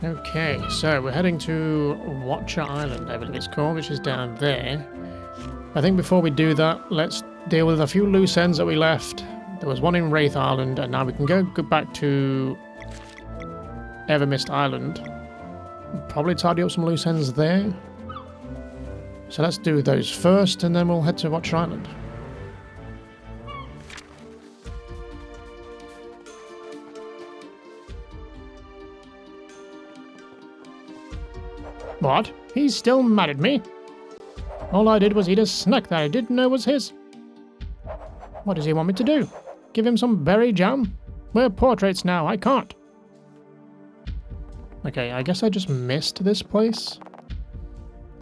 Okay, so we're heading to Watcher Island, I believe it's called, which is down there. I think before we do that, let's deal with a few loose ends that we left. There was one in Wraith Island, and now we can go back to Evermist Island. Probably tidy up some loose ends there. So let's do those first, and then we'll head to Watcher Island. What? He's still mad at me? All I did was eat a snack that I didn't know was his. What does he want me to do? Give him some berry jam? We're portraits now, I can't. Okay, I guess I just missed this place.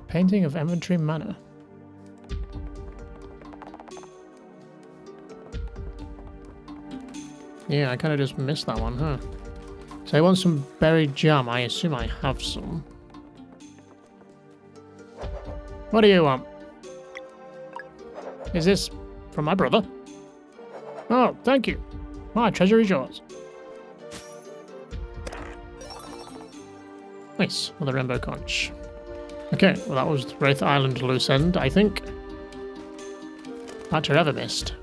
Painting of Inventory Manor. Yeah, I kind of just missed that one, huh? So I want some berry jam. I assume I have some. What do you want? Is this from my brother? Oh, thank you. My treasure is yours. Nice, another rainbow conch. Okay, well that was Wraith Island loose end, I think. Back to Evermist.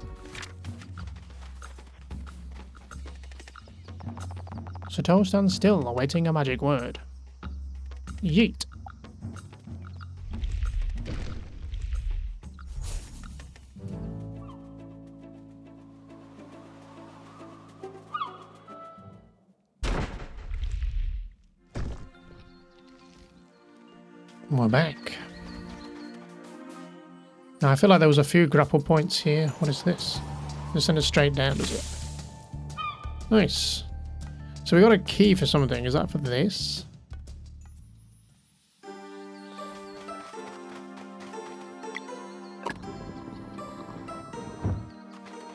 Sato stands still, awaiting a magic word. Yeet. We're back. Now I feel like there was a few grapple points here. What is this? Just send it straight down, does it? Nice. So we got a key for something. Is that for this?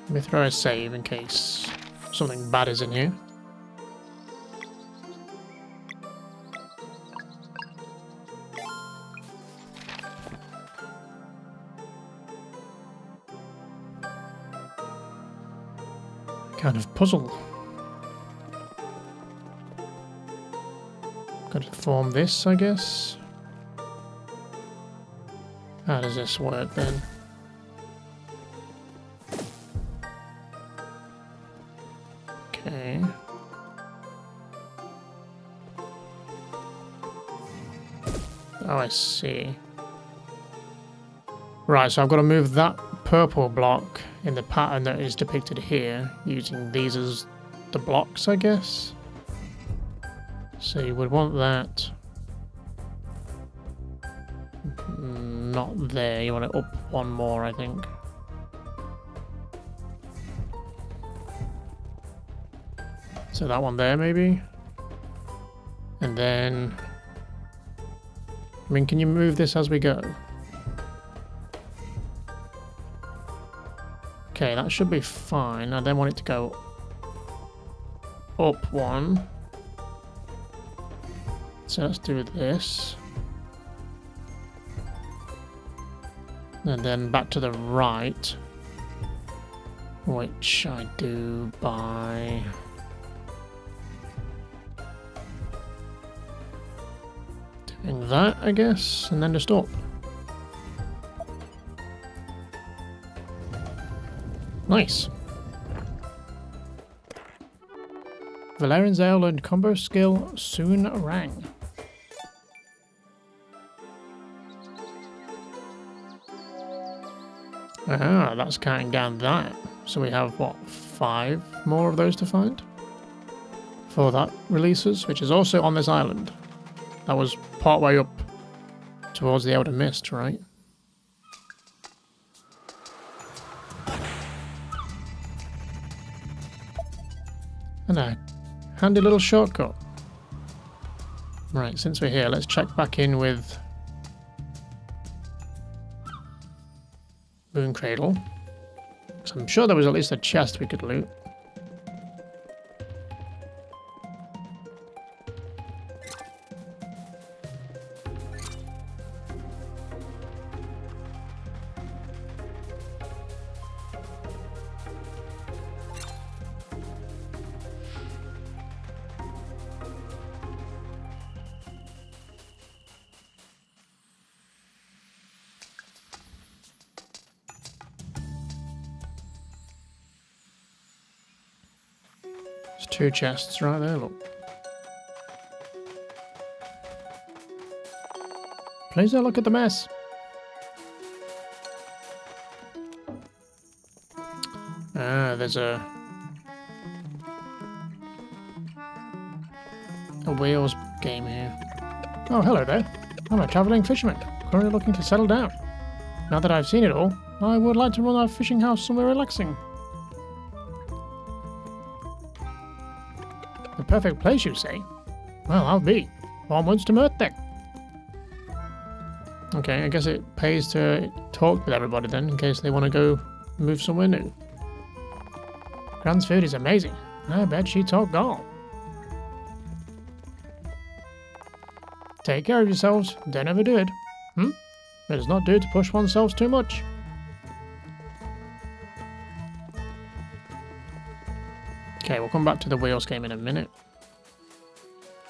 Let me throw a save in case something bad is in here. Kind of puzzle. Got to form this, I guess. How does this work then? Okay. Oh, I see. Right, so I've got to move that purple block in the pattern that is depicted here, using these as the blocks, I guess. So you would want that not there, you want it up one more, I think. So that one there, maybe? And then... I mean, can you move this as we go? Okay, that should be fine. I then want it to go up one. So let's do this. And then back to the right. Which I do by... doing that, I guess. And then just up. Nice. Valerian's Ale learned combo skill soon rang. Ah, that's counting down that. So we have, what, 5 more of those to find? For that releases, which is also on this island. That was partway up towards the Outer Mist, right? And a handy little shortcut. Right, since we're here, let's check back in with Moon Cradle. So I'm sure there was at least a chest we could loot. There's 2 chests right there, look. Please don't look at the mess. Ah, there's a wheels game here. Oh, hello there. I'm a travelling fisherman, currently looking to settle down. Now that I've seen it all, I would like to run a fishing house somewhere relaxing. The perfect place, you say? Well, I'll be. Onwards to Mirth then. Okay, I guess it pays to talk with everybody then, in case they want to go move somewhere new. Gran's food is amazing. I bet she talked all. Take care of yourselves. Don't overdo it. It does not do to push oneself too much. Okay, we'll come back to the wheels game in a minute.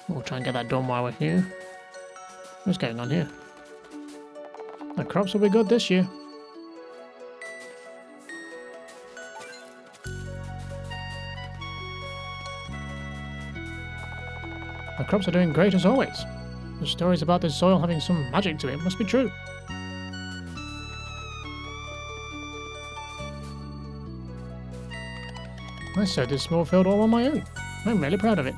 We'll try and get that done while we're here. What's going on here? The crops will be good this year. The crops are doing great as always. The stories about this soil having some magic to it must be true. I sowed this small field all on my own. I'm really proud of it.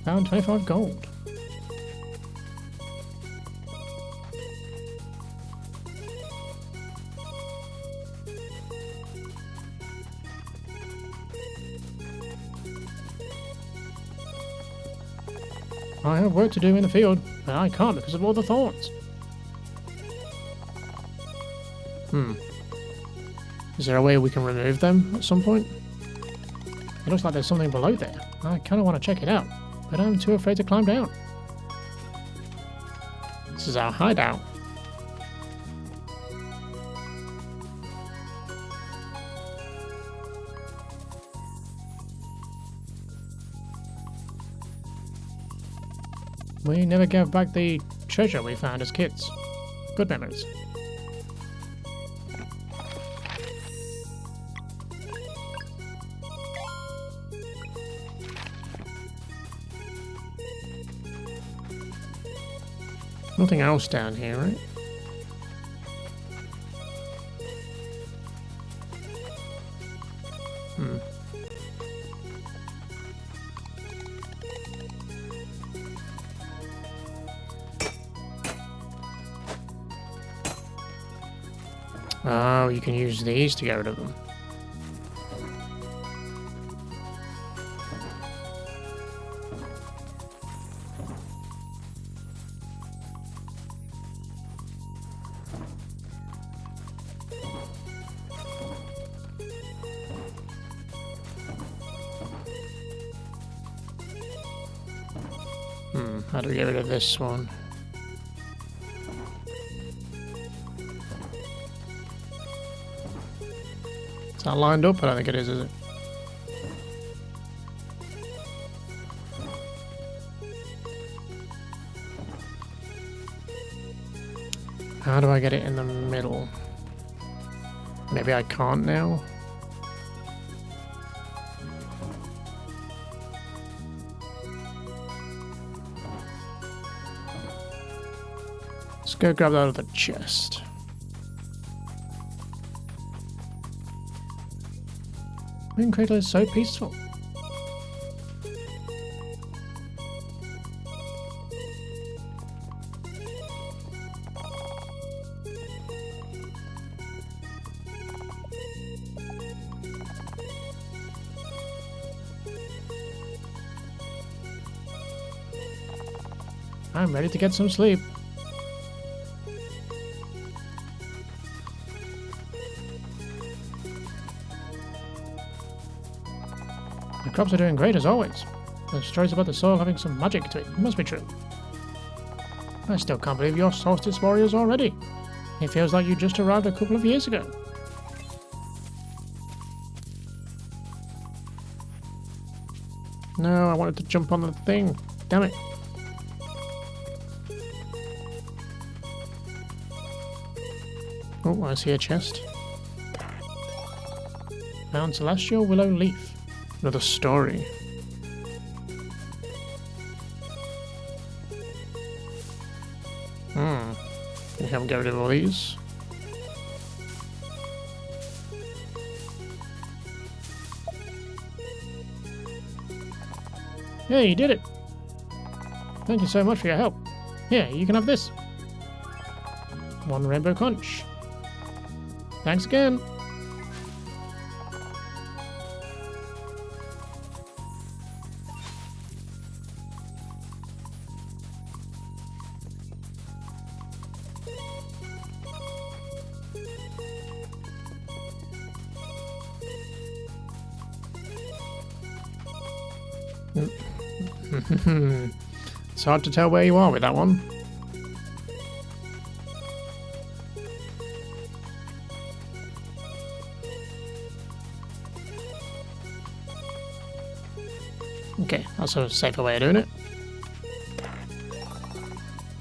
Found 25 gold. I have work to do in the field, but I can't because of all the thorns. Is there a way we can remove them at some point? It looks like there's something below there. I kind of want to check it out, but I'm too afraid to climb down. This is our hideout. We never gave back the treasure we found as kids. Good memories. Nothing else down here, right? Oh, you can use these to get rid of them. How do we get rid of this one? It's not lined up? I don't think it is it? How do I get it in the middle? Maybe I can't now? Let's go grab that out of the chest. Moon Cradle is so peaceful. I'm ready to get some sleep. The crops are doing great as always. The stories about the soil having some magic to it must be true. I still can't believe you're solstice warriors already. It feels like you just arrived a couple of years ago. No, I wanted to jump on the thing. Damn it. Oh, I see a chest. Found Celestial Willow Leaf. Another story. Can you help get rid of all these? Yeah, you did it! Thank you so much for your help. Here, you can have this. 1 rainbow conch. Thanks again. It's hard to tell where you are with that one. Okay, that's a safer way of doing it.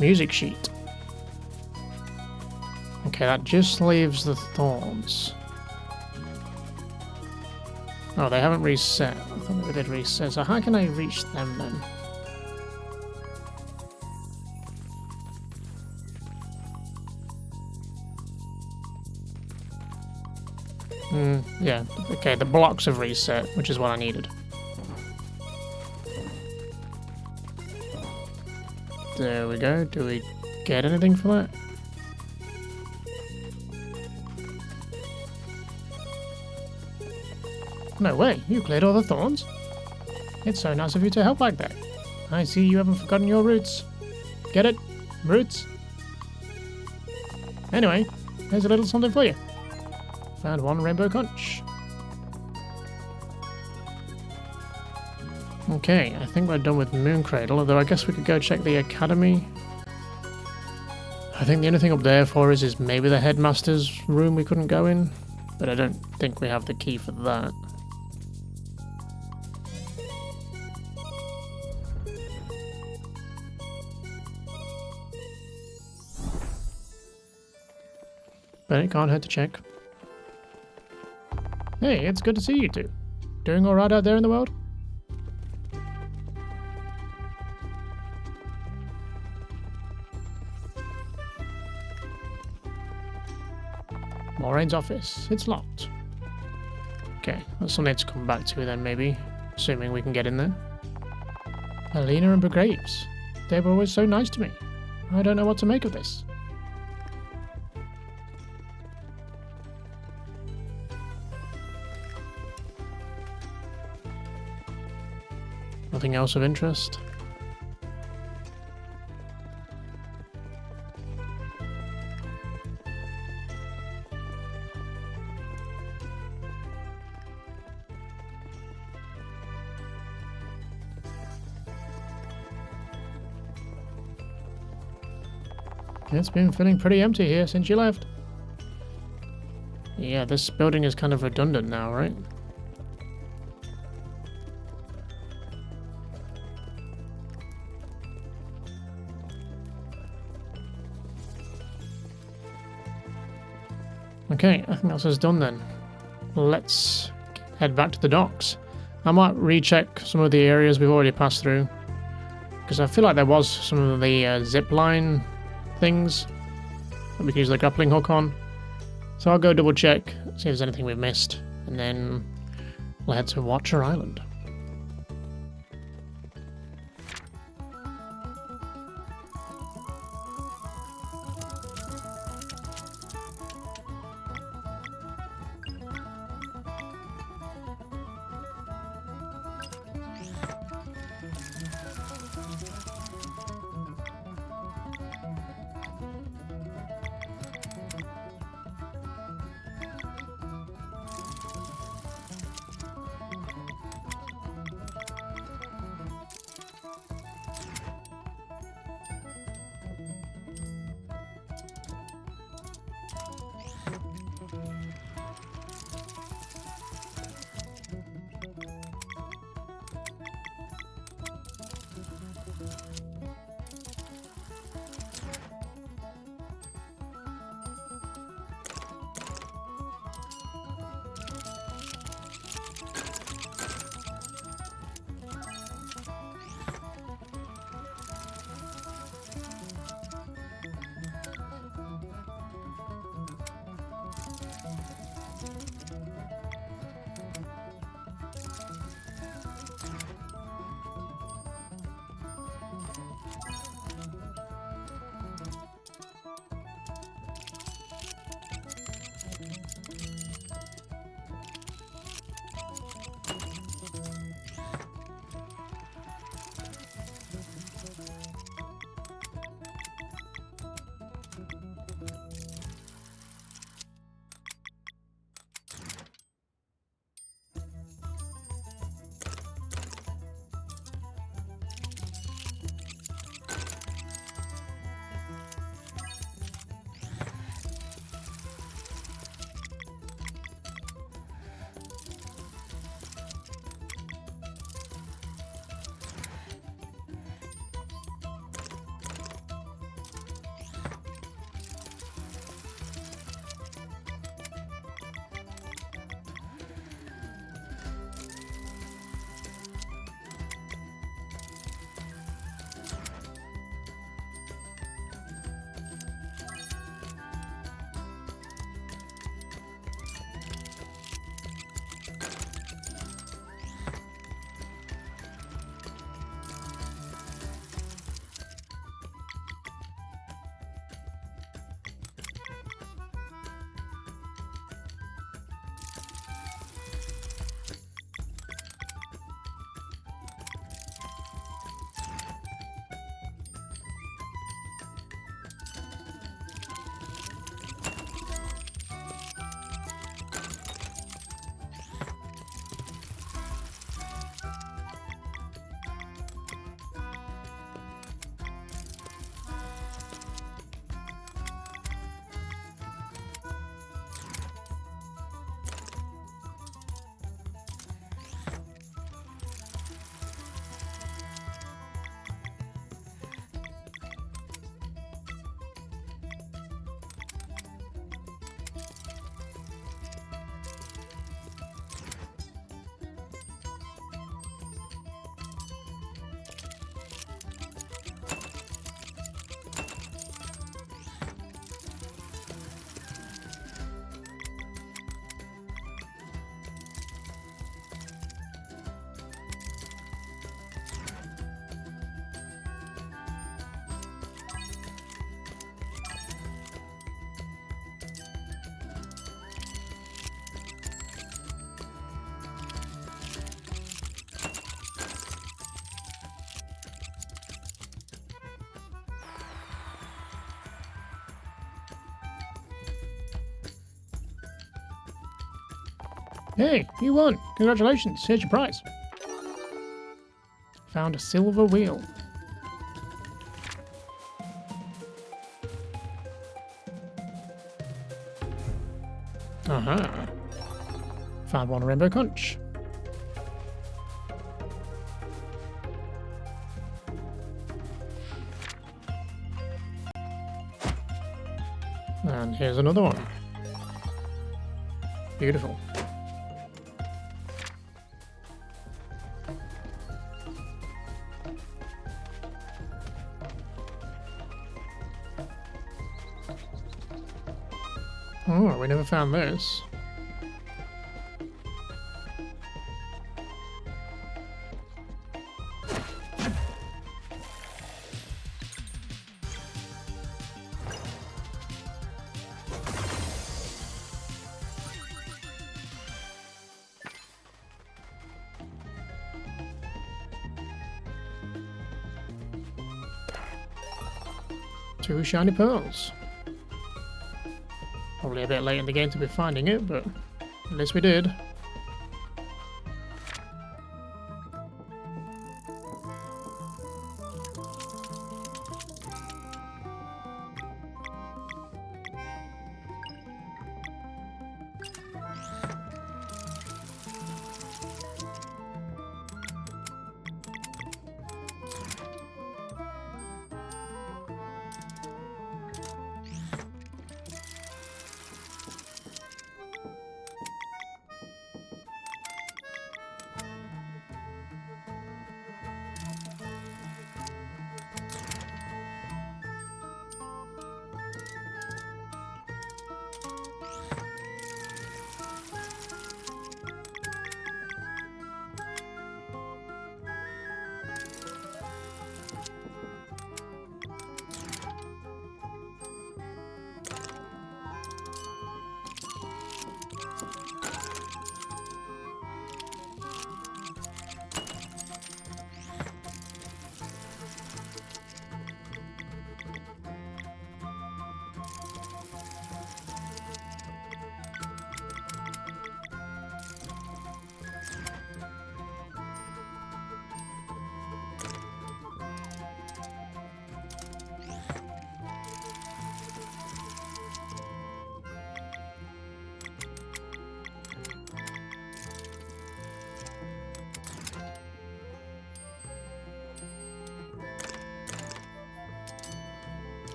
Music sheet. Okay, that just leaves the thorns. Oh, they haven't reset. I thought they did reset. So how can I reach them then? Yeah. Okay, the blocks have reset, which is what I needed. There we go. Do we get anything for that? No way, you cleared all the thorns? It's so nice of you to help like that. I see you haven't forgotten your roots. Get it? Roots? Anyway, here's a little something for you. Found 1 rainbow conch. Okay, I think we're done with Moon Cradle, although I guess we could go check the academy. I think the only thing up there for us is maybe the headmaster's room we couldn't go in, but I don't think we have the key for that. But it can't hurt to check. Hey, it's good to see you two. Doing alright out there in the world? Moraine's office. It's locked. Okay, that's something to come back to then maybe. Assuming we can get in there. Alina and Graves. They were always so nice to me. I don't know what to make of this. Nothing else of interest? It's been feeling pretty empty here since you left. Yeah, this building is kind of redundant now, right? Okay, I think that's us done then. Let's head back to the docks. I might recheck some of the areas we've already passed through, because I feel like there was some of the zip line things that we can use the grappling hook on. So I'll go double check, see if there's anything we've missed, and then we'll head to Watcher Island. Hey, you won! Congratulations, here's your prize. Found a silver wheel. Uh-huh. Found one rainbow conch. And here's another one. Beautiful. Oh, we never found this. Two shiny pearls. Probably a bit late in the game to be finding it, but at least we did.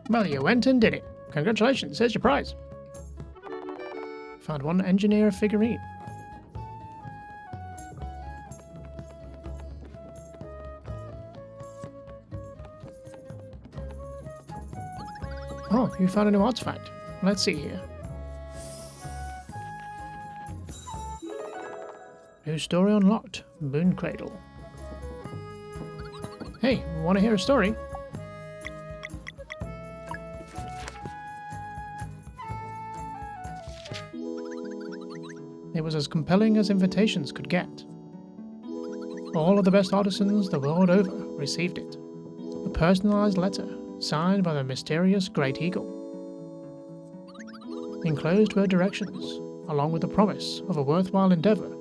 Well, you went and did it. Congratulations, here's your prize. Found one engineer figurine. Oh, you found a new artifact. Let's see here. New story unlocked. Moon Cradle. Hey, want to hear a story? It was as compelling as invitations could get. All of the best artisans the world over received it. A personalized letter signed by the mysterious Great Eagle. Enclosed were directions, along with the promise of a worthwhile endeavor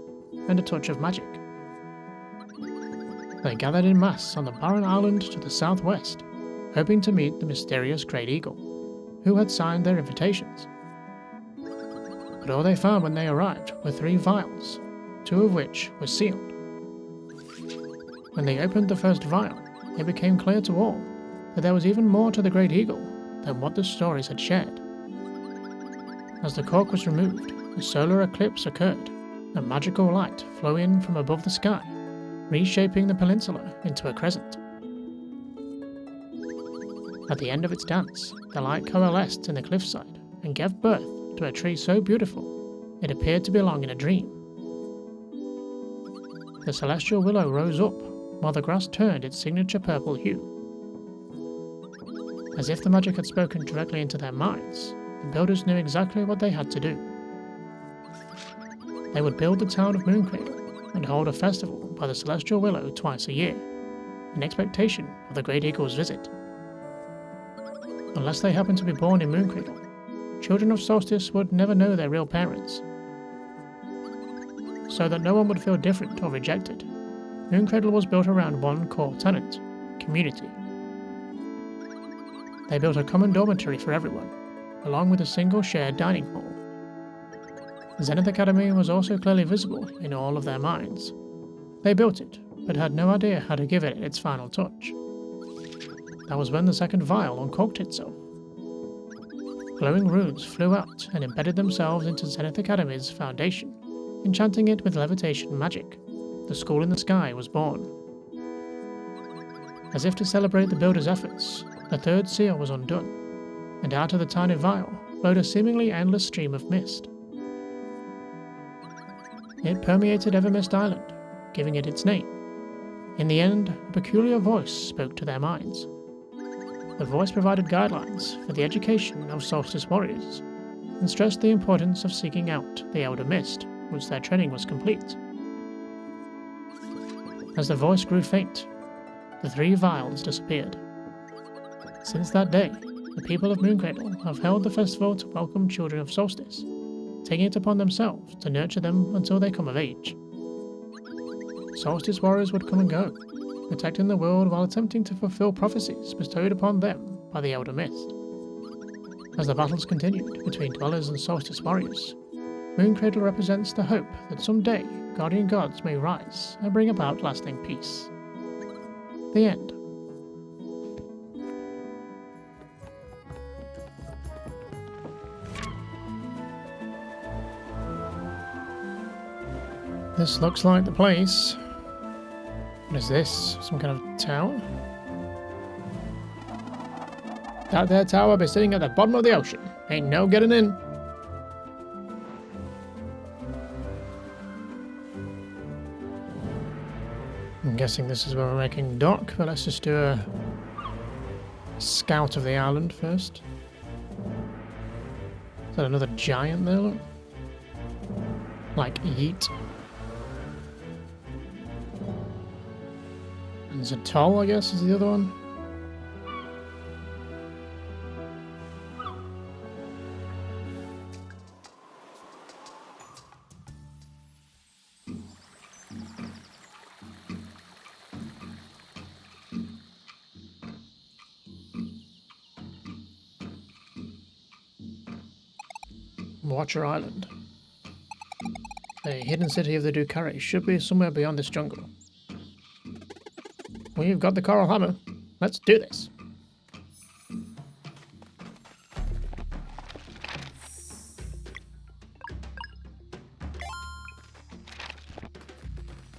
and a touch of magic. They gathered in mass on the barren island to the southwest, hoping to meet the mysterious Great Eagle, who had signed their invitations. But all they found when they arrived were 3 vials, 2 of which were sealed. When they opened the first vial, it became clear to all that there was even more to the Great Eagle than what the stories had shared. As the cork was removed, a solar eclipse occurred, a magical light flew in from above the sky, reshaping the peninsula into a crescent. At the end of its dance, the light coalesced in the cliffside and gave birth to a tree so beautiful it appeared to belong in a dream. The celestial willow rose up, while the grass turned its signature purple hue. As if the magic had spoken directly into their minds, the builders knew exactly what they had to do. They would build the town of Moon Cradle and hold a festival by the celestial willow twice a year, in expectation of the Great Eagle's visit. Unless they happened to be born in Moon Cradle, children of Solstice would never know their real parents. So that no one would feel different or rejected, Moon Cradle was built around one core tenet: community. They built a common dormitory for everyone, along with a single shared dining hall. Zenith Academy was also clearly visible in all of their minds. They built it, but had no idea how to give it its final touch. That was when the second vial uncorked itself. Glowing runes flew out and embedded themselves into Zenith Academy's foundation, enchanting it with levitation magic. The school in the sky was born. As if to celebrate the builders' efforts, the third seal was undone, and out of the tiny vial flowed a seemingly endless stream of mist. It permeated Evermist Island, giving it its name. In the end, a peculiar voice spoke to their minds. The voice provided guidelines for the education of Solstice warriors, and stressed the importance of seeking out the Elder Mist once their training was complete. As the voice grew faint, the 3 vials disappeared. Since that day, the people of Moon Cradle have held the festival to welcome children of Solstice, taking it upon themselves to nurture them until they come of age. Solstice warriors would come and go, protecting the world while attempting to fulfill prophecies bestowed upon them by the Elder Mist. As the battles continued between dwellers and Solstice warriors, Moon Cradle represents the hope that someday guardian gods may rise and bring about lasting peace. The end. This looks like the place. What is this? Some kind of tower? That there tower be sitting at the bottom of the ocean. Ain't no getting in. I'm guessing this is where we're making dock, but let's just do a scout of the island first. Is that another giant there, look? Like Yeet. And Zatol, I guess, is the other one. Watcher Island. The hidden city of the Dukari should be somewhere beyond this jungle. We've got the coral hammer. Let's do this.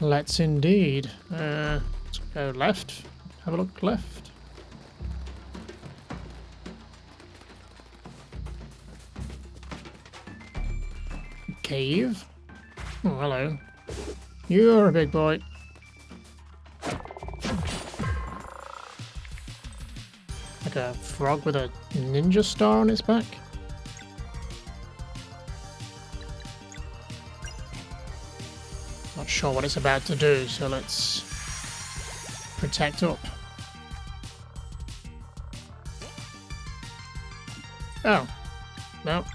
Let's indeed. Let's go left. Have a look left. Cave. Oh, hello. You're a big boy. Like a frog with a ninja star on its back. Not sure what it's about to do, so let's protect up. Oh. No.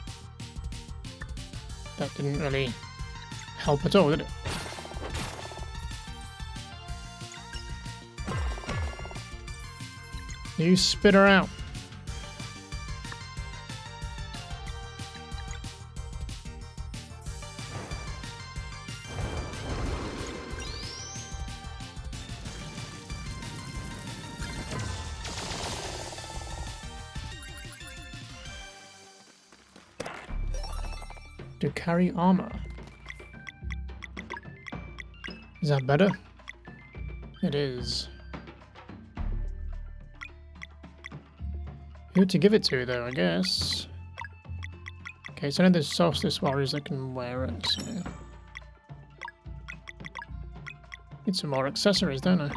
That didn't really help at all, did it? You spit her out. To carry armor. Is that better? It is. Who to give it to, though, I guess. Okay, so now there's solstice warriors that can wear it, so... Need some more accessories, don't I?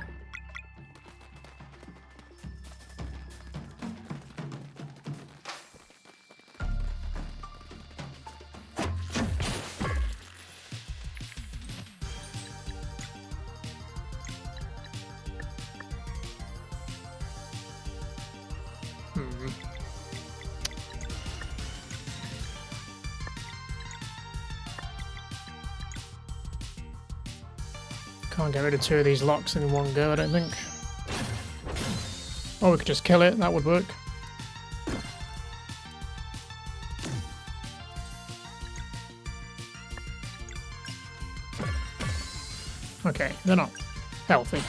Can't get rid of two of these locks in one go, I don't think. Or we could just kill it, that would work. Okay, they're not healthy.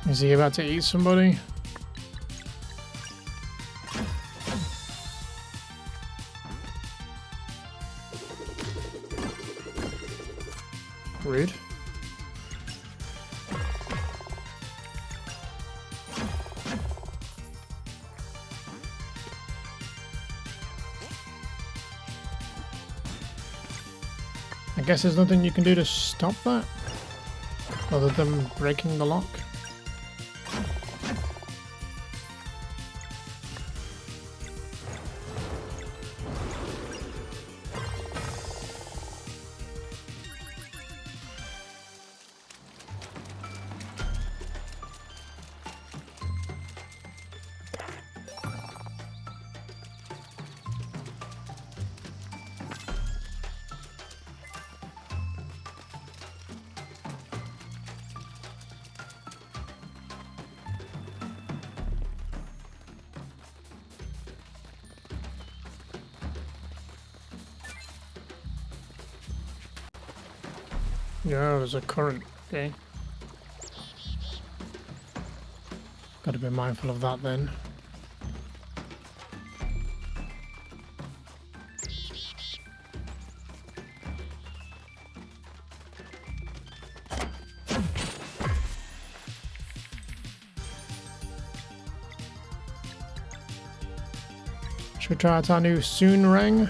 Is he about to eat somebody? Rude. I guess there's nothing you can do to stop that, other than breaking the lock. Yeah, there's a current. Okay. Got to be mindful of that then. Should we try out our new Soon Rang?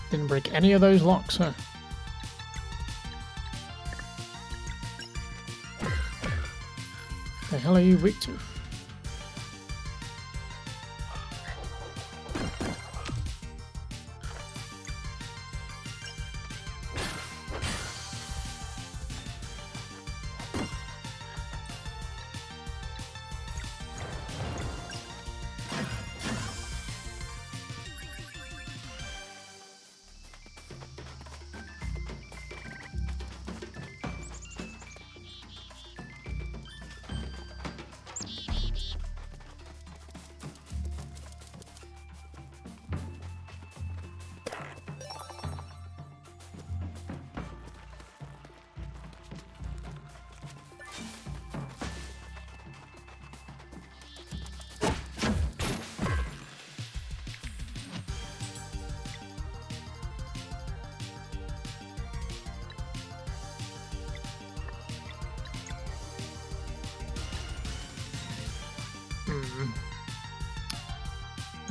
Didn't break any of those locks, huh? The hell are you weak to?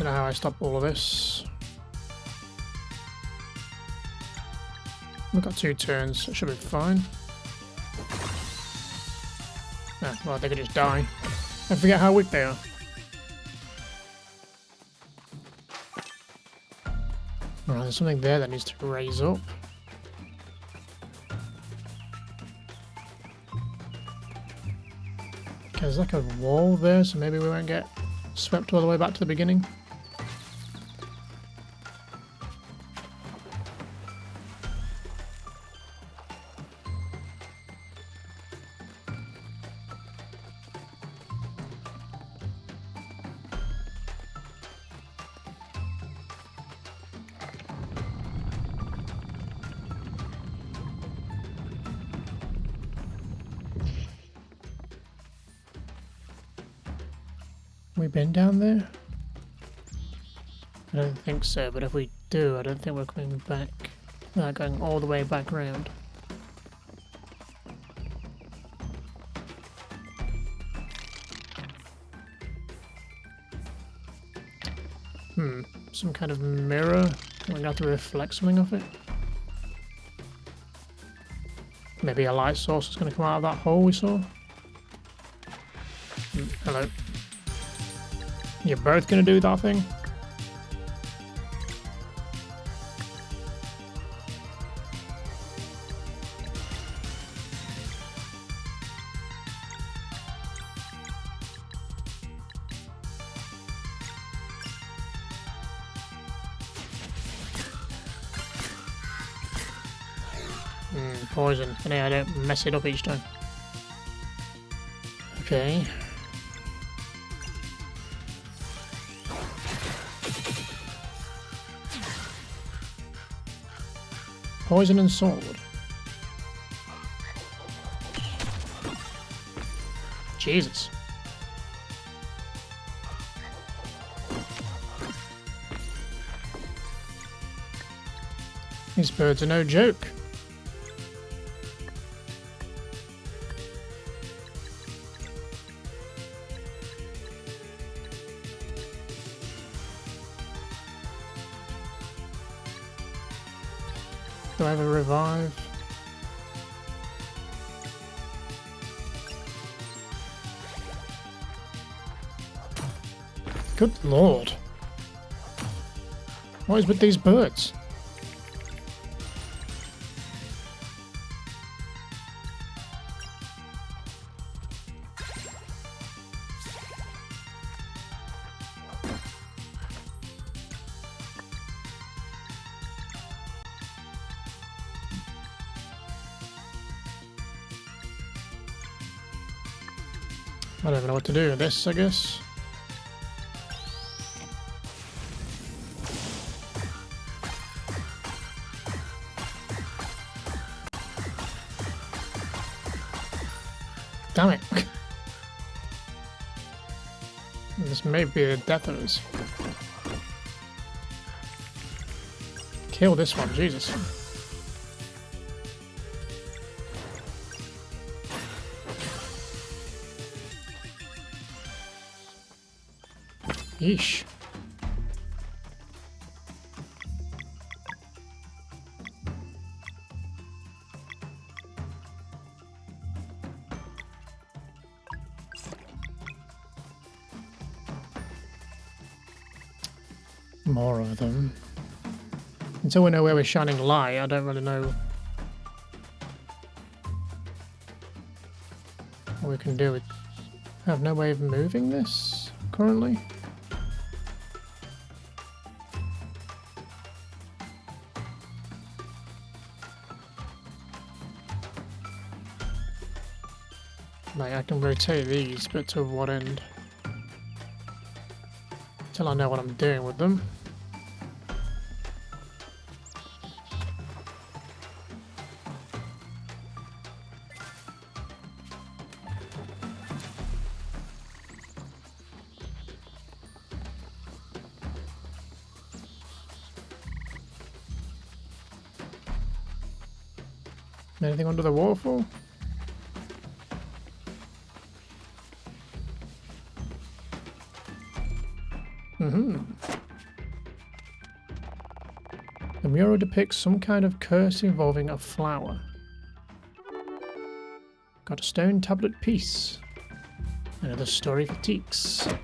Don't know how I stop all of this. We've got 2 turns, so it should be fine. Ah, well, they could just die. I forget how weak they are. Alright, there's something there that needs to raise up. Okay, there's like a wall there, so maybe we won't get swept all the way back to the beginning. We been down there? I don't think so, but if we do, I don't think we're coming back. Going all the way back round. Some kind of mirror. We're gonna have to reflect something off it. Maybe a light source is gonna come out of that hole we saw. Hello. You're both gonna do that thing? Poison. And I don't mess it up each time. Okay. Poison and sword. Jesus. These birds are no joke. Do I have a revive? Good lord. What is with these birds? I don't even know what to do with this, I guess. Damn it. This may be the death of us. Kill this one, Jesus. Yeesh. More of them. Until we know where we're shining light, I don't really know what we can do with... I have no way of moving this currently. Like, I can rotate these, but to what end? Till I know what I'm doing with them. Anything under the waterfall? The mural depicts some kind of curse involving a flower. Got a stone tablet piece. Another story for Teeks.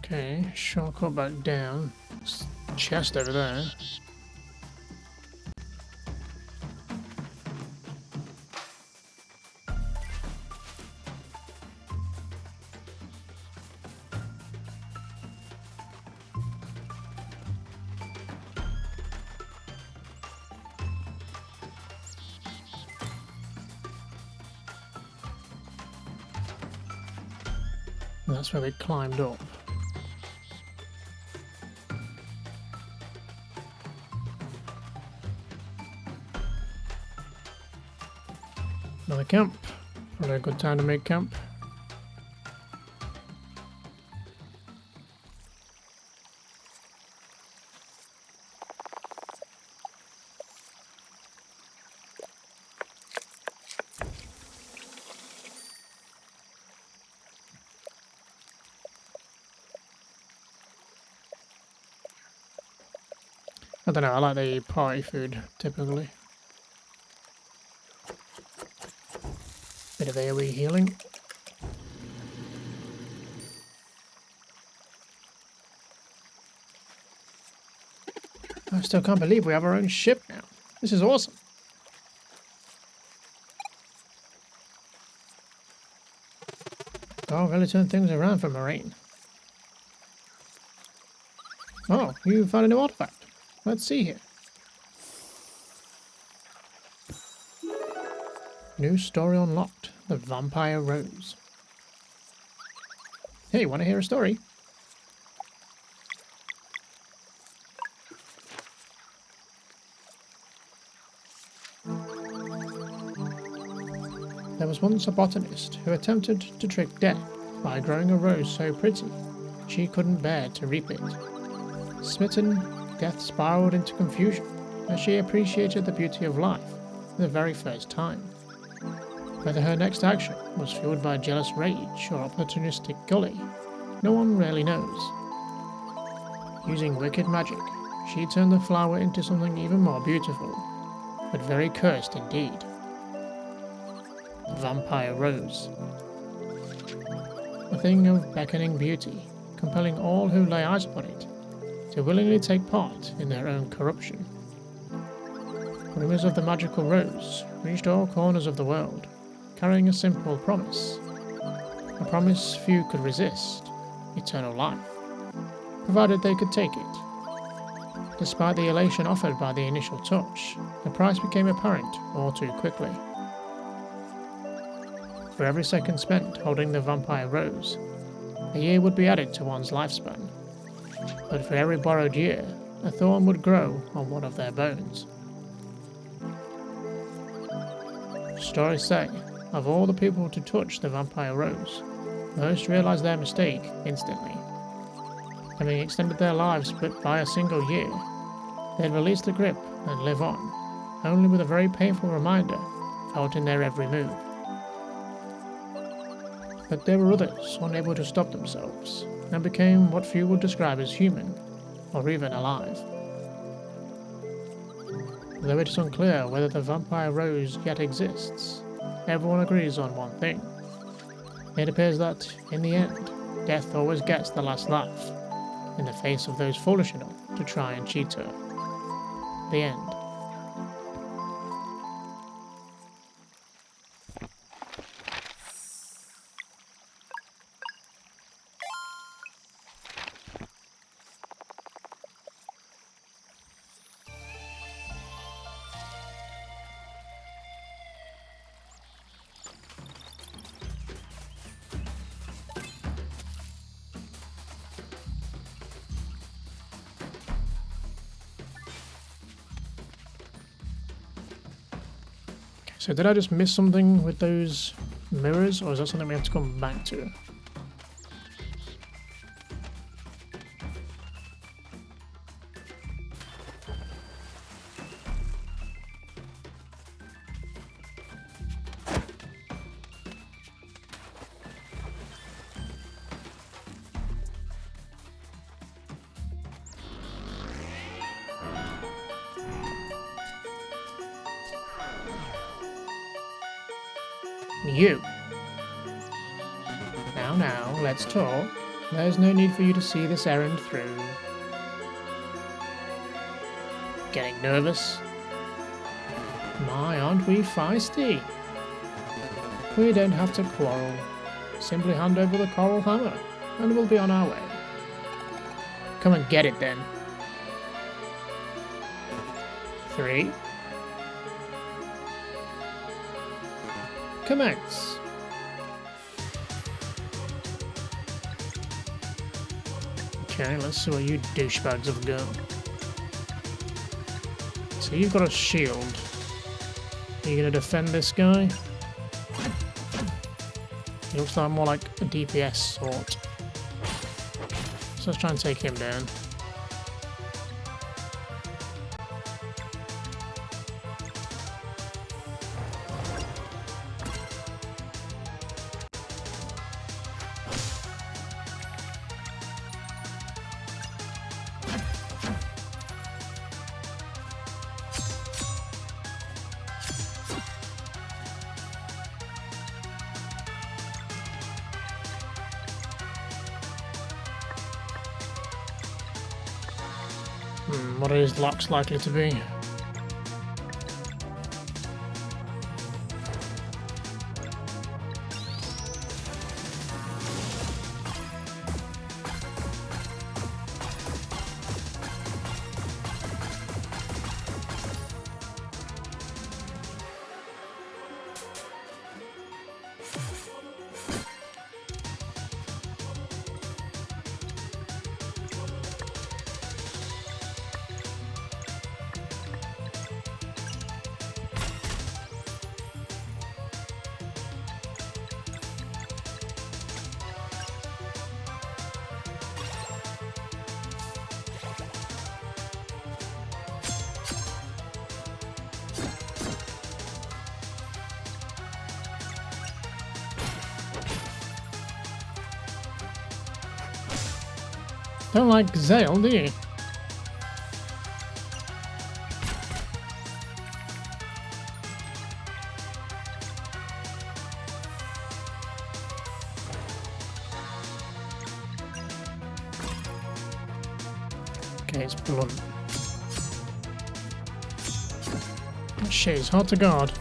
Okay, shortcut back down. Chest over there. And that's where we climbed up. Another camp. Probably a good time to make camp. I don't know, I like the party food, typically. Bit of AoE healing. I still can't believe we have our own ship now. This is awesome. Oh, really turned things around for Marine. Oh, you found a new artifact. Let's see here. New story unlocked. The Vampire Rose. Hey, want to hear a story? There was once a botanist who attempted to trick death by growing a rose so pretty she couldn't bear to reap it. Smitten, death spiraled into confusion as she appreciated the beauty of life for the very first time. Whether her next action was fueled by jealous rage or opportunistic gully, no one really knows. Using wicked magic, she turned the flower into something even more beautiful, but very cursed indeed. The Vampire Rose. A thing of beckoning beauty, compelling all who lay eyes upon it to willingly take part in their own corruption. Rumours of the magical rose reached all corners of the world, carrying a simple promise. A promise few could resist: eternal life, provided they could take it. Despite the elation offered by the initial touch, the price became apparent all too quickly. For every second spent holding the Vampire Rose, a year would be added to one's lifespan. But for every borrowed year, a thorn would grow on one of their bones. Stories say, of all the people to touch the Vampire Rose, most realize their mistake instantly. Having extended their lives but by a single year, they'd release the grip and live on, only with a very painful reminder felt in their every move. But there were others unable to stop themselves, and became what few would describe as human, or even alive. Though it is unclear whether the Vampire Rose yet exists, everyone agrees on one thing. It appears that, in the end, death always gets the last laugh, in the face of those foolish enough to try and cheat her. The end. So did I just miss something with those mirrors, or is that something we have to come back to? You. Now, let's talk. There's no need for you to see this errand through. Getting nervous? My, aren't we feisty? We don't have to quarrel. Simply hand over the coral hammer, and we'll be on our way. Come and get it then. 3. Commence. Okay, let's see what you douchebags have got. So you've got a shield. Are you going to defend this guy? He looks like more like a DPS sort. So let's try and take him down. What are his locks likely to be? Don't like Zale, do you? Okay, it's blunt. Oh, shit, it's hard to guard.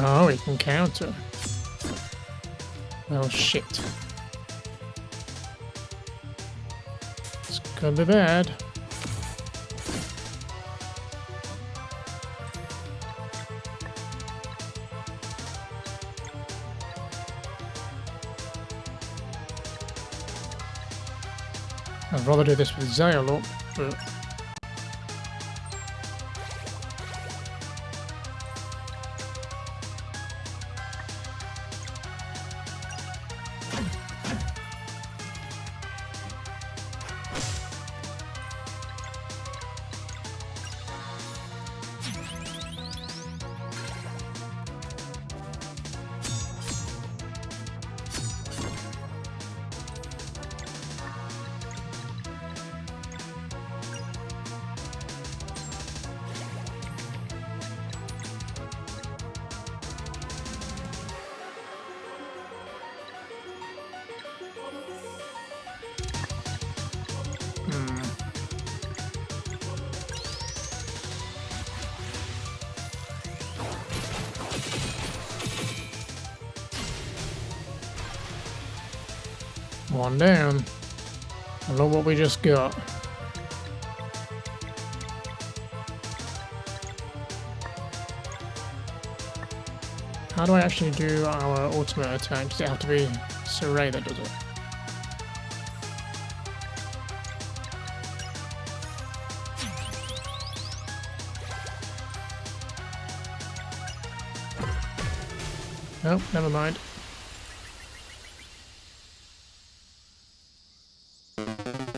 Oh, he can counter. Well, shit. This could be bad. I'd rather do this with Zale up, but... One down. I love what we just got. How do I actually do our ultimate attack? Does it have to be Saray that does it? Nope, never mind.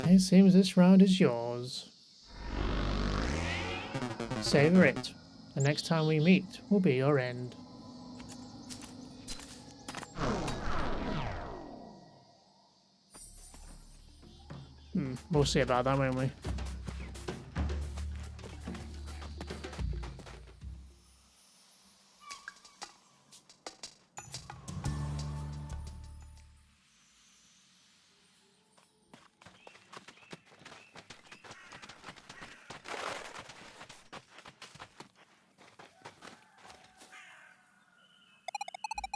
It seems this round is yours. Savor it. The next time we meet will be your end. We'll see about that, won't we?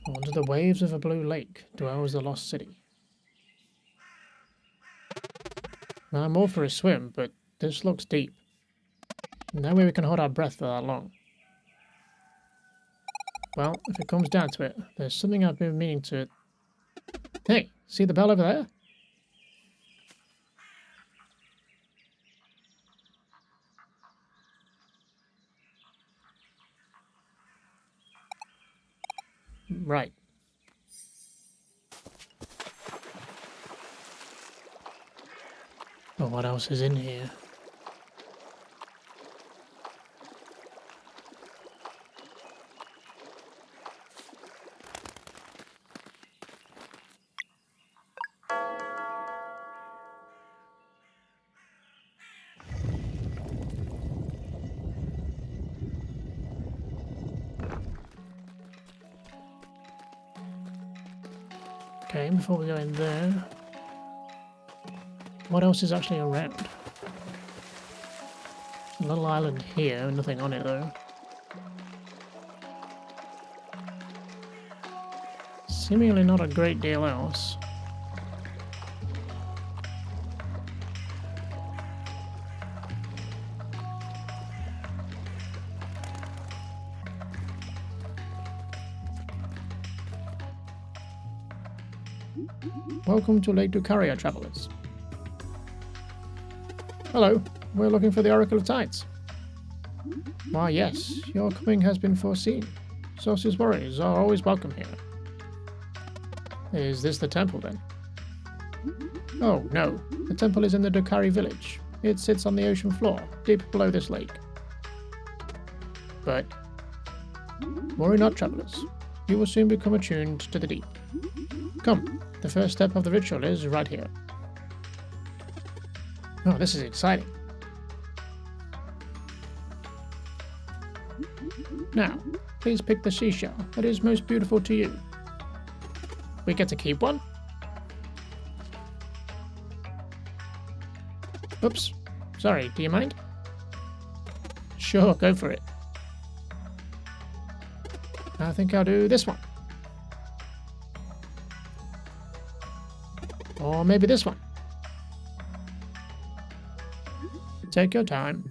Under the waves of a blue lake dwells the lost city. I'm all for a swim, but this looks deep. No way we can hold our breath for that long. Well, if it comes down to it, there's something I've been meaning to... Hey, see the bell over there? Right. But what else is in here? Okay, before we go in there, what else is actually around? A little island here, nothing on it though. Seemingly not a great deal else. Welcome to Lake Ducaria, travelers. Hello, we're looking for the Oracle of Tides. Why yes, your coming has been foreseen. Source's warriors are always welcome here. Is this the temple then? Oh no, the temple is in the Ducari village. It sits on the ocean floor, deep below this lake. But worry not, travelers. You will soon become attuned to the deep. Come, the first step of the ritual is right here. Oh, this is exciting. Now, please pick the seashell that is most beautiful to you. We get to keep one? Oops, sorry, do you mind? Sure, go for it. I think I'll do this one. Or maybe this one. Take your time.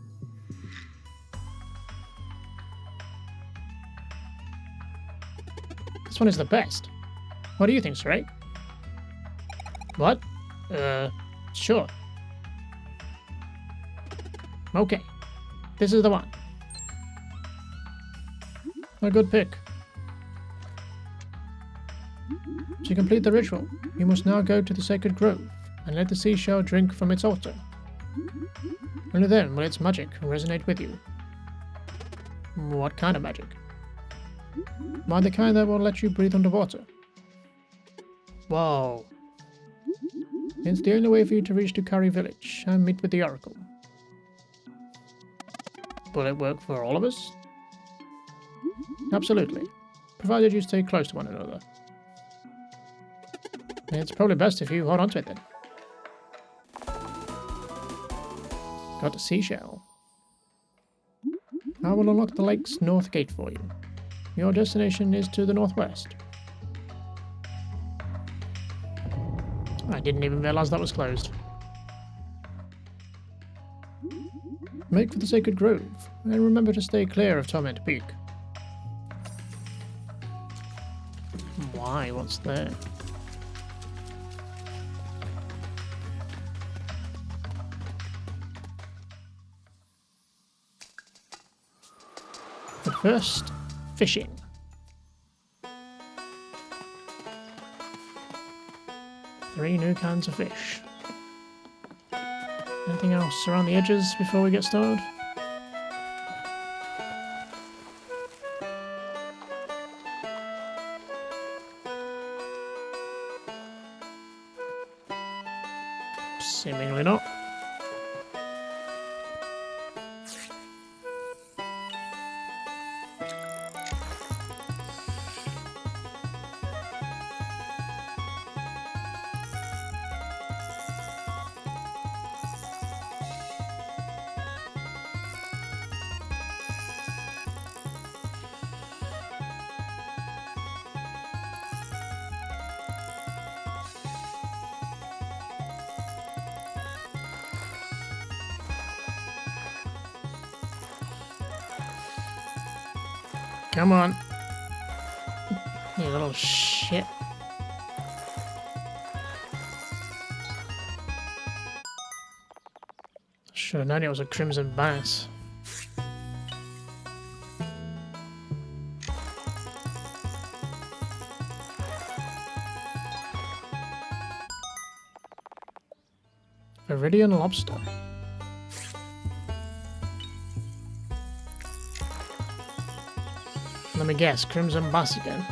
This one is the best. What do you think, Saray? What? Sure. Okay. This is the one. A good pick. To complete the ritual, you must now go to the sacred grove and let the seashell drink from its altar. Only then will its magic resonate with you. What kind of magic? Why, the kind that will let you breathe underwater. Whoa. It's the only way for you to reach Ducari village and meet with the Oracle. Will it work for all of us? Absolutely, provided you stay close to one another. It's probably best if you hold on to it then. Got a seashell. I will unlock the lake's north gate for you. Your destination is to the northwest. I didn't even realize that was closed. Make for the sacred grove, and remember to stay clear of Torment Peak. Why? What's there? But first, fishing. Three new kinds of fish. Anything else around the edges before we get started? Seemingly not. Come on. You little shit. Should have known it was a crimson bass. Viridian lobster. Let me guess, crimson bass again.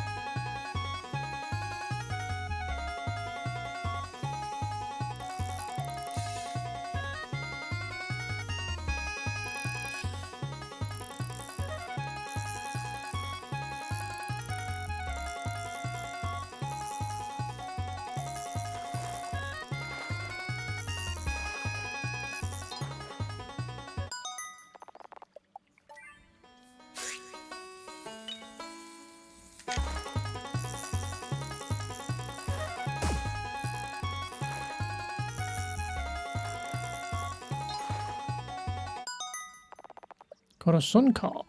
Got a sun carp.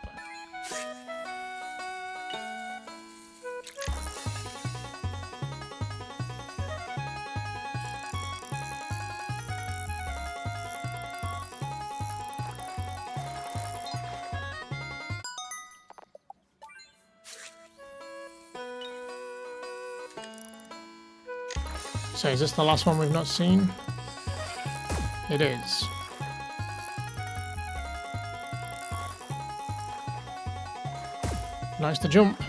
So is this the last one we've not seen? It is. Nice to jump.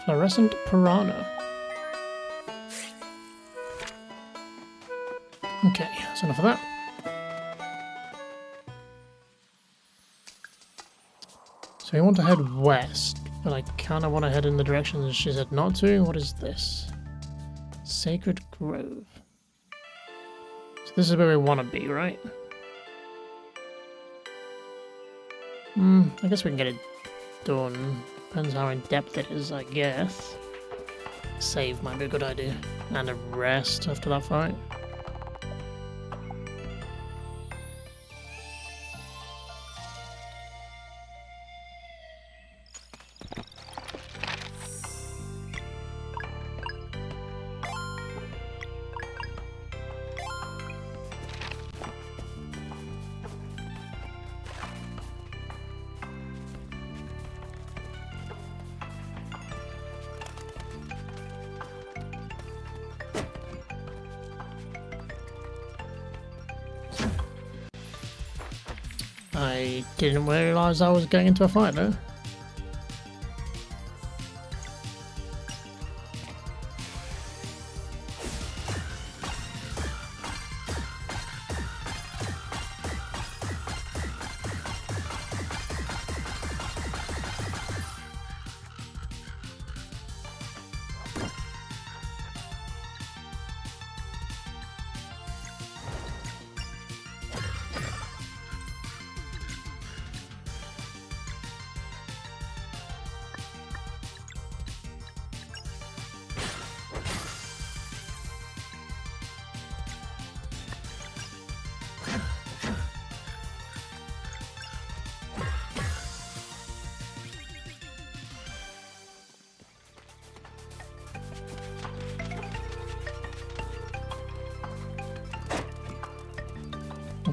Fluorescent piranha. Okay, that's enough of that. So we want to head west, but I kind of want to head in the direction that she said not to. What is this? Sacred Grove. So this is where we want to be, right? I guess we can get it done. Depends how in depth it is, I guess. Save might be a good idea. And a rest after that fight. I didn't realise I was getting into a fight there.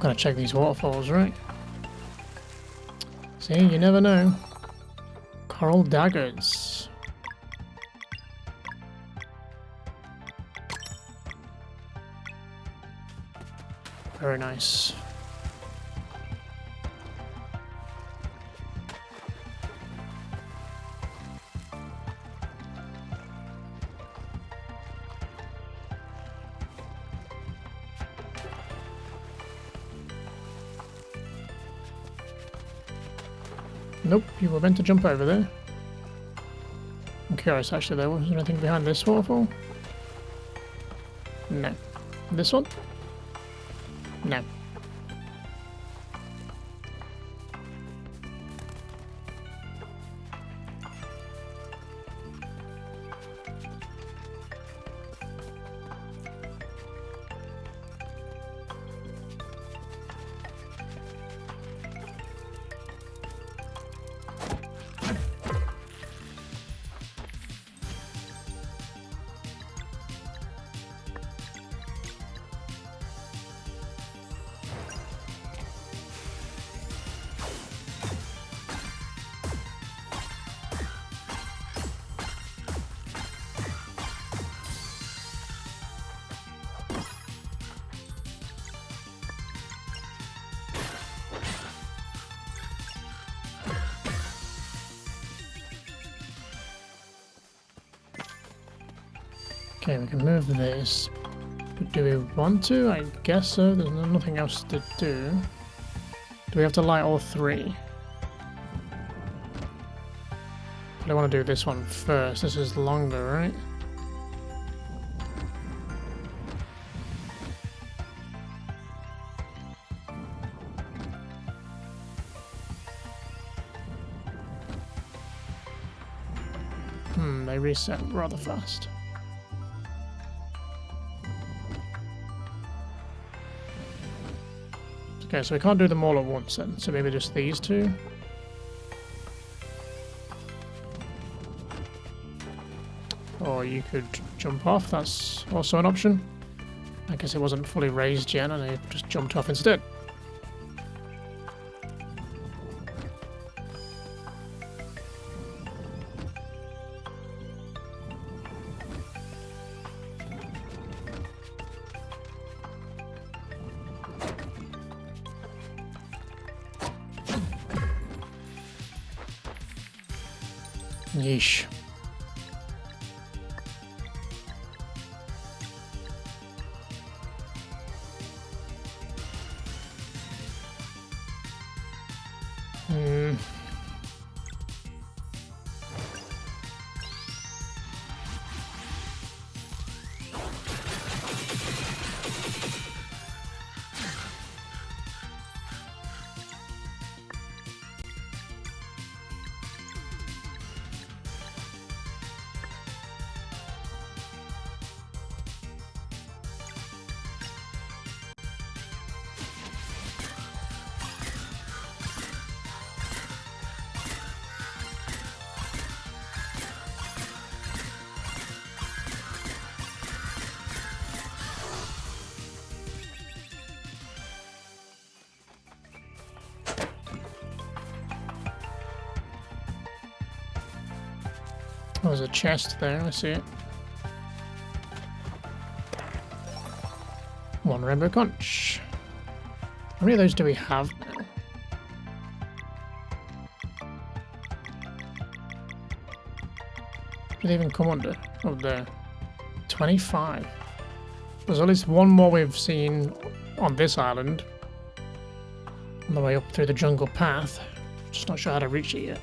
gotta check these waterfalls, right? See, you never know. Coral daggers. Very nice. Nope, you were meant to jump over there. I'm curious actually though, was there anything behind this waterfall? No. This one? No. Okay, we can move this. But do we want to? I guess so. There's nothing else to do. Do we have to light all three? But I want to do this one first. This is longer, right? They reset rather fast. Okay, so we can't do them all at once then, so maybe just these two. Or you could jump off, that's also an option. I guess it wasn't fully raised yet and I just jumped off instead. Yeesh. Oh, there's a chest there, I see it. One rainbow conch. How many of those do we have now? Did they even come under? Oh, there. 25. There's at least one more we've seen on this island. On the way up through the jungle path. Just not sure how to reach it yet.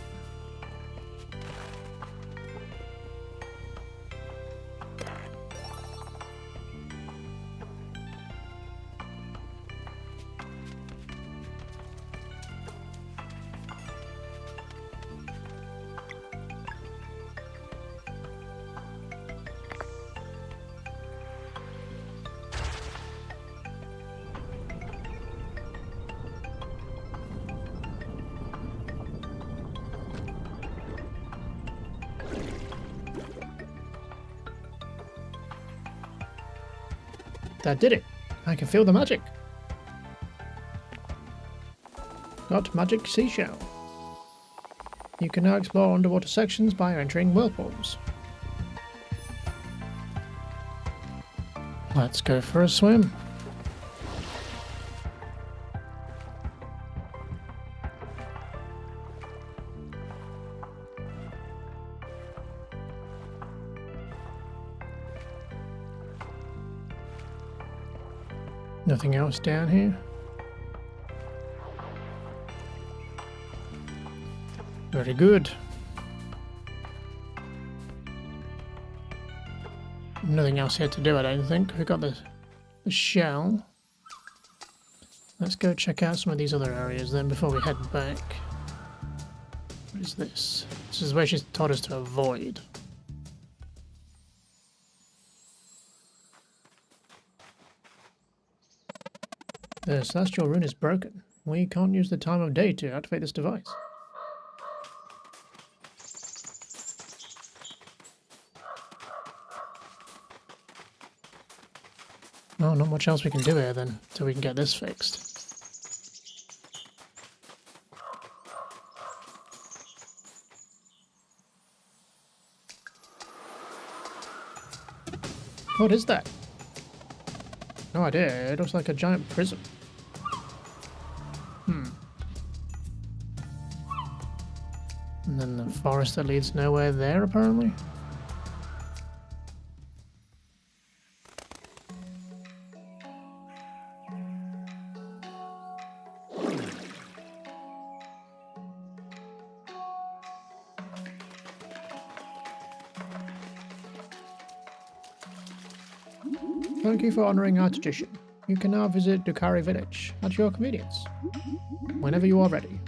That did it. I can feel the magic. Got magic seashell. You can now explore underwater sections by entering whirlpools. Let's go for a swim. Nothing else down here? Very good. Nothing else here to do, I don't think. We've got the shell. Let's go check out some of these other areas then before we head back. What is this? This is where she's taught us to avoid. The celestial rune is broken. We can't use the time of day to activate this device. Oh, not much else we can do here then, till we can get this fixed. What is that? No idea, it looks like a giant prism. And then the forest that leads nowhere there, apparently. Thank you for honouring our tradition. You can now visit Dukari village at your convenience. Whenever you are ready.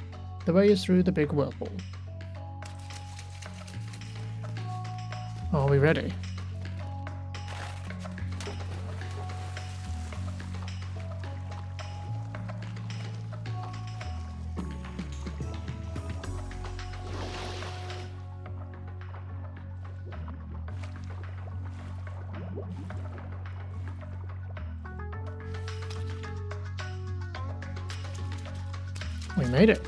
The way is through the big whirlpool. Are we ready? We made it.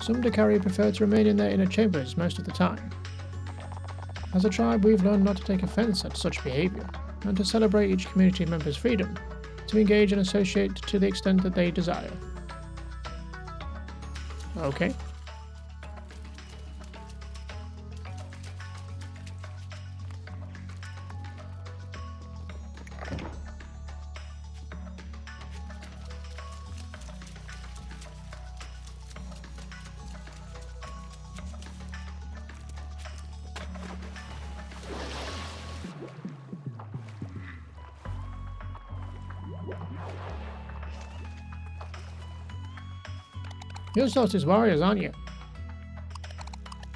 Some Dakari prefer to remain in their inner chambers most of the time. As a tribe, we've learned not to take offense at such behavior, and to celebrate each community member's freedom to engage and associate to the extent that they desire. Okay. You're Solstice warriors, aren't you?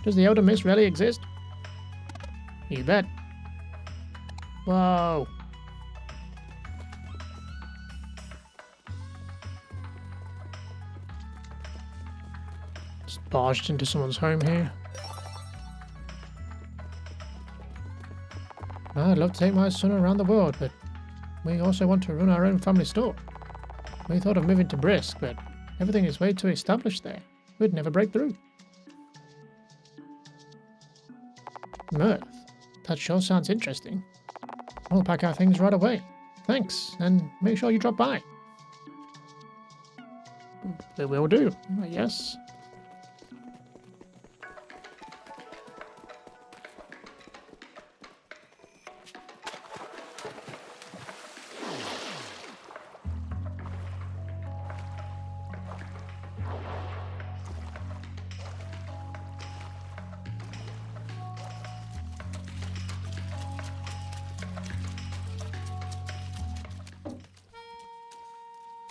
Does the Elder Mist really exist? You bet. Whoa. Just barged into someone's home here. I'd love to take my son around the world, but we also want to run our own family store. We thought of moving to Brisk, but everything is way too established there. We'd never break through. Mirth. That sure sounds interesting. We'll pack our things right away. Thanks, and make sure you drop by. They will do, yes.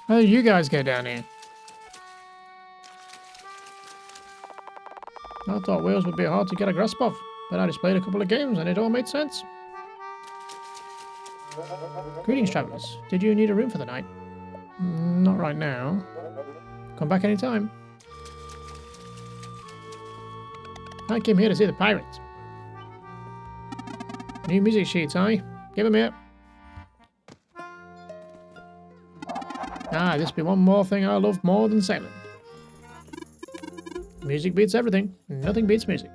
How did you guys get down here? I thought whales would be hard to get a grasp of, but I just played a couple of games and it all made sense. Greetings, travellers. Did you need a room for the night? Not right now. Come back anytime. I came here to see the pirates. New music sheets, aye? Give 'em here. Ah, this be one more thing I love more than sailing. Music beats everything. Nothing beats music.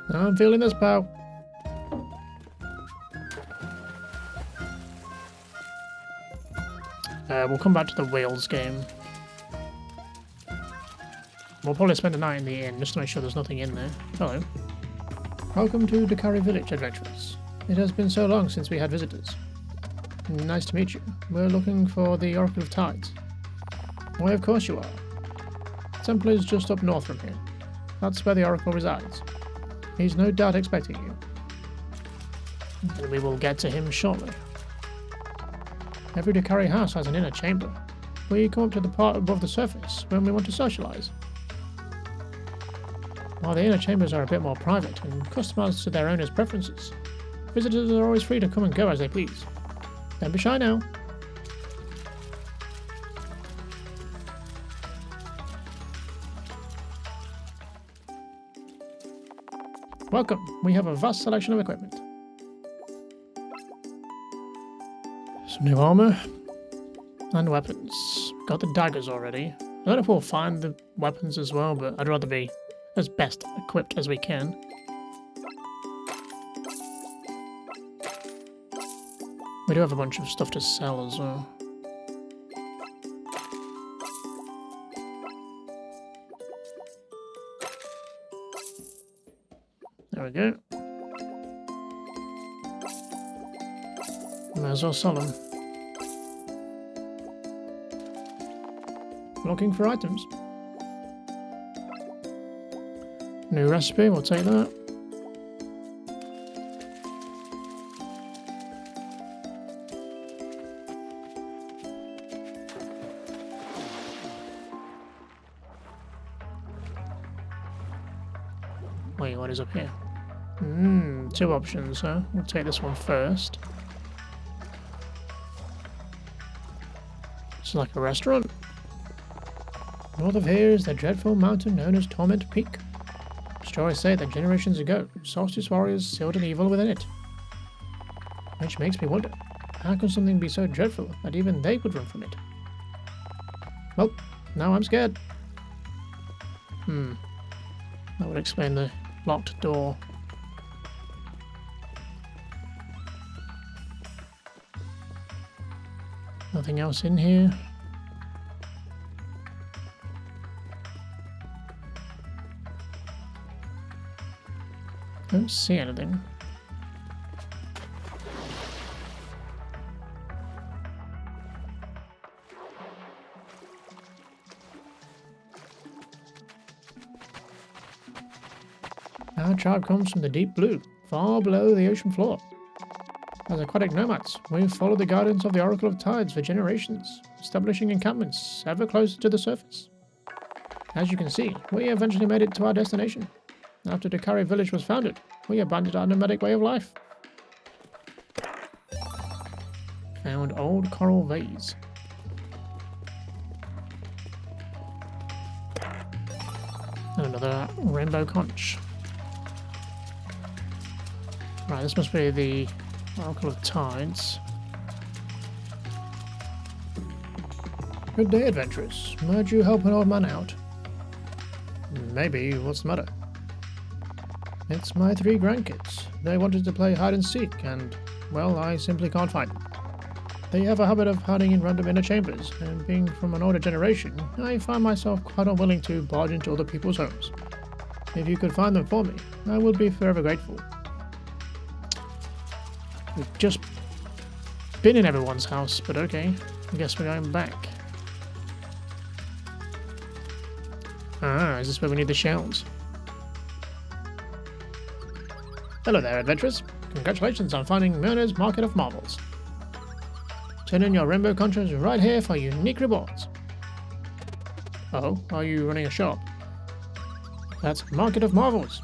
I'm feeling this, pal. We'll come back to the Wales game. We'll probably spend the night in the inn just to make sure there's nothing in there. Hello. Welcome to Dakari Village, adventurers. It has been so long since we had visitors. Nice to meet you. We're looking for the Oracle of Tides. Why, of course you are. The temple is just up north from here. That's where the Oracle resides. He's no doubt expecting you. And we will get to him shortly. Every Dakari house has an inner chamber. We come up to the part above the surface when we want to socialise. While the inner chambers are a bit more private and customised to their owners' preferences, visitors are always free to come and go as they please. Don't be shy now. Welcome. We have a vast selection of equipment. Some new armour and weapons. Got the daggers already. I don't know if we'll find the weapons as well, but I'd rather be as best equipped as we can. We do have a bunch of stuff to sell as well. There we go. Might as well sell them. Looking for items. New recipe, we'll take that. Wait, what is up here? Two options, huh? We'll take this one first. It's like a restaurant. North of here is the dreadful mountain known as Torment Peak. Stories say that generations ago, solstice warriors sealed an evil within it. Which makes me wonder, how can something be so dreadful that even they would run from it? Well, now I'm scared. That would explain the locked door. Nothing else in here. Don't see anything. Our tribe comes from the deep blue, far below the ocean floor. As aquatic nomads, we've followed the guidance of the Oracle of Tides for generations, establishing encampments ever closer to the surface. As you can see, we eventually made it to our destination. After Dakari Village was founded, we abandoned our nomadic way of life. Found old coral vase. And another rainbow conch. Right, this must be the Oracle of Tides. Good day, adventurers. Might you help an old man out? Maybe. What's the matter? It's my 3 grandkids. They wanted to play hide and seek, and, well, I simply can't find them. They have a habit of hiding in random inner chambers, and being from an older generation, I find myself quite unwilling to barge into other people's homes. If you could find them for me, I would be forever grateful. We've just been in everyone's house, but okay. I guess we're going back. Ah, is this where we need the shells? Hello there, adventurers. Congratulations on finding Myrna's Market of Marvels. Turn in your rainbow conches right here for unique rewards. Oh, are you running a shop? That's Market of Marvels.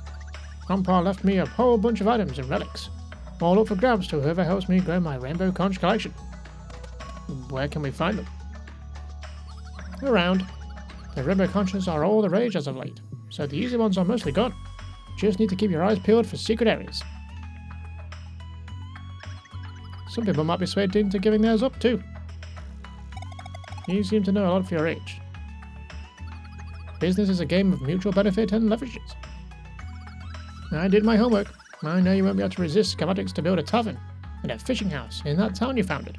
Grandpa left me a whole bunch of items and relics, all up for grabs to whoever helps me grow my rainbow conch collection. Where can we find them? Around. The rainbow conches are all the rage as of late. so the easy ones are mostly gone. Just need to keep your eyes peeled for secret areas. Some people might be swayed into giving theirs up too. You seem to know a lot for your age. Business is a game of mutual benefit and leverages. I did my homework. I know you won't be able to resist schematics to build a tavern and a fishing house in that town you founded.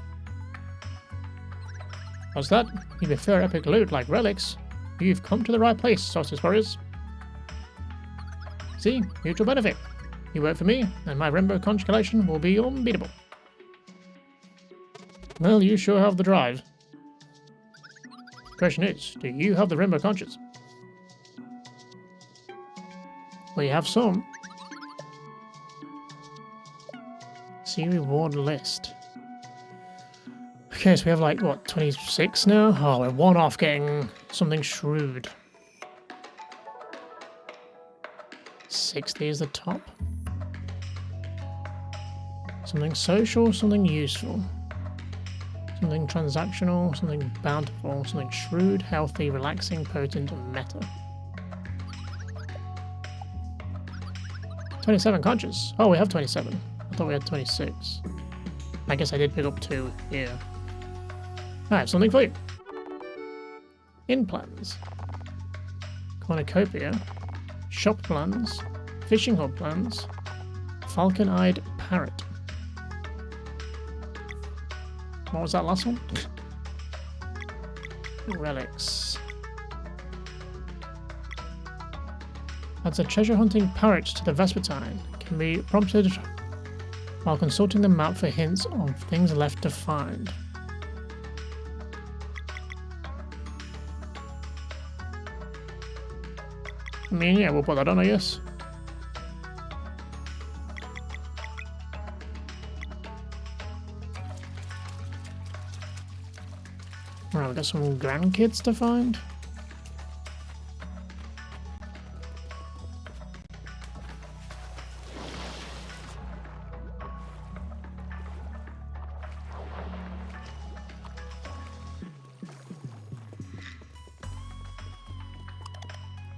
What's that? You prefer epic loot like relics? You've come to the right place, Solstice Warriors. See? Mutual benefit. You work for me, and my rainbow conch collection will be unbeatable. Well, you sure have the drive. Question is, do you have the rainbow conches? Well, you have some. See reward list. Okay, so we have like, what, 26 now? Oh, we're one off getting something shrewd. 60 is the top. Something social, something useful. Something transactional, something bountiful, something shrewd, healthy, relaxing, potent, and meta. 27 conches. Oh, we have 27. I thought we had 26. I guess I did pick up 2 here. I have something for you. Inn plans. Cornucopia. Shop plans. Fishing hub plans. Falcon-eyed parrot. What was that last one? Relics. Adds a treasure hunting parrot to the Vespertine. Can be prompted while consulting the map for hints on things left to find. I mean, yeah, we'll put that on, I guess. Right, we've got some grandkids to find.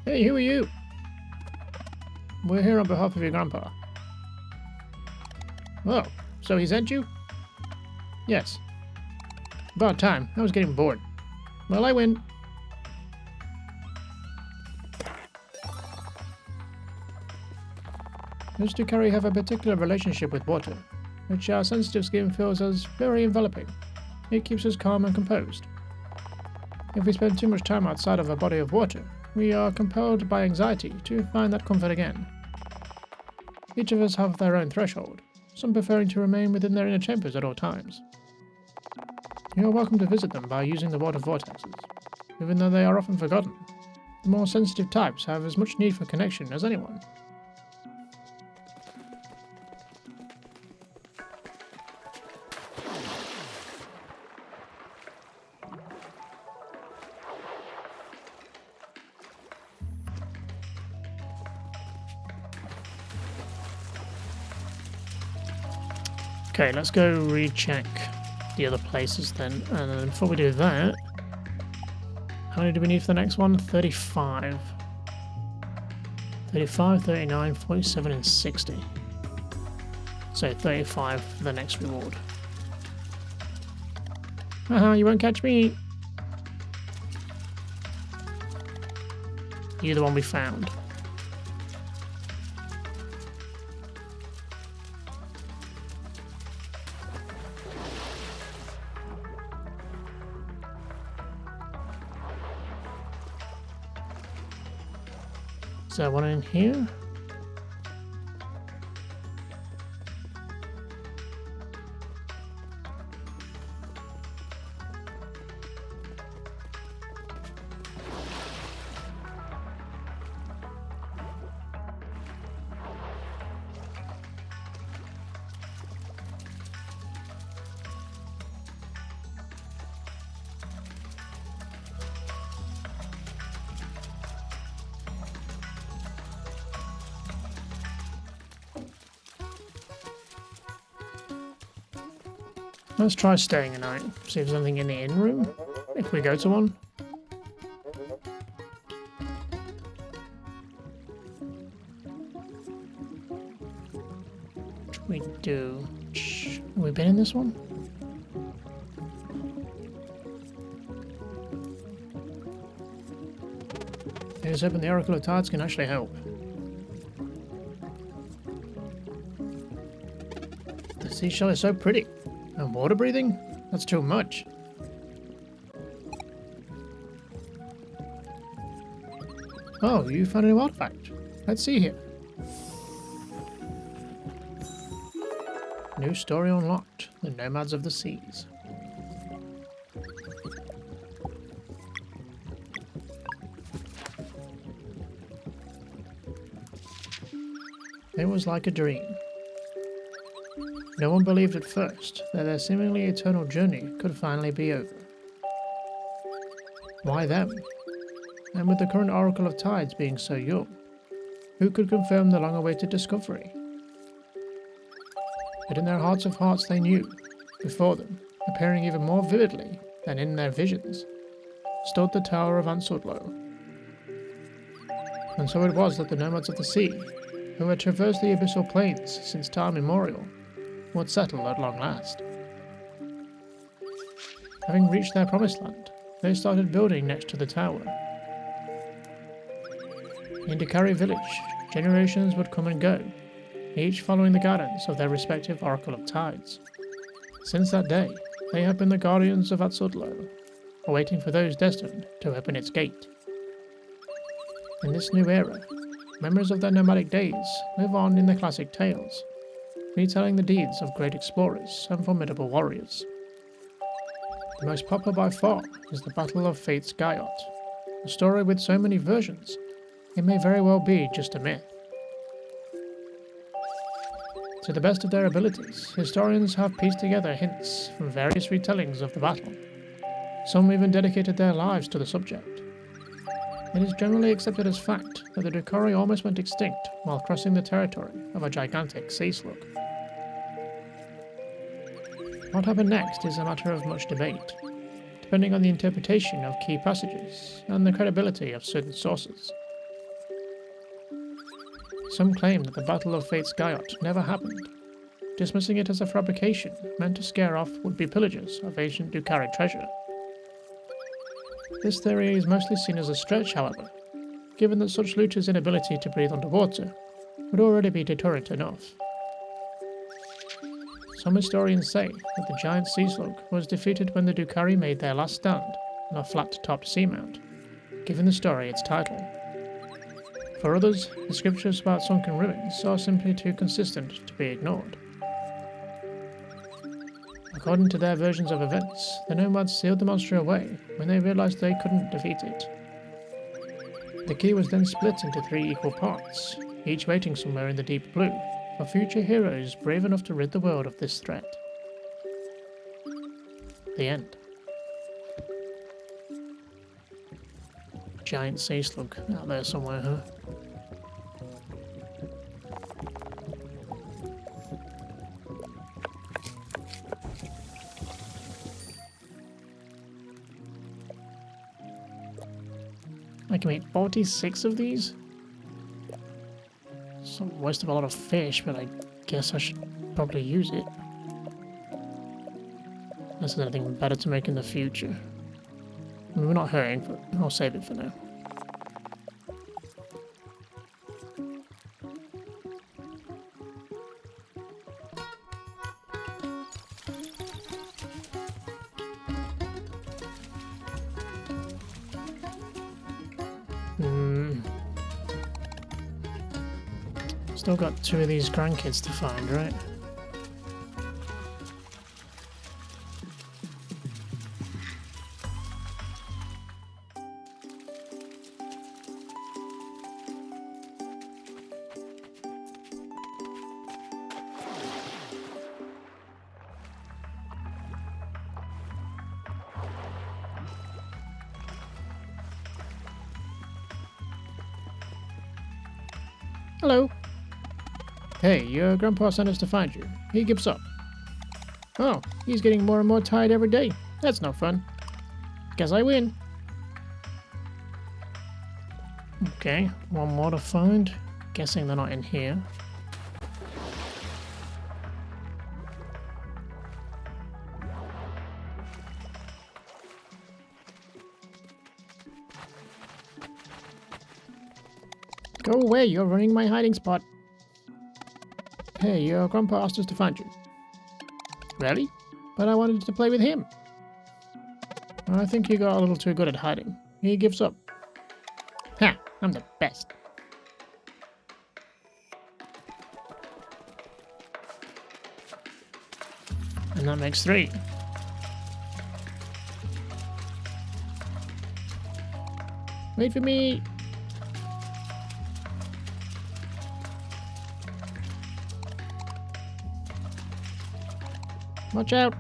Hey, who are you? We're here on behalf of your grandpa. Oh, so he sent you? Yes. About time. I was getting bored. Well, I win. Mr. Curry have a particular relationship with water, which our sensitive skin feels as very enveloping. It keeps us calm and composed. If we spend too much time outside of a body of water, we are compelled by anxiety to find that comfort again. Each of us have their own threshold, some preferring to remain within their inner chambers at all times. You are welcome to visit them by using the water vortexes, even though they are often forgotten. The more sensitive types have as much need for connection as anyone. Okay, let's go recheck the other places then, and then before we do that, how many do we need for the next one? 35. 35, 39, 47 and 60. So 35 for the next reward. Haha, you won't catch me! You're the one we found. Is there one in here? Let's try staying a night, see if there's anything in the inn room, if we go to one. do? Have we been in this one? I was hoping the Oracle of Tides can actually help. The seashell is so pretty. And water breathing? That's too much. Oh, you found a new artifact. Let's see here. New story unlocked. The Nomads of the Seas. It was like a dream. No one believed at first that their seemingly eternal journey could finally be over. Why them? And with the current Oracle of Tides being so young, who could confirm the long-awaited discovery? But in their hearts of hearts they knew, before them, appearing even more vividly than in their visions, stood the Tower of Ansudlo. And so it was that the Nomads of the Sea, who had traversed the abyssal plains since time immemorial, would settle at long last. Having reached their promised land, they started building next to the tower. In Dakari village, generations would come and go, each following the guidance of their respective Oracle of Tides. Since that day, they have been the guardians of Atsudlo, awaiting for those destined to open its gate. In this new era, memories of their nomadic days live on in the classic tales, retelling the deeds of great explorers and formidable warriors. The most popular by far is the Battle of Fate's Guyot, a story with so many versions, it may very well be just a myth. To the best of their abilities, historians have pieced together hints from various retellings of the battle. Some even dedicated their lives to the subject. It is generally accepted as fact that the Dakari almost went extinct while crossing the territory of a gigantic sea slug. What happened next is a matter of much debate, depending on the interpretation of key passages and the credibility of certain sources. Some claim that the Battle of Fate's Guyot never happened, dismissing it as a fabrication meant to scare off would-be pillagers of ancient Dakari treasure. This theory is mostly seen as a stretch, however, given that such looters' inability to breathe underwater would already be deterrent enough. Some historians say that the giant sea slug was defeated when the Dakari made their last stand on a flat-topped seamount, giving the story its title. For others, the scriptures about sunken ruins are simply too consistent to be ignored. According to their versions of events, the Nomads sealed the monster away when they realized they couldn't defeat it. The key was then split into 3 equal parts, each waiting somewhere in the deep blue for future heroes brave enough to rid the world of this threat. The end. Giant sea slug out there somewhere, huh? I can make 46 of these? It's a waste of a lot of fish, but I guess I should probably use it. Unless there's anything better to make in the future. I mean, we're not hurrying, but I'll save it for now. Still got 2 of these grandkids to find, right? Hello. Hey, your grandpa sent us to find you. He gives up. Oh, he's getting more and more tired every day. That's no fun. Guess I win. Okay, 1 more to find. Guessing they're not in here. Go away, you're ruining my hiding spot. Hey, your grandpa asked us to find you. Really? But I wanted to play with him. I think he got a little too good at hiding. He gives up. Ha! I'm the best. And that makes 3. Wait for me. Watch out.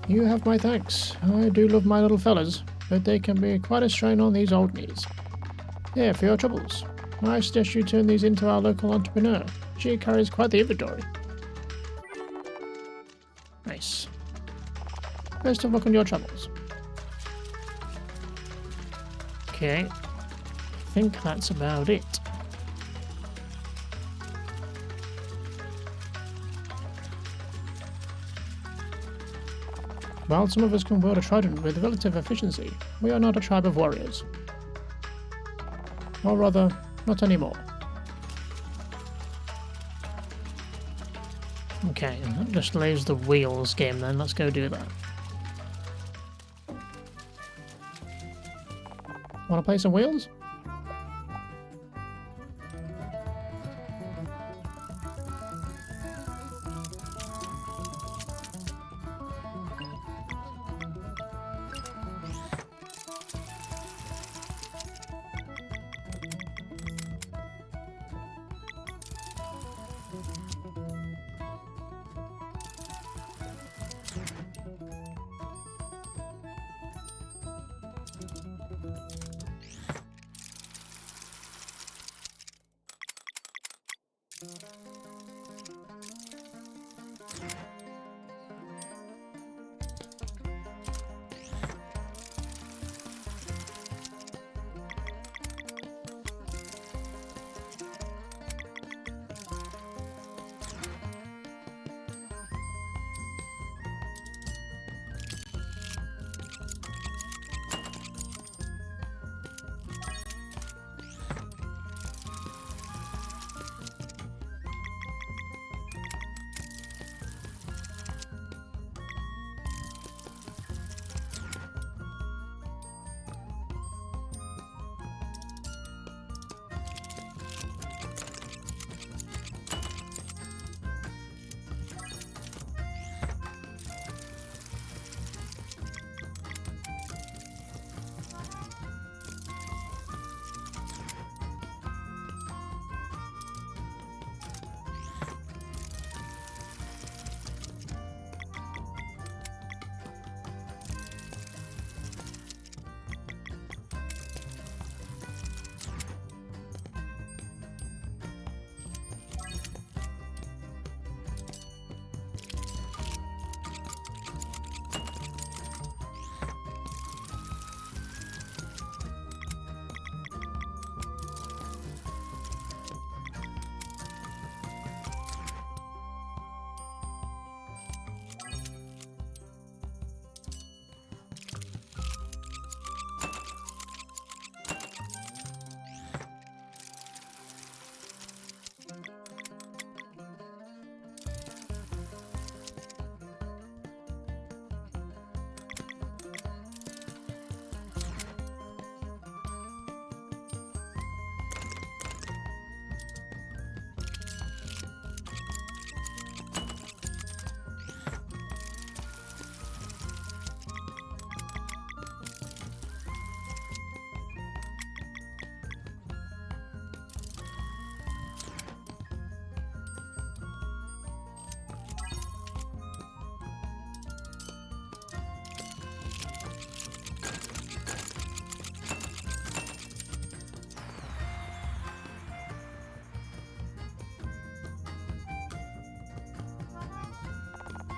You have my thanks. I do love my little fellas, but they can be quite a strain on these old knees. Here, for your troubles. I suggest you turn these into our local entrepreneur. She carries quite the inventory. Nice. Best of luck on your travels. Okay. I think that's about it. While some of us can wield a trident with relative efficiency, we are not a tribe of warriors. Or rather, not anymore. Okay, and that just leaves the wheels game then. Let's go do that. Want to play some wheels?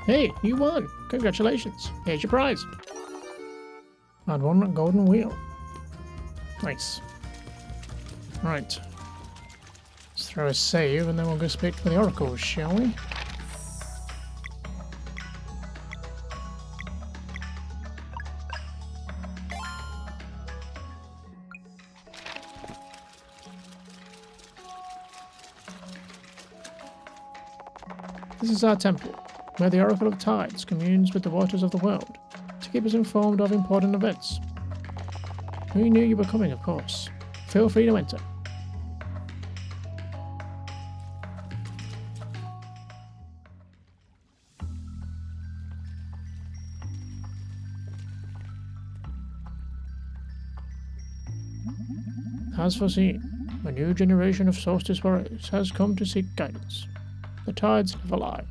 Hey, you won! Congratulations! Here's your prize. Add 1 golden wheel. Nice. Right. Let's throw a save and then we'll go speak to the oracles, shall we? This is our temple, where the Oracle of Tides communes with the waters of the world to keep us informed of important events. We knew you were coming, of course. Feel free to enter. As foreseen, a new generation of Solstice warriors has come to seek guidance. The tides never lie.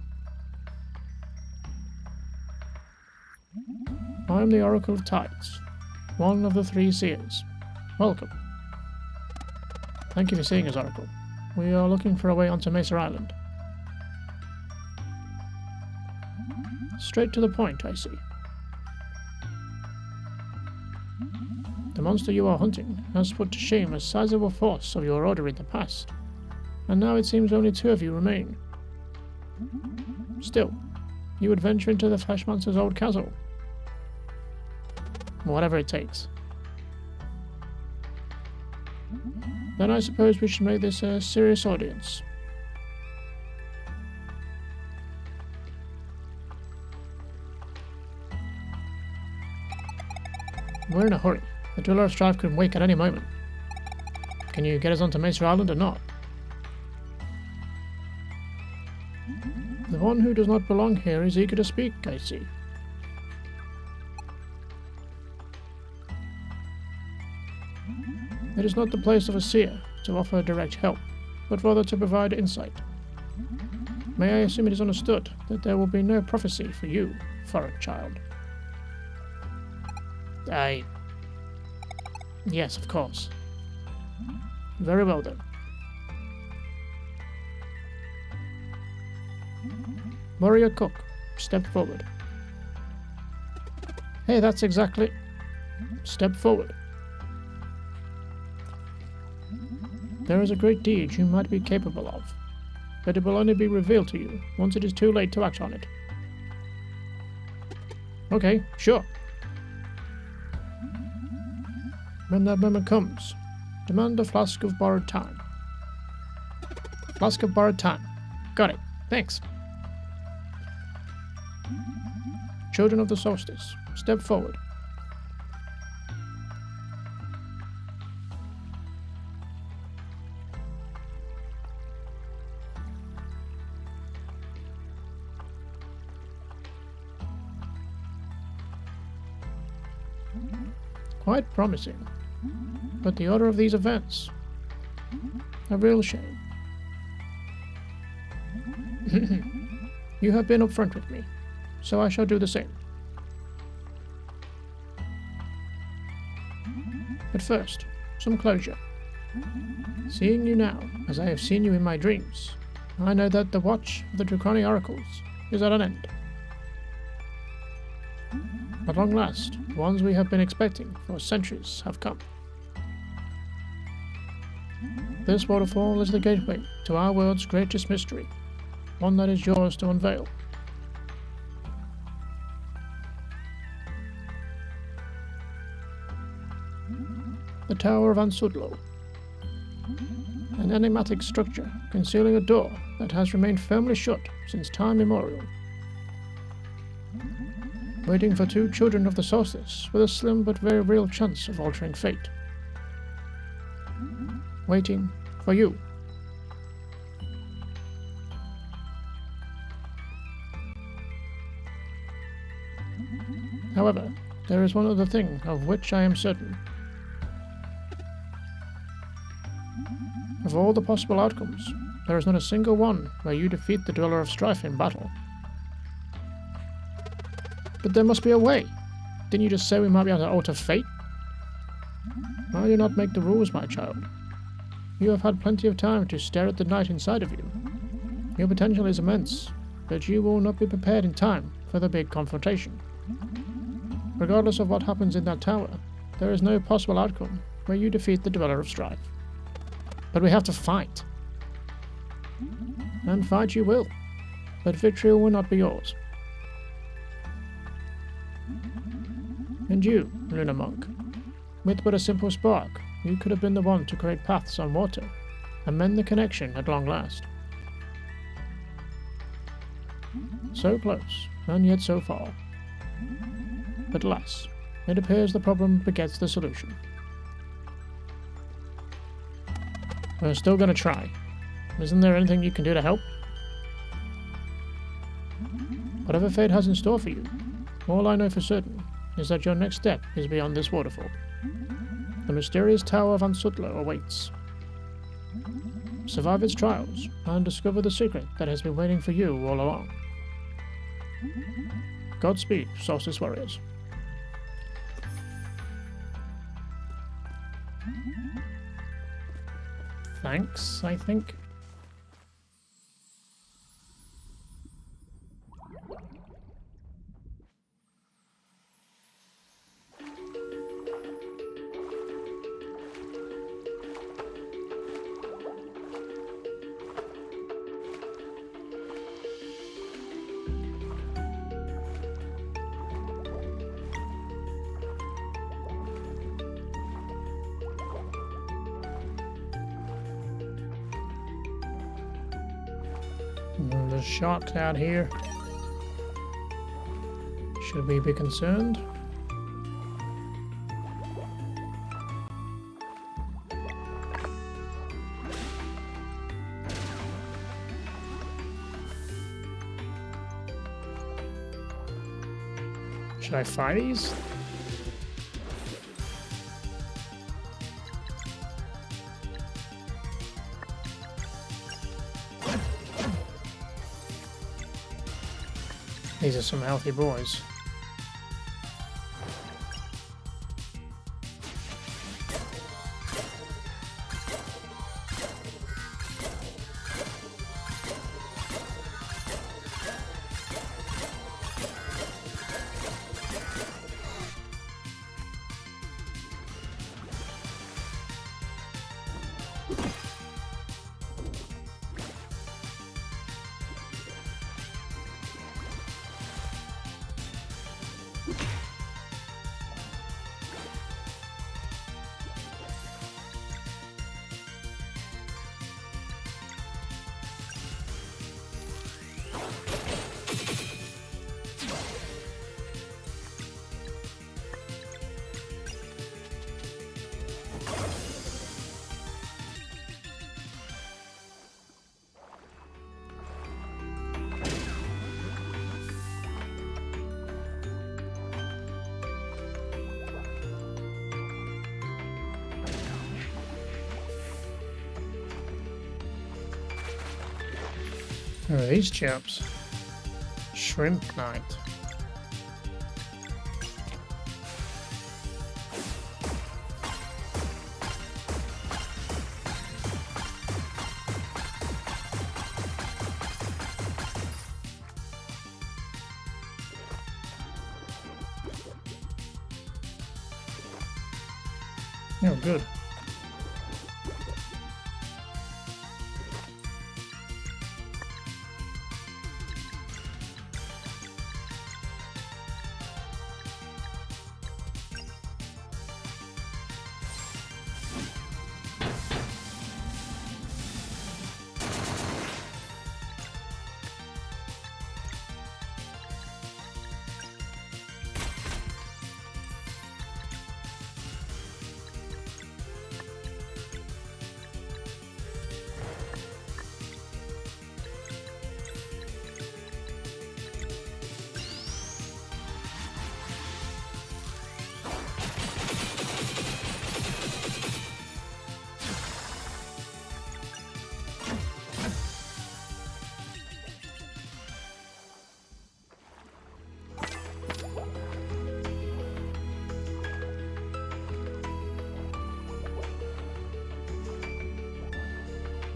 I am the Oracle of Tides, one of the 3 seers. Welcome. Thank you for seeing us, Oracle. We are looking for a way onto Mesa Island. Straight to the point, I see. The monster you are hunting has put to shame a sizable force of your order in the past, and now it seems only 2 of you remain. Still, you would venture into the Fleshmonster's old castle. Whatever it takes. Then I suppose we should make this a serious audience. We're in a hurry. The Dweller of Strife could wake at any moment. Can you get us onto Mesa Island or not? The one who does not belong here is eager to speak, I see. It is not the place of a seer to offer direct help, but rather to provide insight. May I assume it is understood that there will be no prophecy for you, foreign child? Yes, of course. Very well then. Warrior Cook, step forward. Hey, that's exactly... Step forward. There is a great deed you might be capable of, but it will only be revealed to you once it is too late to act on it. Okay, sure. When that moment comes, demand a flask of borrowed time. Flask of borrowed time. Got it. Thanks. Children of the Solstice, step forward. Quite promising. But the order of these events, a real shame. You have been upfront with me, so I shall do the same. But first, some closure. Seeing you now, as I have seen you in my dreams, I know that the watch of the Draconic Oracles is at an end. At long last, the ones we have been expecting for centuries have come. This waterfall is the gateway to our world's greatest mystery, one that is yours to unveil. The Tower of Ansudlo, an enigmatic structure concealing a door that has remained firmly shut since time immemorial. Waiting for 2 children of the Solstice with a slim but very real chance of altering fate. Waiting for you. However, there is one other thing of which I am certain. Of all the possible outcomes, there is not a single one where you defeat the Dweller of Strife in battle. But there must be a way. Didn't you just say we might be able to alter fate? Why do you not make the rules, my child? You have had plenty of time to stare at the night inside of you. Your potential is immense, but you will not be prepared in time for the big confrontation. Regardless of what happens in that tower, there is no possible outcome where you defeat the Dweller of Strife. But we have to fight. And fight you will, but victory will not be yours. And you, Lunar Monk, with but a simple spark, you could have been the one to create paths on water, and mend the connection at long last. So close, and yet so far. But alas, it appears the problem begets the solution. We're still gonna try. Isn't there anything you can do to help? Whatever fate has in store for you, all I know for certain is that your next step is beyond this waterfall. The mysterious Tower of Ansutla awaits. Survive its trials and discover the secret that has been waiting for you all along. Godspeed, Solstice Warriors. Thanks, I think. There's sharks out here. Should we be concerned? Should I fight these? These are some healthy boys. Who are these chaps? Shrimp Knight. Oh, good.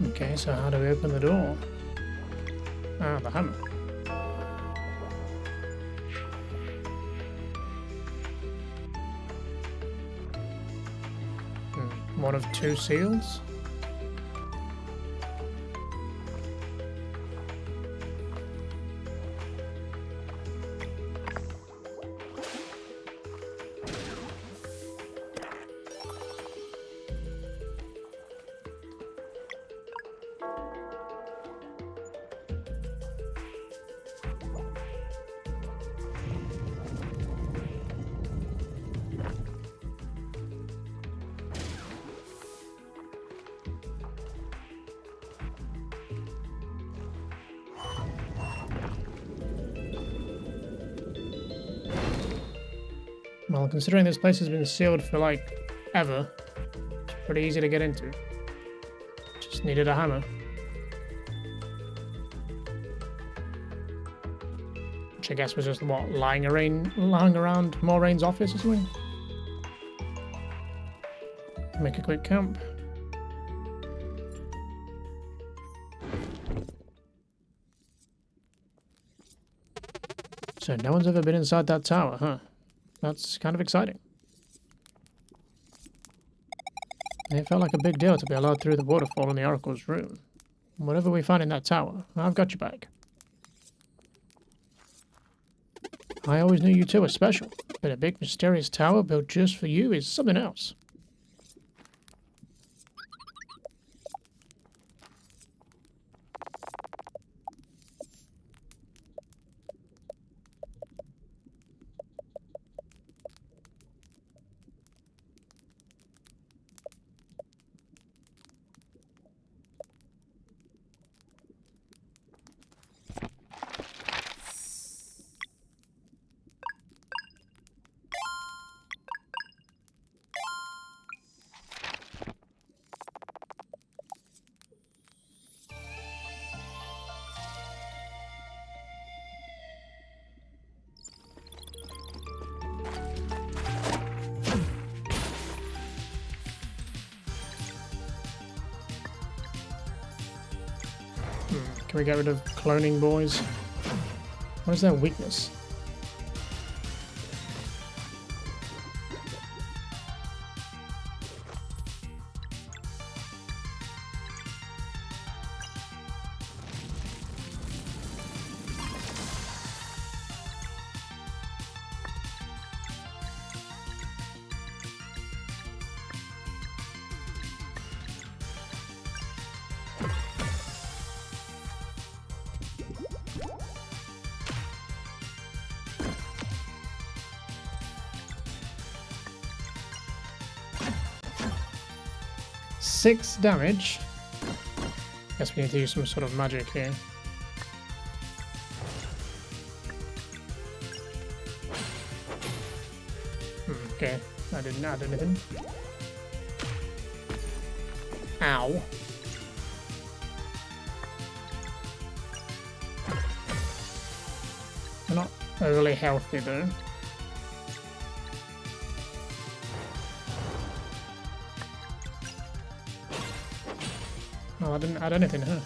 Okay, so how do we open the door? Ah, the hammer. One of two seals? Well, considering this place has been sealed for, like, ever, it's pretty easy to get into. Just needed a hammer. Which I guess was just, what, lying around Moraine's office or something? Make a quick camp. So no one's ever been inside that tower, huh? That's kind of exciting. It felt like a big deal to be allowed through the waterfall in the Oracle's room. Whatever we find in that tower, I've got your back. I always knew you two were special, but a big mysterious tower built just for you is something else. Can we get rid of cloning boys? What is their weakness? Six damage. Guess we need to use some sort of magic here. Okay, I didn't add anything. Ow. They're not overly healthy though. Oh, I didn't add anything, huh?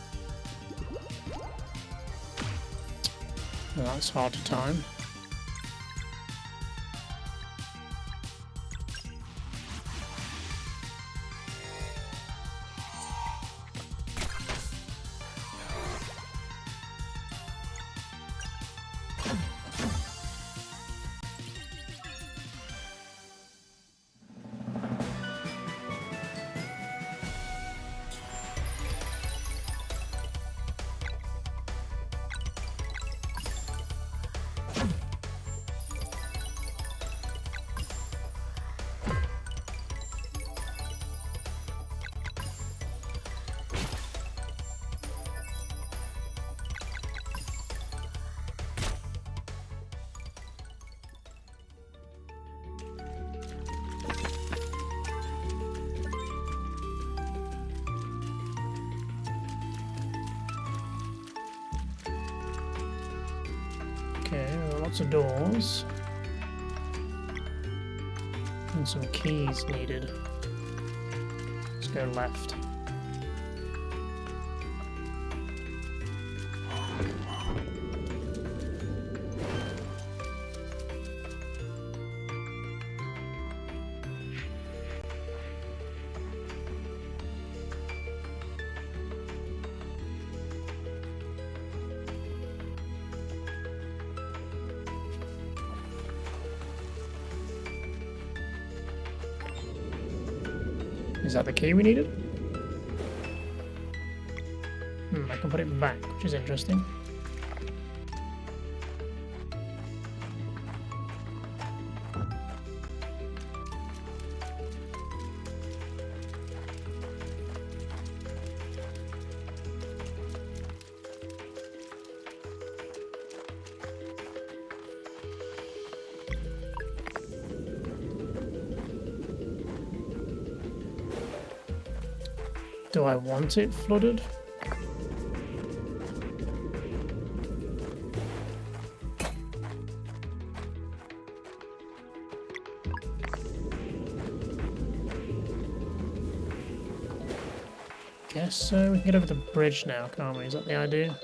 Well, that's hard to time. Okay, lots of doors. And some keys needed. Let's go left. Is that the key we needed? I can put it back, which is interesting. Do I want it flooded? Guess so. We can get over the bridge now, can't we? Is that the idea?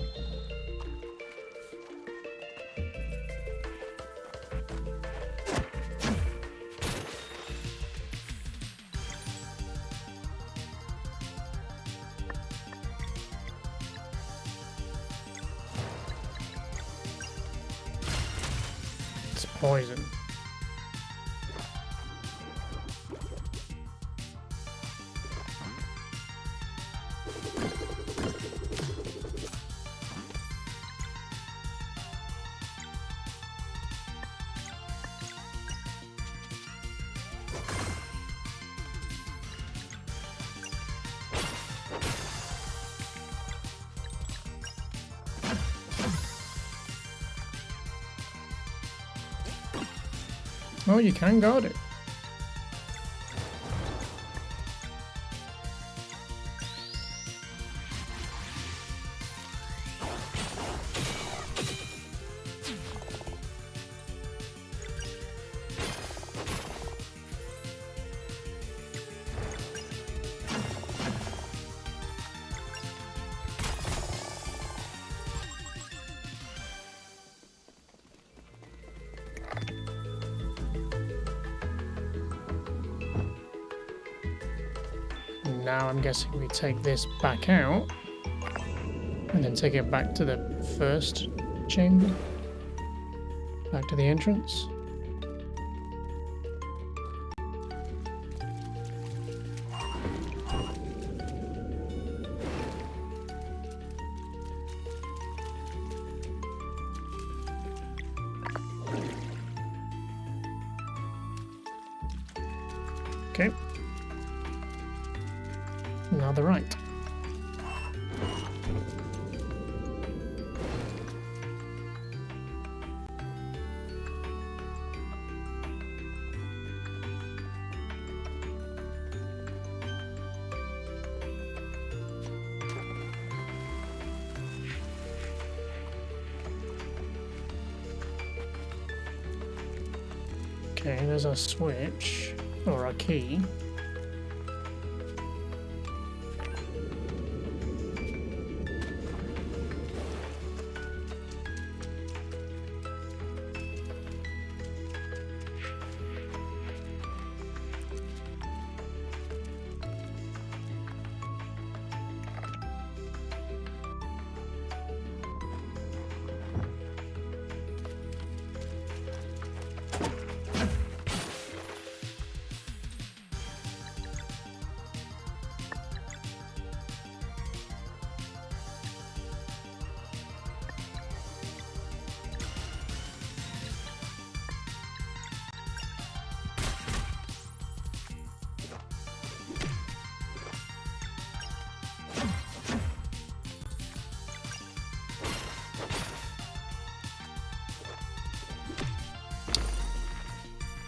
It's poison. Oh, you can guard it. Now I'm guessing we take this back out and then take it back to the first chamber, back to the entrance. Okay. Now the right. Okay, there's our switch, or our key.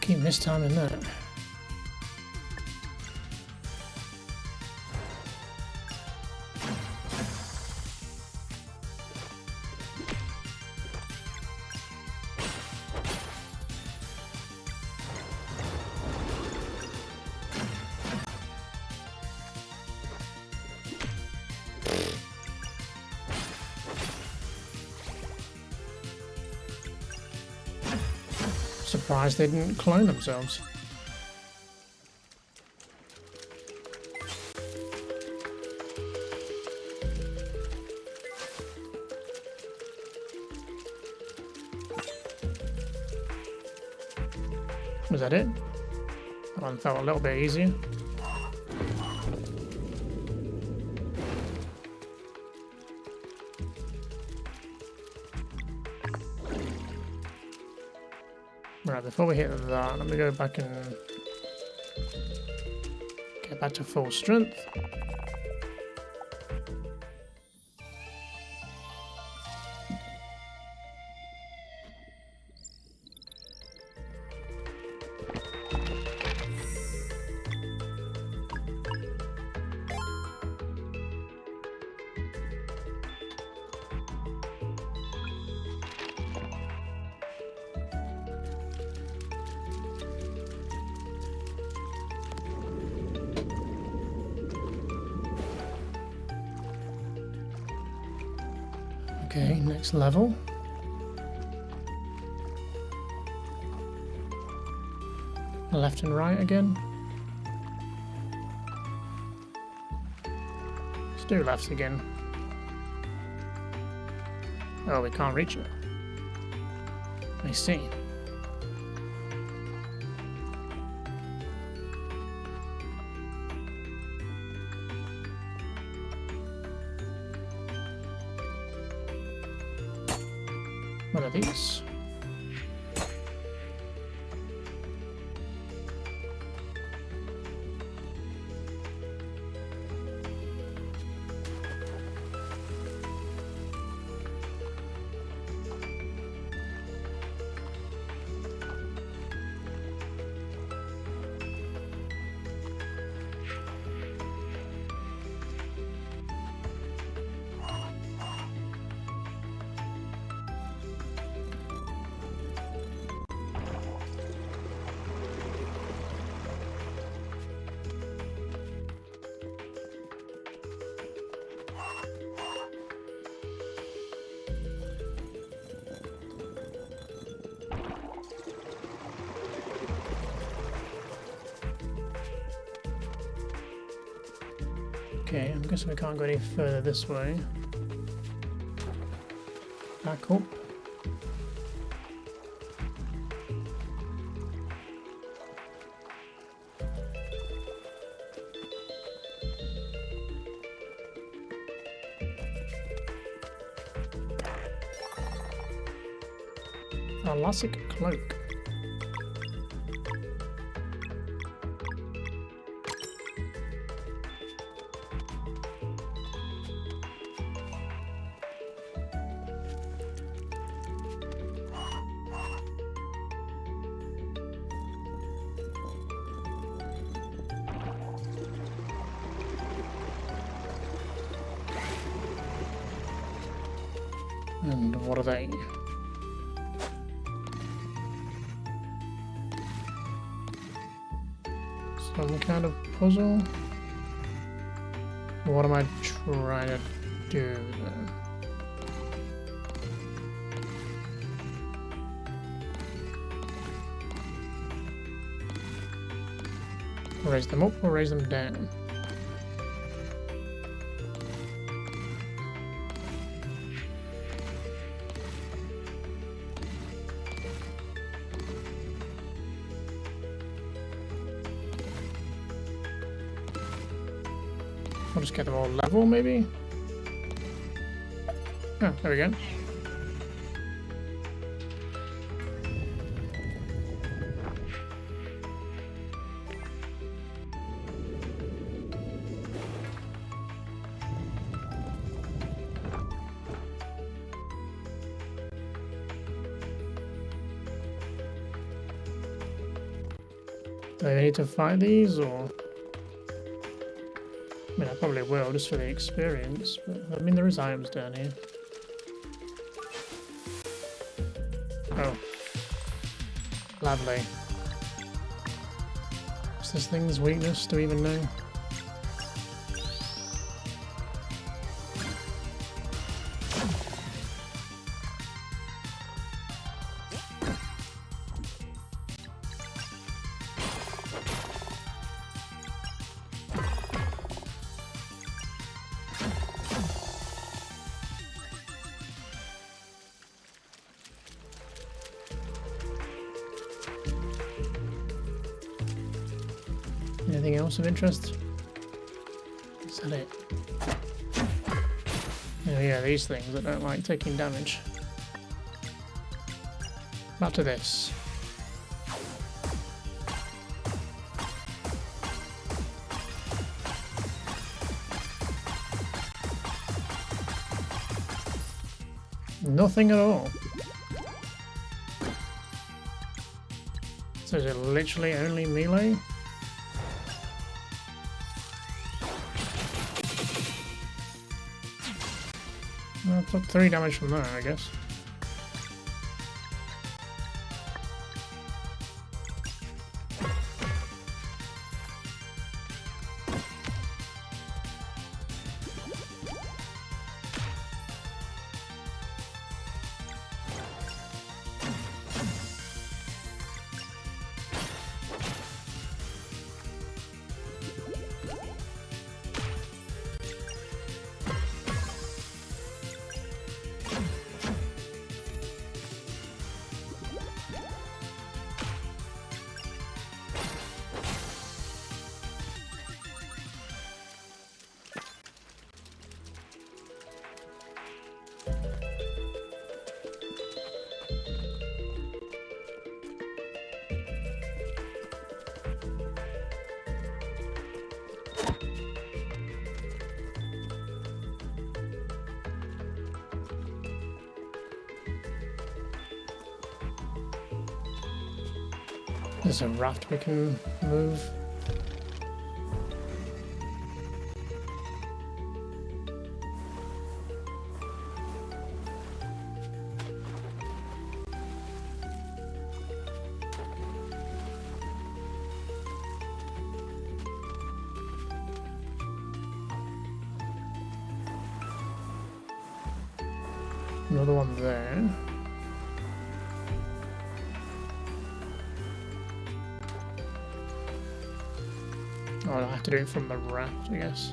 Keep mistiming that. Surprised they didn't clone themselves. Was that it? That one felt a little bit easier. Right, before we hit that, let me go back and get back to full strength. Okay, next level. Left and right again. Let's do left again. Oh, we can't reach it. I see. What are these? Okay, I'm guessing we can't go any further this way. Back up. A Lassic cloak. And what are they? Some kind of puzzle? What am I trying to do then? Raise them up or raise them down? I'll just get them all level, maybe? Oh, there we go. Do I need to fight these, or...? I mean, I probably will, just for the experience, but I mean, there is items down here. Oh. Lovely. What's this thing's weakness? Do we even know? Anything else of interest? Is that it? Oh yeah, these things that don't like taking damage. Back to this. Nothing at all. So is it literally only melee? Well, I took 3 damage from that, I guess. There's a raft we can move. Another one there. Oh, I'll have to do it from the raft, I guess.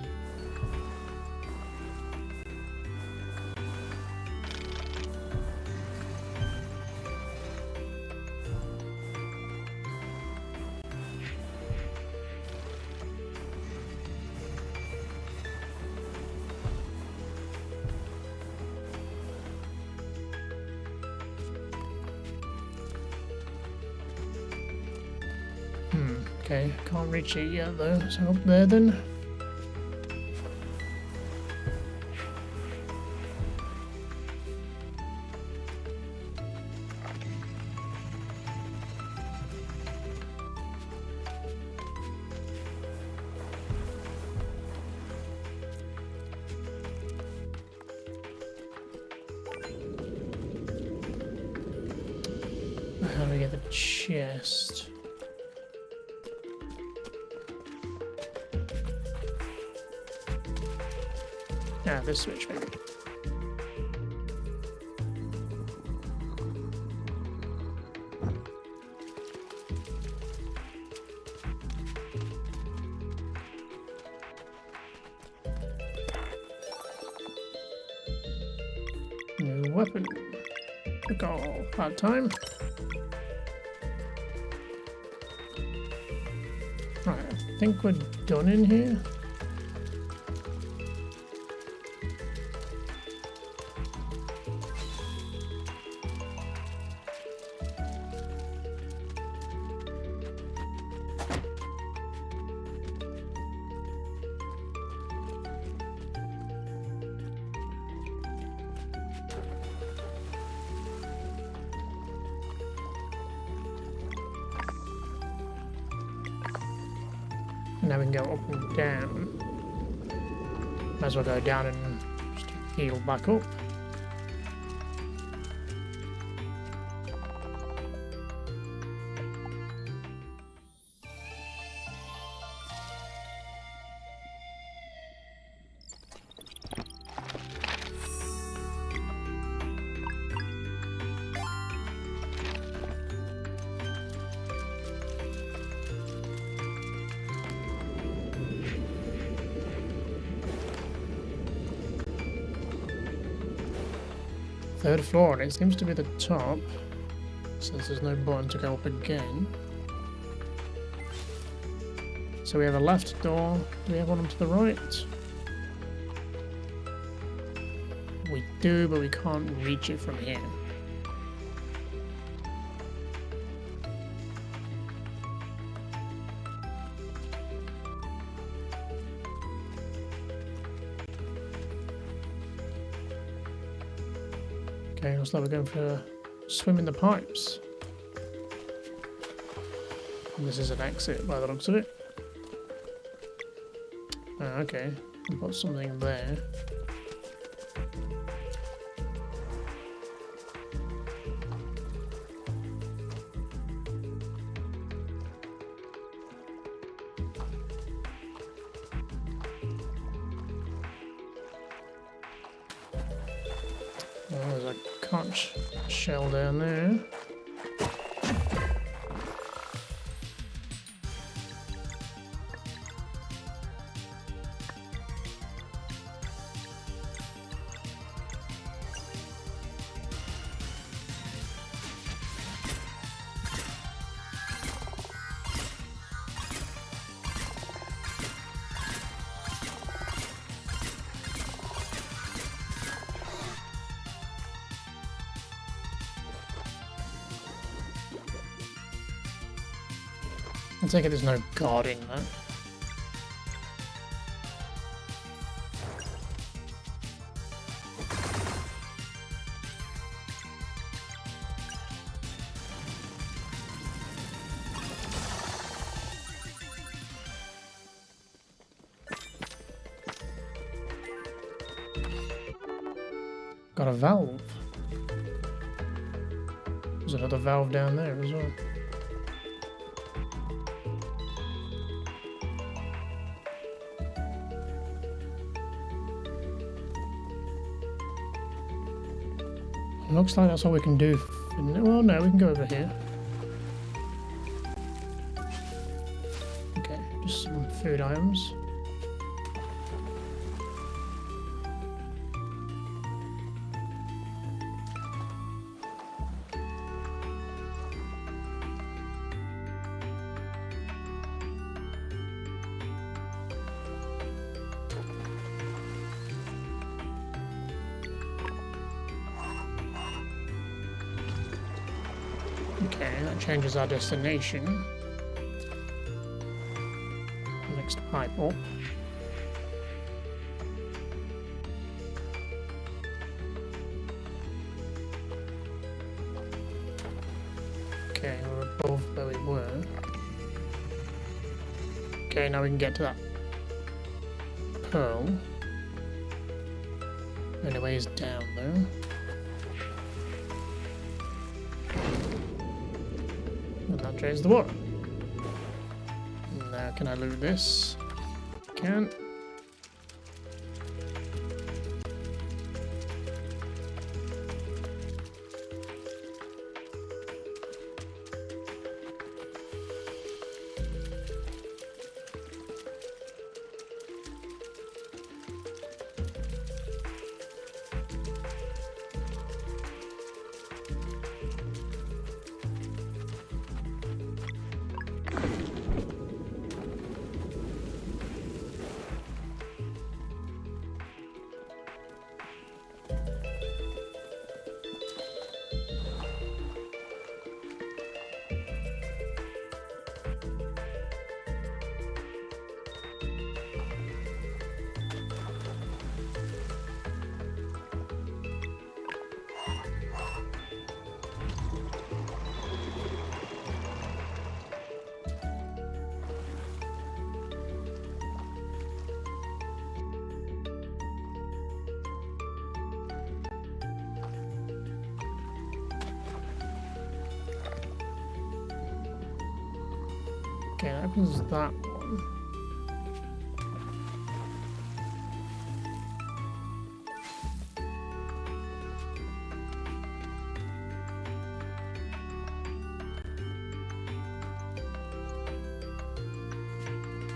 Okay, can't reach it yet though, so up there then. How do we get the chest? Ah, this switch maybe. New weapon. Look all hard time. Right, I think we're done in here. Now we can go up and down. Might as well go down and just heal back up. Third floor, and it seems to be the top, since there's no button to go up again. So we have a left door. Do we have one to the right? We do, but we can't reach it from here. Okay, looks like we're going for a swim in the pipes. And this is an exit by the looks of it. Ah, okay, we've got something there. Oh, there's a conch shell down there. I take it there's no guard in that. Got a valve. There's another valve down there as well. Looks like that's all we can do. Well, no, we can go over here. Okay, just some food items. Okay, that changes our destination. Next pipe up. Okay, we're above where we were. Okay, now we can get to that pearl. Anyway, it's down there. And that drains the water. Now, can I loot this? Can. Okay, that opens that one.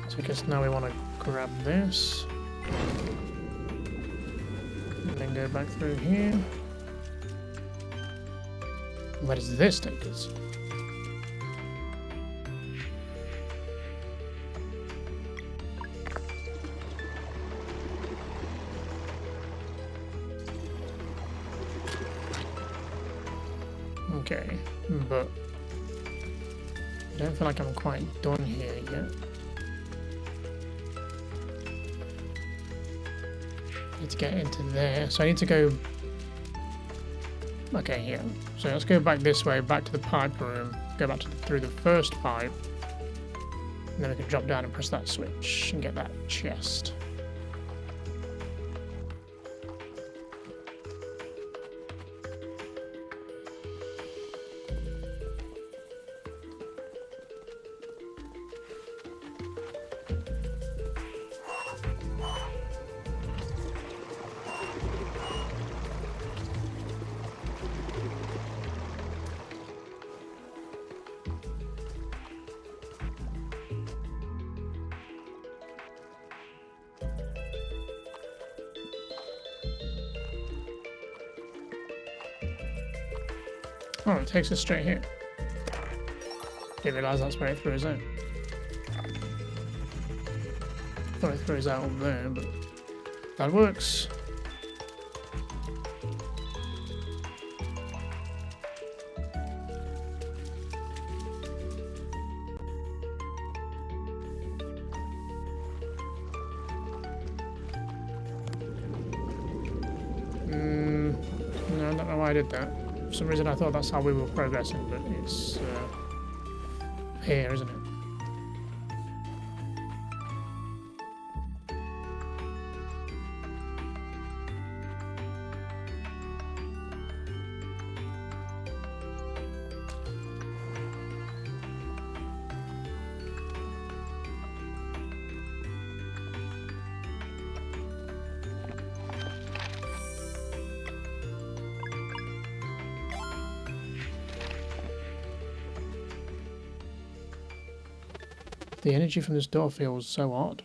So I guess now we want to grab this. And then go back through here. Where does this take us? Okay, but I don't feel like I'm quite done here yet. Need to get into there, so I need to go. Okay, here. So let's go back this way, back to the pipe room. Go back through the first pipe, and then we can drop down and press that switch and get that chest. Oh, it takes us straight here. Didn't realise that's where it threw us out. Thought it threw us out up there, but that works. No, I don't know why I did that. For some reason I thought that's how we were progressing, but it's here, isn't it? The energy from this door feels so odd.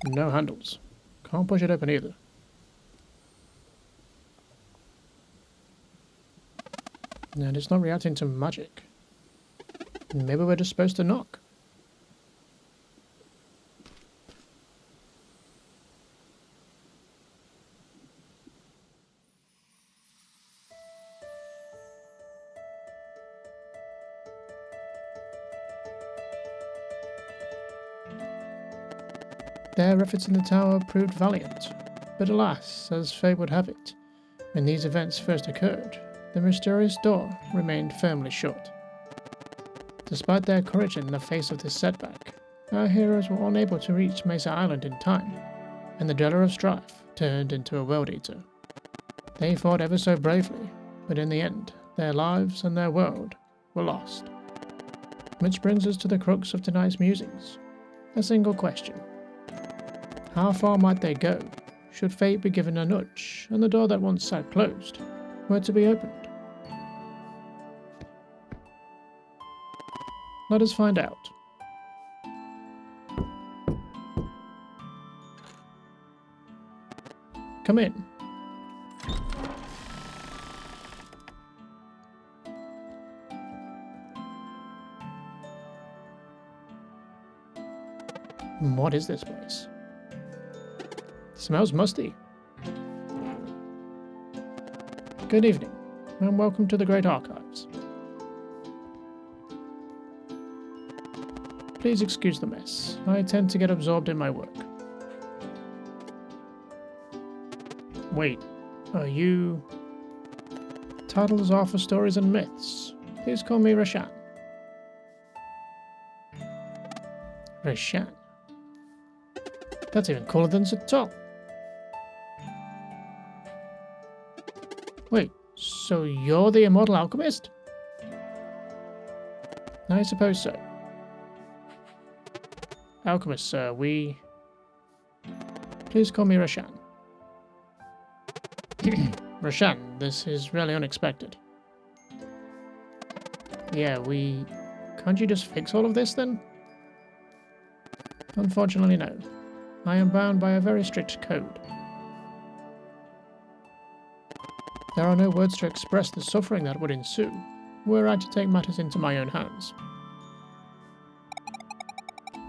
No handles. Can't push it open either. And it's not reacting to magic. Maybe we're just supposed to knock. Their efforts in the tower proved valiant, but alas, as fate would have it, when these events first occurred, the mysterious door remained firmly shut. Despite their courage in the face of this setback, our heroes were unable to reach Mesa Island in time, and the Dreader of Strife turned into a World Eater. They fought ever so bravely, but in the end, their lives and their world were lost. Which brings us to the crux of tonight's musings. A single question. How far might they go, should fate be given a nudge, and the door that once sat closed were to be opened? Let us find out. Come in. What is this place? Smells musty. Good evening, and welcome to the Great Archives. Please excuse the mess. I tend to get absorbed in my work. Wait, are you... Titles are for stories and myths. Please call me Rashan. Rashan? That's even cooler than Satul. Wait, so you're the immortal alchemist? I suppose so. Alchemist, sir, Please call me Rashan. Rashan, this is really unexpected. Yeah, Can't you just fix all of this, then? Unfortunately, no. I am bound by a very strict code. There are no words to express the suffering that would ensue were I to take matters into my own hands.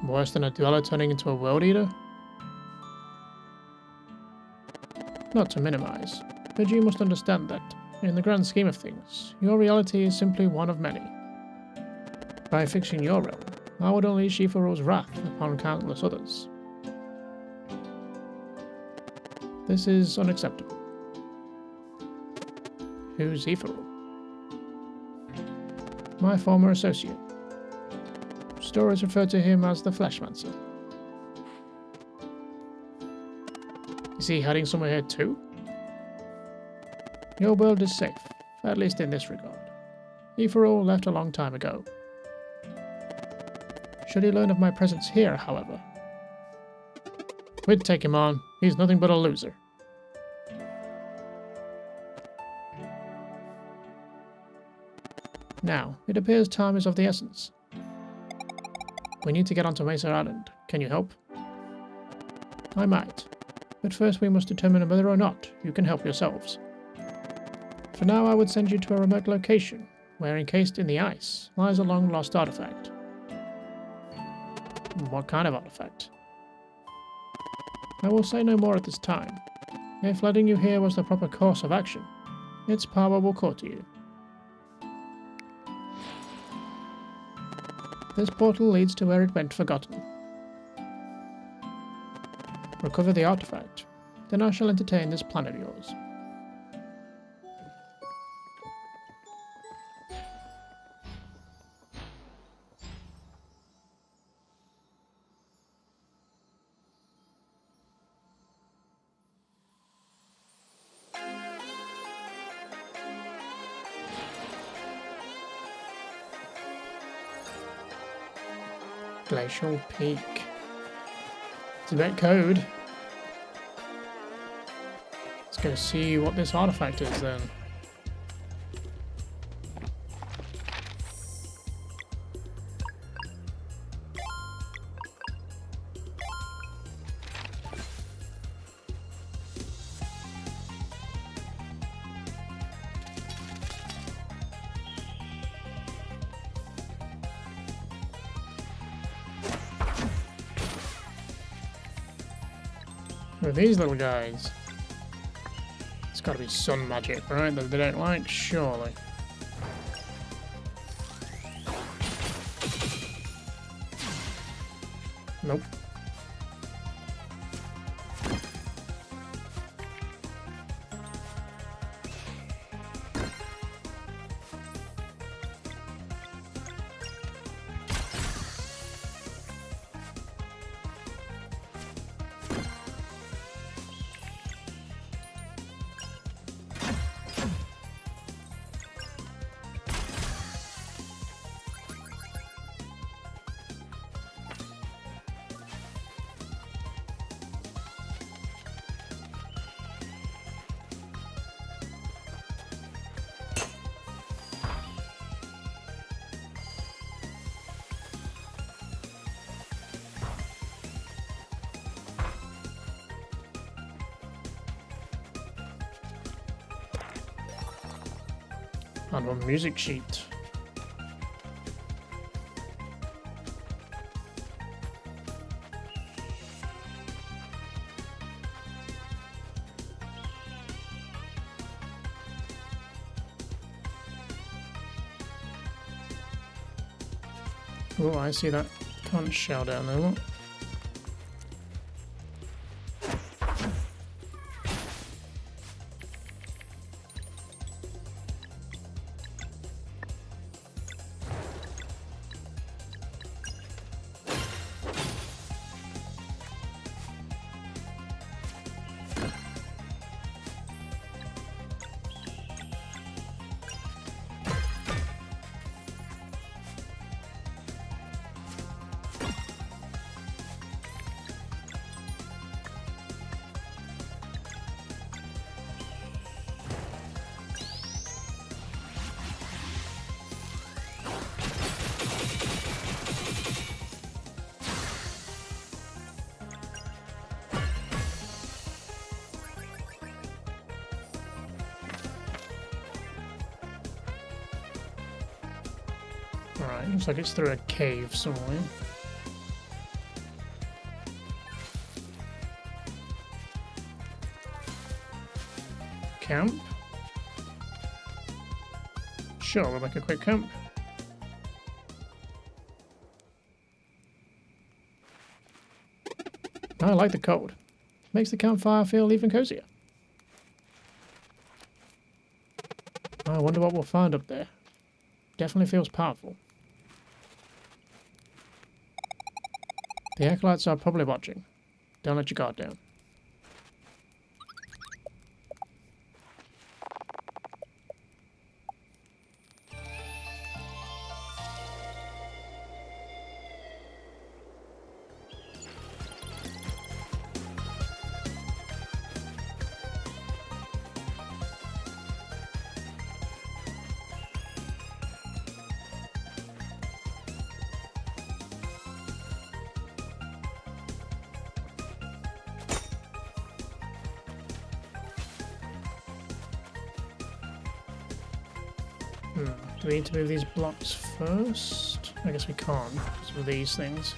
Worse than a dweller turning into a world eater? Not to minimize, but you must understand that, in the grand scheme of things, your reality is simply one of many. By fixing your realm, I would unleash Ifaro's wrath upon countless others. This is unacceptable. Who's Ifaro? My former associate. Stories refer to him as the Fleshmancer. Is he heading somewhere here too? Your world is safe, at least in this regard. Ifaro left a long time ago. Should he learn of my presence here, however, we'd take him on. He's nothing but a loser. Now, it appears time is of the essence. We need to get onto Mesa Island. Can you help? I might, but first we must determine whether or not you can help yourselves. For now, I would send you to a remote location, where encased in the ice lies a long-lost artifact. What kind of artifact? I will say no more at this time. If letting you here was the proper course of action, its power will call to you. This portal leads to where it went forgotten. Recover the artifact, then I shall entertain this plan of yours. Glacial Peak. It's a bit code. Let's go see what this artifact is then. With these little guys. It's gotta be sun magic, right? That they don't like? Surely. Nope. And one music sheet. Oh, I see that conch shell down there, look. Alright, looks like it's through a cave somewhere. Camp? Sure, we'll make a quick camp. I like the cold. Makes the campfire feel even cozier. I wonder what we'll find up there. Definitely feels powerful. The acolytes are probably watching. Don't let your guard down. Do we need to move these blocks first? I guess we can't, because of these things.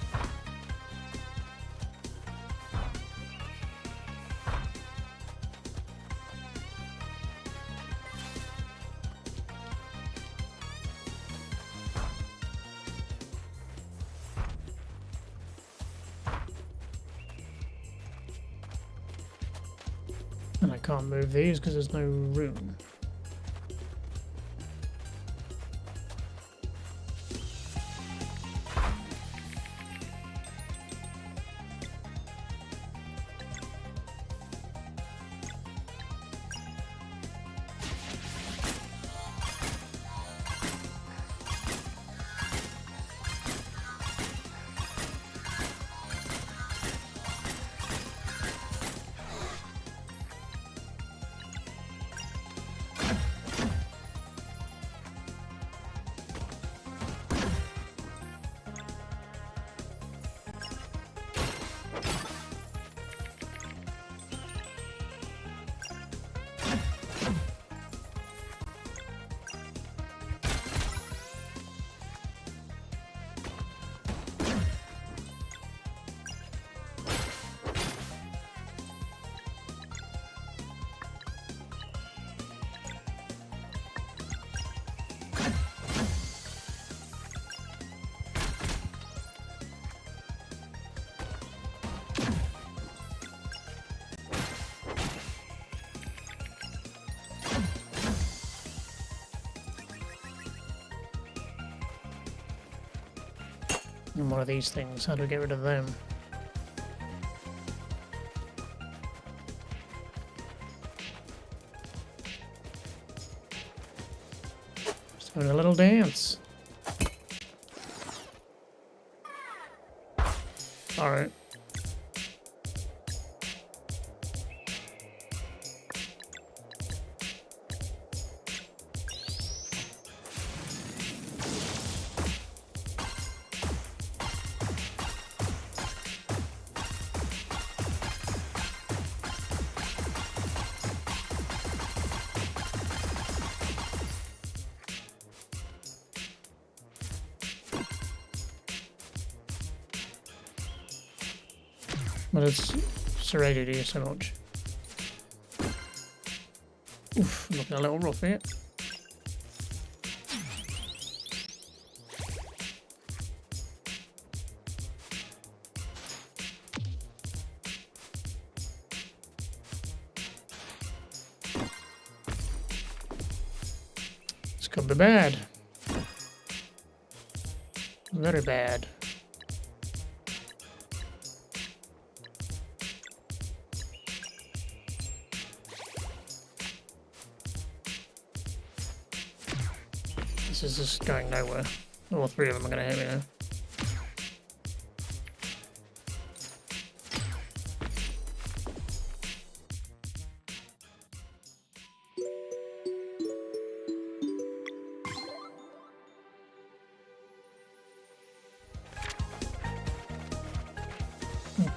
And I can't move these because there's no room. And one of these things, how do we get rid of them? Just having a little dance. Alright. But it's serrated here so much. Oof, looking a little rough here. This could be bad. Very bad. This is just going nowhere. All three of them are going to hit me now.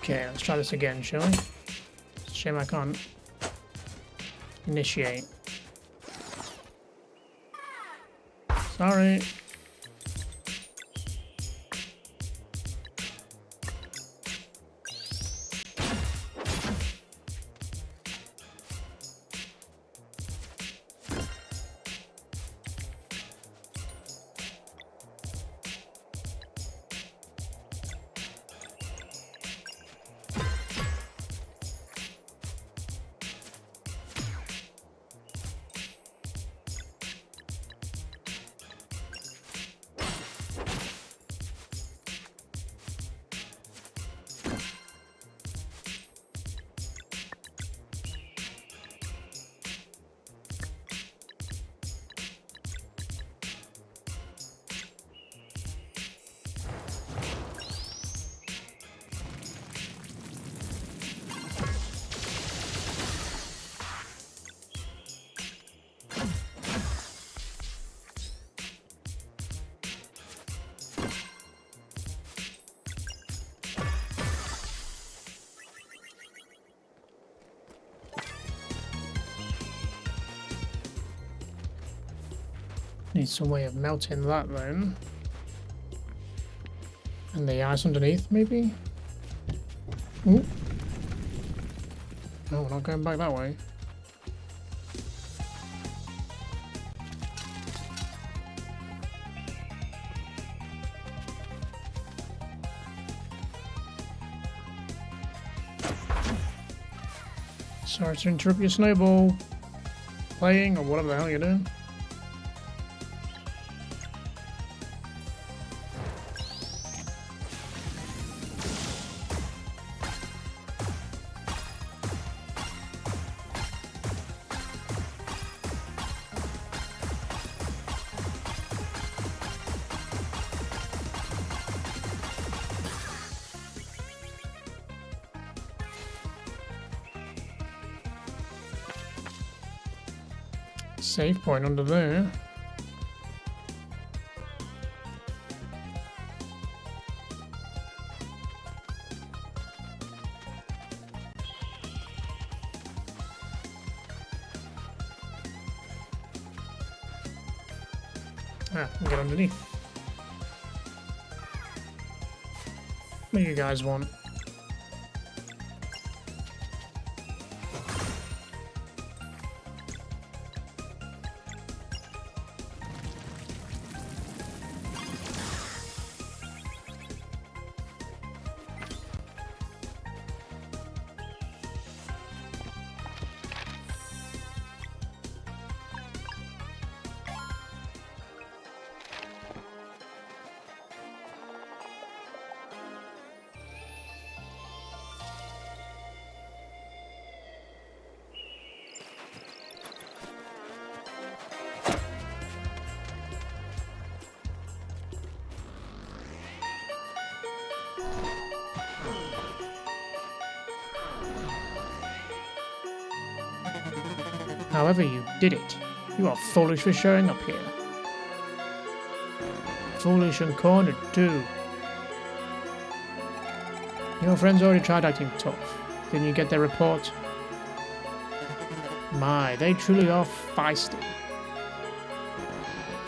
Okay, let's try this again, shall we? It's a shame I can't initiate. Sorry. Need some way of melting that then. And the ice underneath, maybe? Ooh. No, we're not going back that way. Sorry to interrupt your snowball playing or whatever the hell you're doing. Save point under there. Ah, I can get underneath. What do you guys want? However you did it, you are foolish for showing up here. Foolish and cornered too. Your friends already tried acting tough. Didn't you get their report? My, they truly are feisty.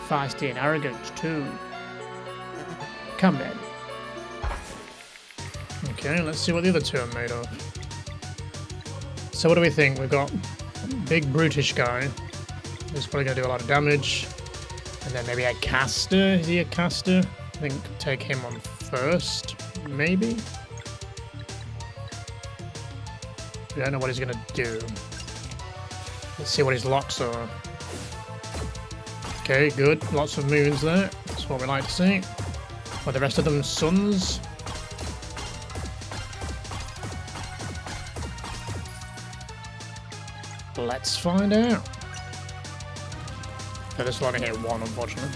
Feisty and arrogant too. Come then. Okay, let's see what the other two are made of. So what do we think? We've got a big brutish guy who's probably going to do a lot of damage. And then maybe a caster. Is he a caster? I think take him on first, maybe? We don't know what he's going to do. Let's see what his locks are. Okay, good. Lots of moons there. That's what we like to see. Are the rest of them suns? Let's find out. Oh, this will only hit one, unfortunately.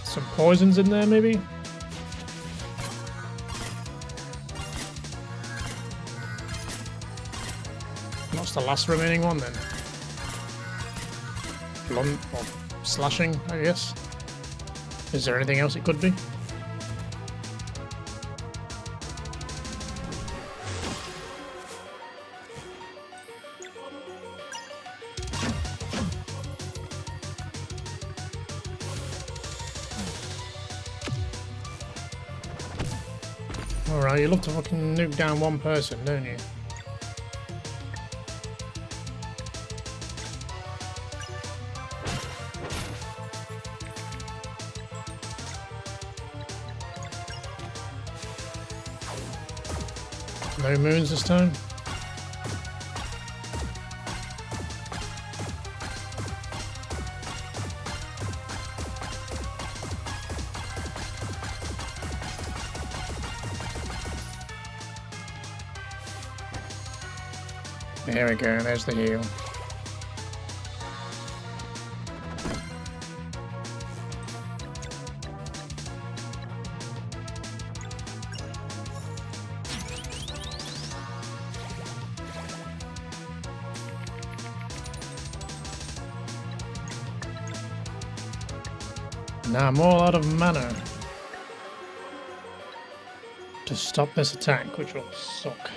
Some poisons in there, maybe? What's the last remaining one, then? Blunt, or slashing, I guess? Is there anything else it could be? Alright, you love to fucking nuke down one person, don't you? No moons this time? There we go, there's the heal. Now I'm all out of mana to stop this attack, which will suck.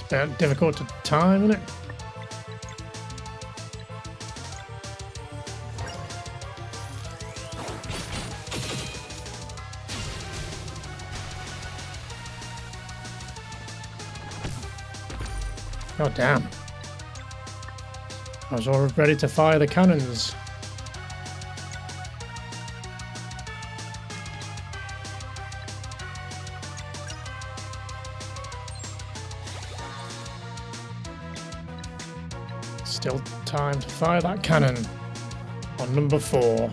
Bit difficult to time, isn't it? God damn. I was all ready to fire the cannons. Still time to fire that cannon on number 4.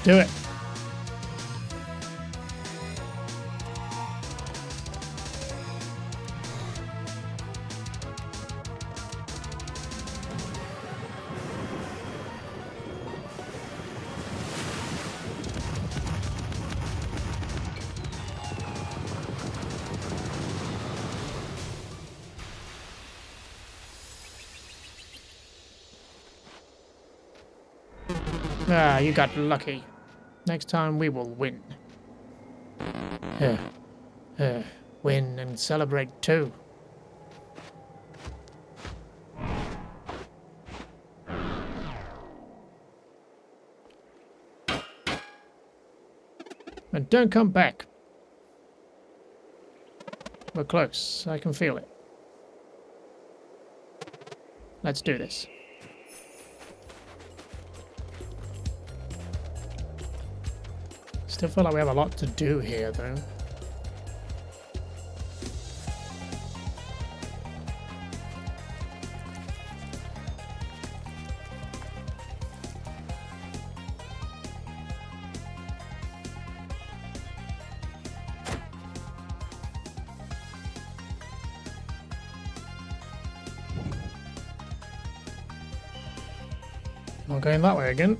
Do it. Ah, you got lucky. Next time we will win. Uh, win and celebrate too. And don't come back. We're close. I can feel it. Let's do this. Still feel like we have a lot to do here, though. Not going that way again.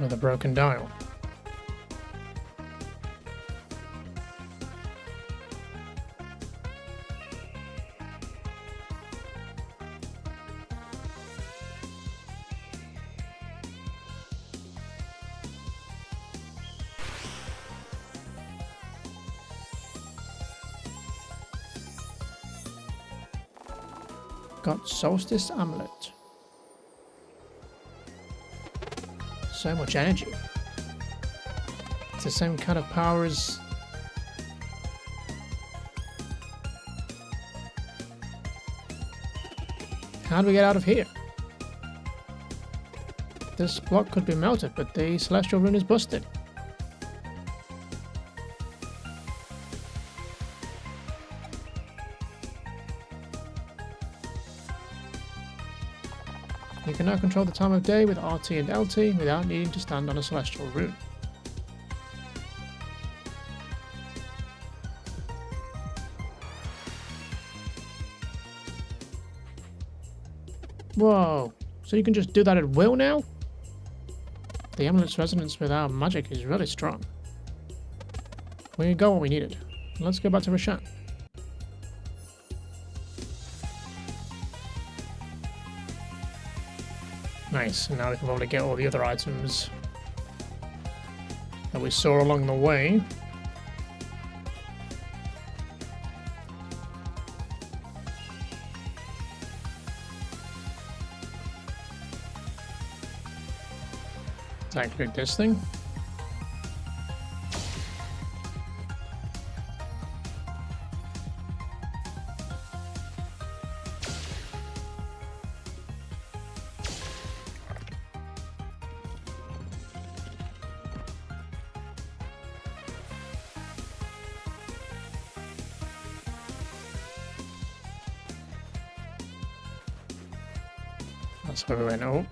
Another broken dial. Got Solstice Amulet. So much energy. It's the same kind of power as... How do we get out of here? This block could be melted, but the Celestial Rune is busted. You can now control the time of day with RT and LT without needing to stand on a Celestial Rune. Whoa, so you can just do that at will now? The amulet's resonance with our magic is really strong. We got what we needed. Let's go back to Roshan. Nice, and now we can probably get all the other items that we saw along the way. Let's activate this thing. That's where we went up.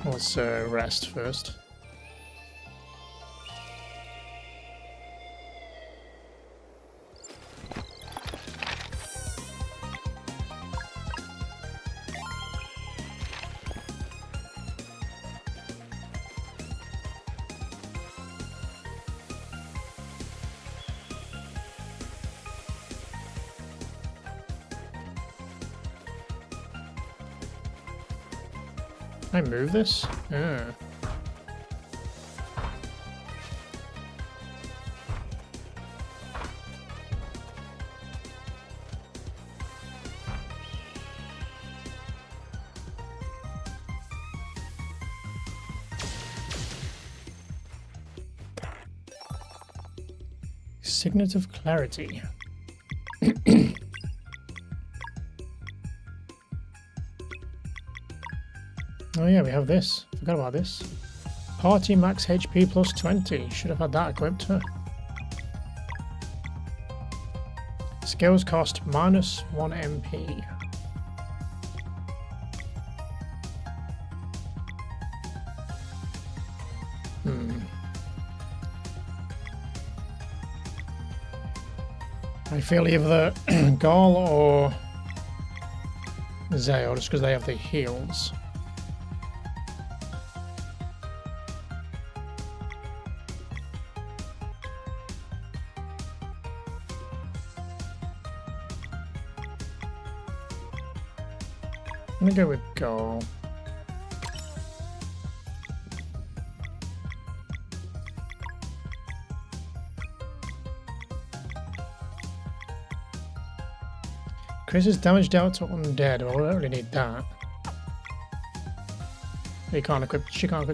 Let's rest first. Can I move this? Ah. Signet of Clarity. Oh yeah, we have this. Forgot about this. Party max HP plus 20. Should have had that equipped. Huh? Skills cost minus 1 MP. I feel either Gall or Zael, just because they have the heals. I'm gonna go with Goal. Increases damage dealt to undead. Well, we don't really need that. She can't equip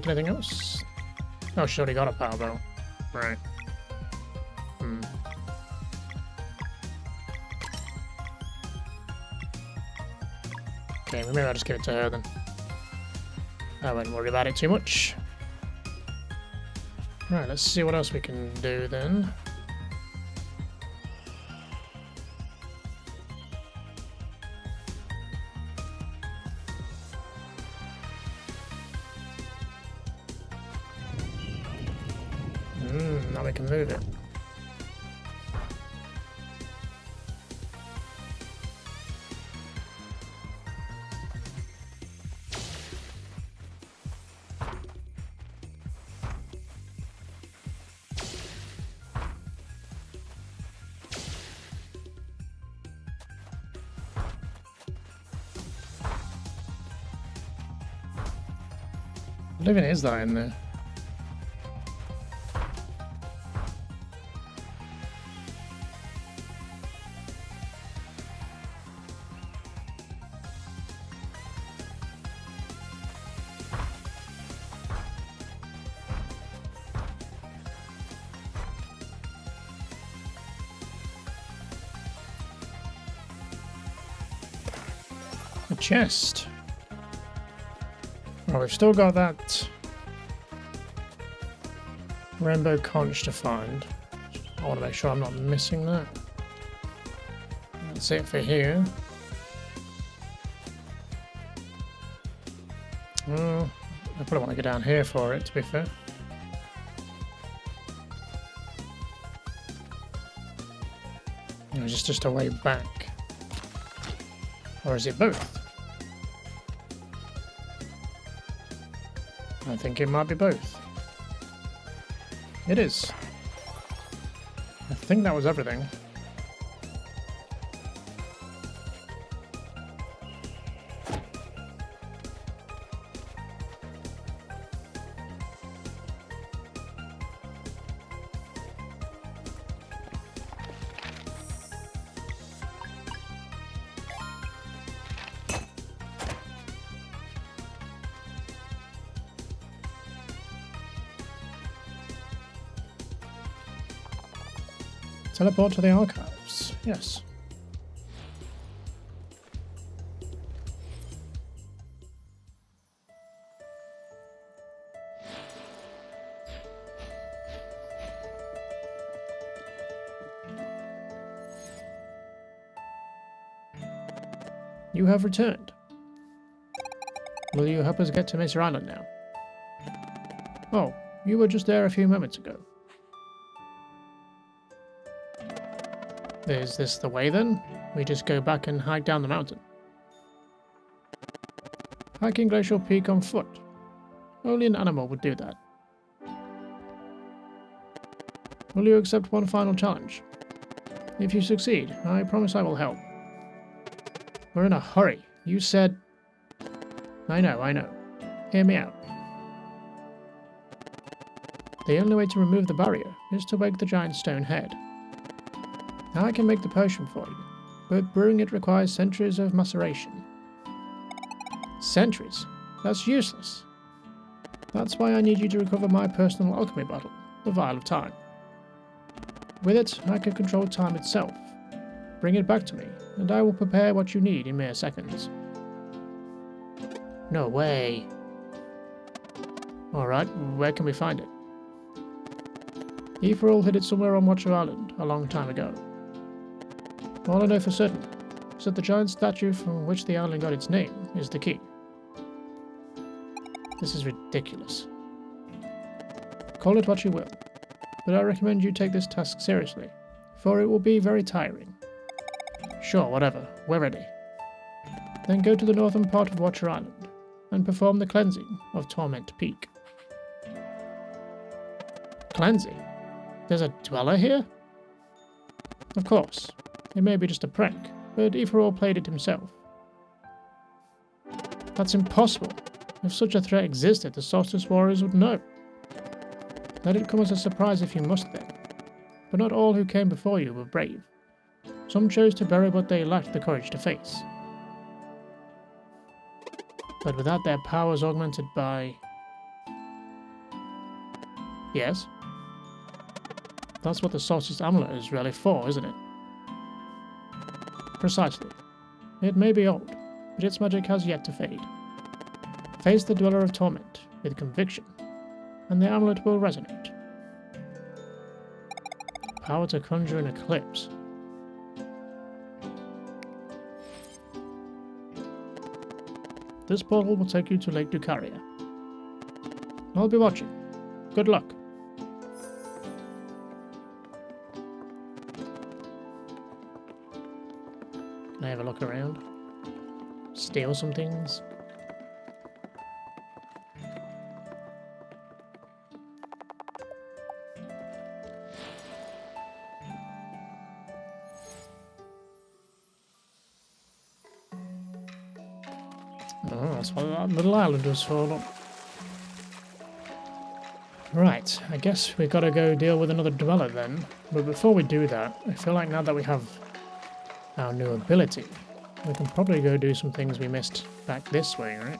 anything else. Oh, she's already got a power bow. Right. Okay, maybe I'll just give it to her then. I won't worry about it too much. Right, let's see what else we can do then. Now we can move it. What even is that in there? A chest. Well, we've still got that rainbow conch to find. I want to make sure I'm not missing that. That's it for here. I probably want to go down here for it, to be fair. Is just a way back? Or is it both? I think it might be both. It is. I think that was everything. Teleport to the archives. Yes. You have returned. Will you help us get to Mesa Island now? Oh, you were just there a few moments ago. Is this the way then? We just go back and hike down the mountain. Hiking Glacial Peak on foot. Only an animal would do that. Will you accept one final challenge? If you succeed, I promise I will help. We're in a hurry. You said... I know. Hear me out. The only way to remove the barrier is to wake the giant stone head. I can make the potion for you, but brewing it requires centuries of maceration. Centuries? That's useless. That's why I need you to recover my personal alchemy bottle, the Vial of Time. With it, I can control time itself. Bring it back to me, and I will prepare what you need in mere seconds. No way. Alright, where can we find it? Eferal hid it somewhere on Watcher Island a long time ago. All I know for certain is that the giant statue from which the island got its name is the key. This is ridiculous. Call it what you will, but I recommend you take this task seriously, for it will be very tiring. Sure, whatever. We're ready. Then go to the northern part of Watcher Island and perform the cleansing of Torment Peak. Cleansing? There's a dweller here? Of course, it may be just a prank, but Ephraim played it himself. That's impossible. If such a threat existed, the Solstice Warriors would know. Let it come as a surprise if you must then. But not all who came before you were brave. Some chose to bury what they lacked the courage to face. But without their powers augmented by... Yes? That's what the Solstice Amulet is really for, isn't it? Precisely. It may be old, but its magic has yet to fade. Face the Dweller of Torment with conviction, and the amulet will resonate. Power to conjure an eclipse. This portal will take you to Lake Ducaria. I'll be watching. Good luck. Can I have a look around? Steal some things? Oh, that's what that little island was for. Look. Right, I guess we've got to go deal with another dweller then. But before we do that, I feel like now that we have our new ability, we can probably go do some things we missed back this way, right?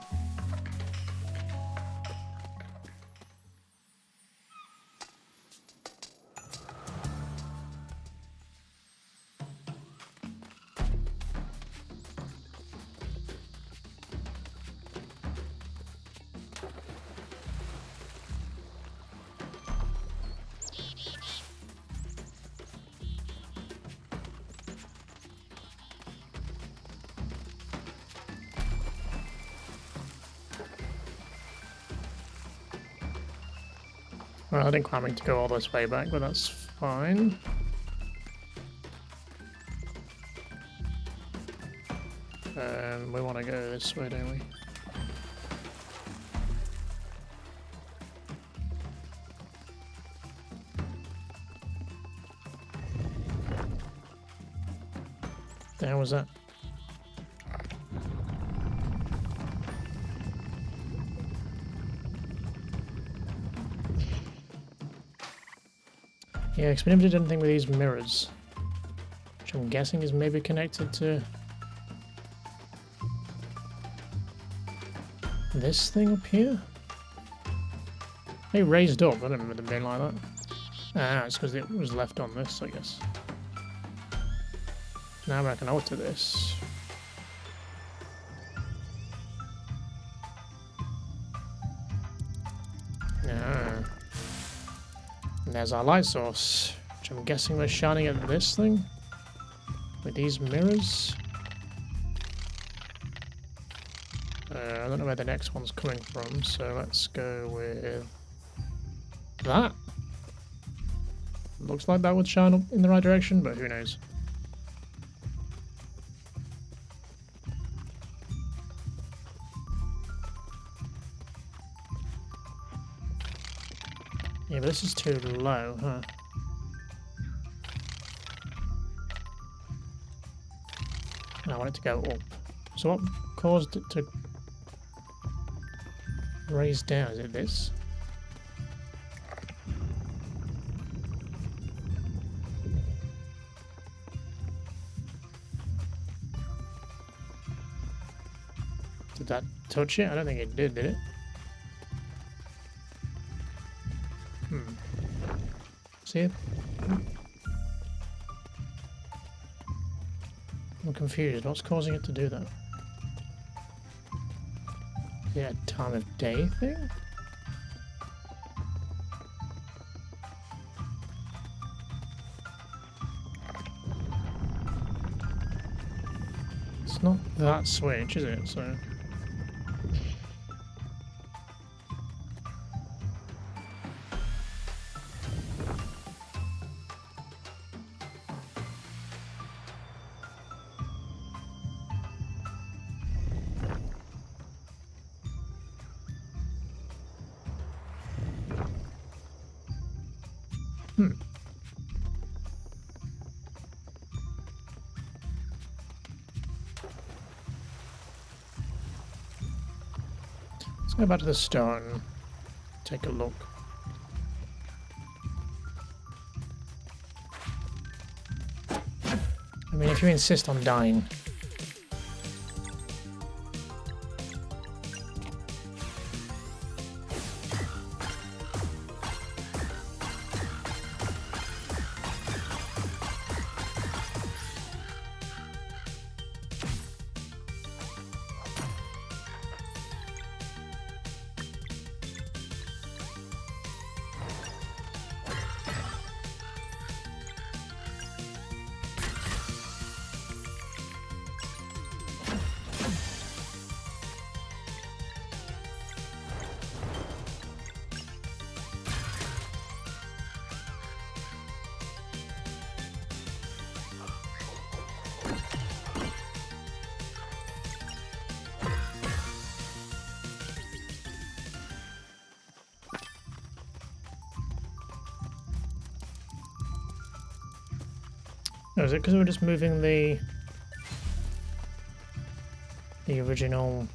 Well, I didn't quite mean to go all this way back, but that's fine. We want to go this way, don't we? The hell was that? Yeah, because we never did anything with these mirrors, which I'm guessing is maybe connected to this thing up here. They raised up. I don't remember them being like that. Ah, it's because it was left on this, I guess. Now I can alter this. Ah. And there's our light source, which I'm guessing we're shining at this thing with these mirrors. I don't know where the next one's coming from, so let's go with that. Looks like that would shine up in the right direction, but who knows. Yeah, but this is too low, huh? And I want it to go up. So what caused it to raise down? Is it this? Did that touch it? I don't think it did it? See it? I'm confused. What's causing it to do that? Yeah, time of day thing? It's not that switch, is it? So... Let's go back to the stone. Take a look. I mean, if you insist on dying. No, is it because we're just moving the original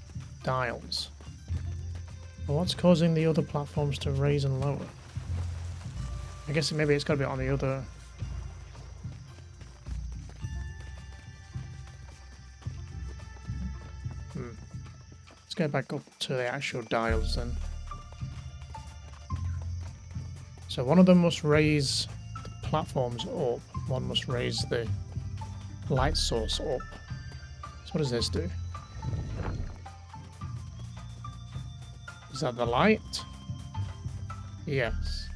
dials? Well, what's causing the other platforms to raise and lower? I guess maybe it's got to be on the other... Let's go back up to the actual dials then. So one of them must raise the platforms up, one must raise the light source up. So what does this do? Is that the light? Yes.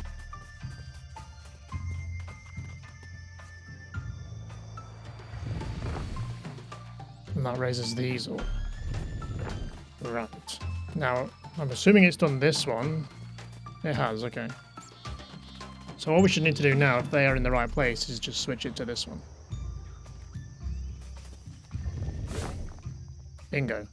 And that raises these up. Right. Now, I'm assuming it's done this one. It has, okay. So what we should need to do now, if they are in the right place, is just switch it to this one. Bingo.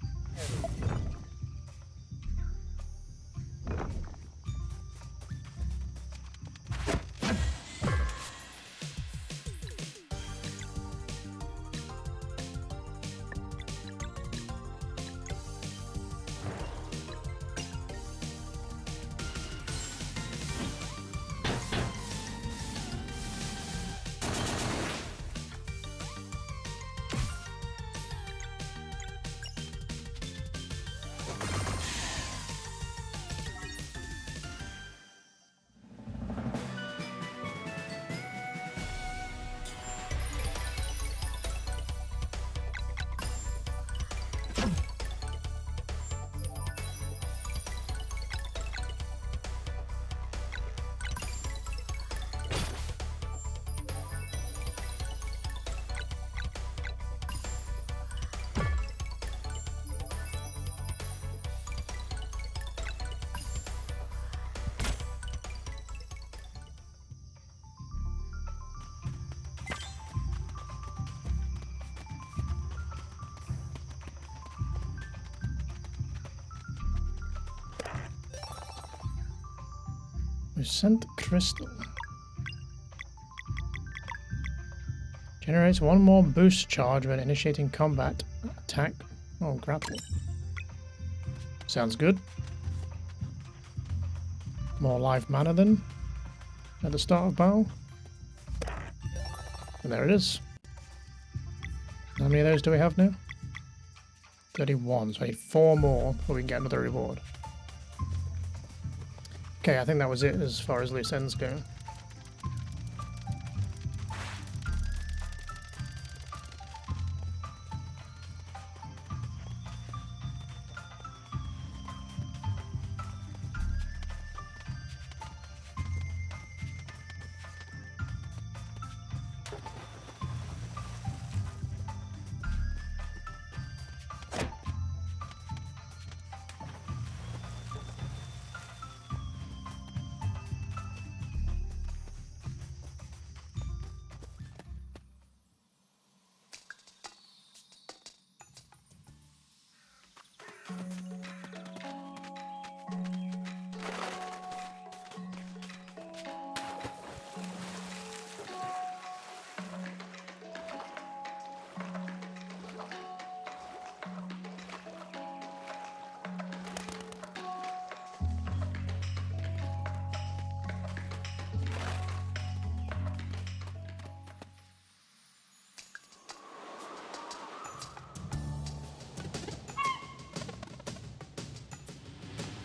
We sent the crystal. Generates one more boost charge when initiating combat. Attack. Oh, grapple. Sounds good. More live mana then. At the start of battle. And there it is. How many of those do we have now? 31. So I need 4 more before we can get another reward. Okay, I think that was it as far as loose ends go.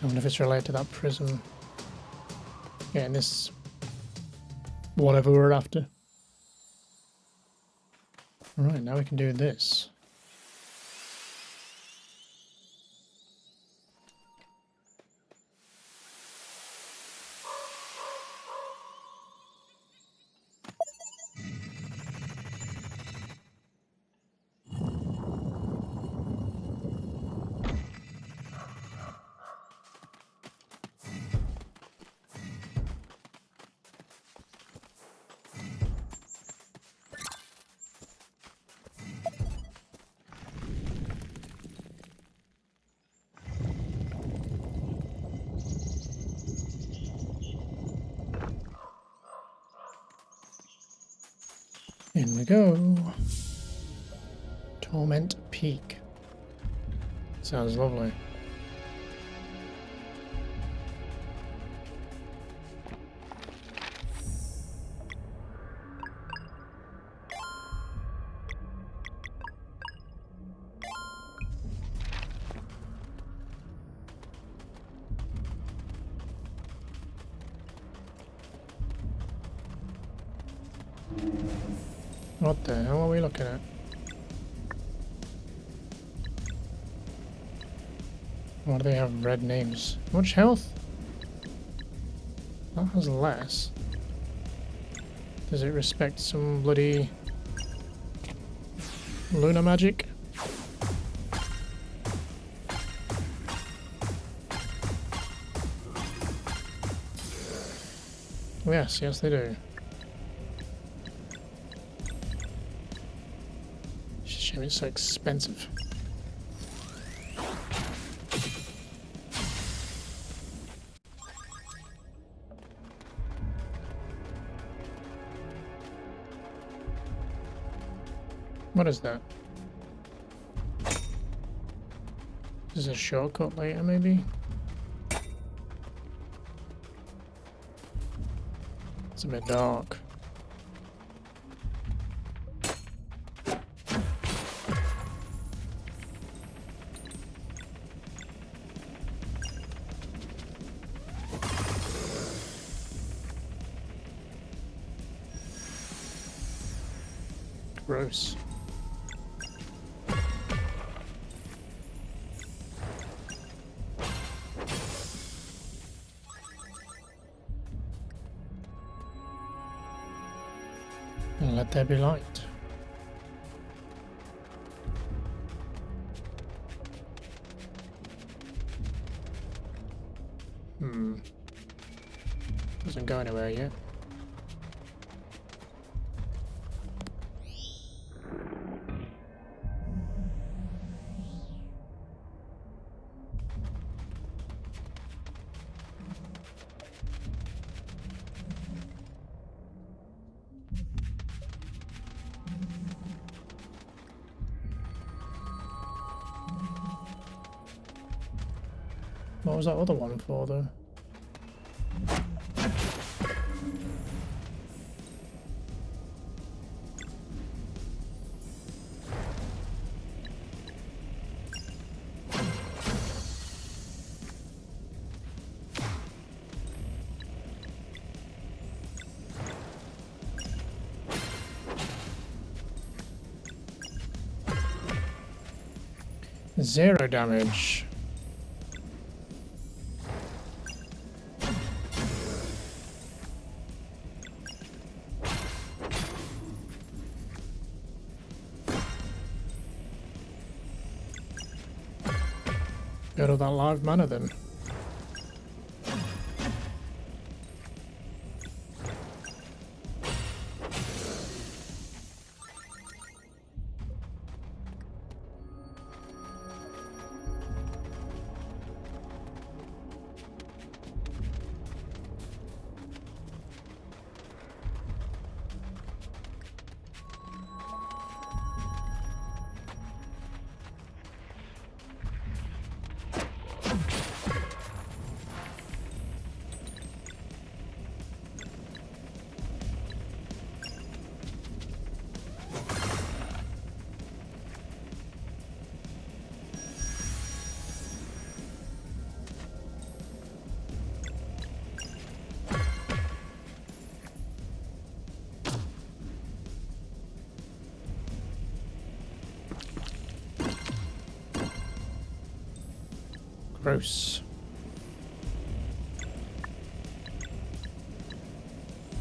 wonder if it's related to that prism. Yeah, and this... whatever we're after. Right, now we can do this. In we go. Torment Peak. Sounds lovely. What the hell are we looking at? Why do they have red names? How much health? That has less. Does it respect some bloody lunar magic? Yes, yes they do. Shame it's so expensive. What is that? Is this a shortcut later, maybe? It's a bit dark. Gross. And let there be light. Doesn't go anywhere yet. What was that other one for, though? Zero damage. Go to that live mana then. Gross.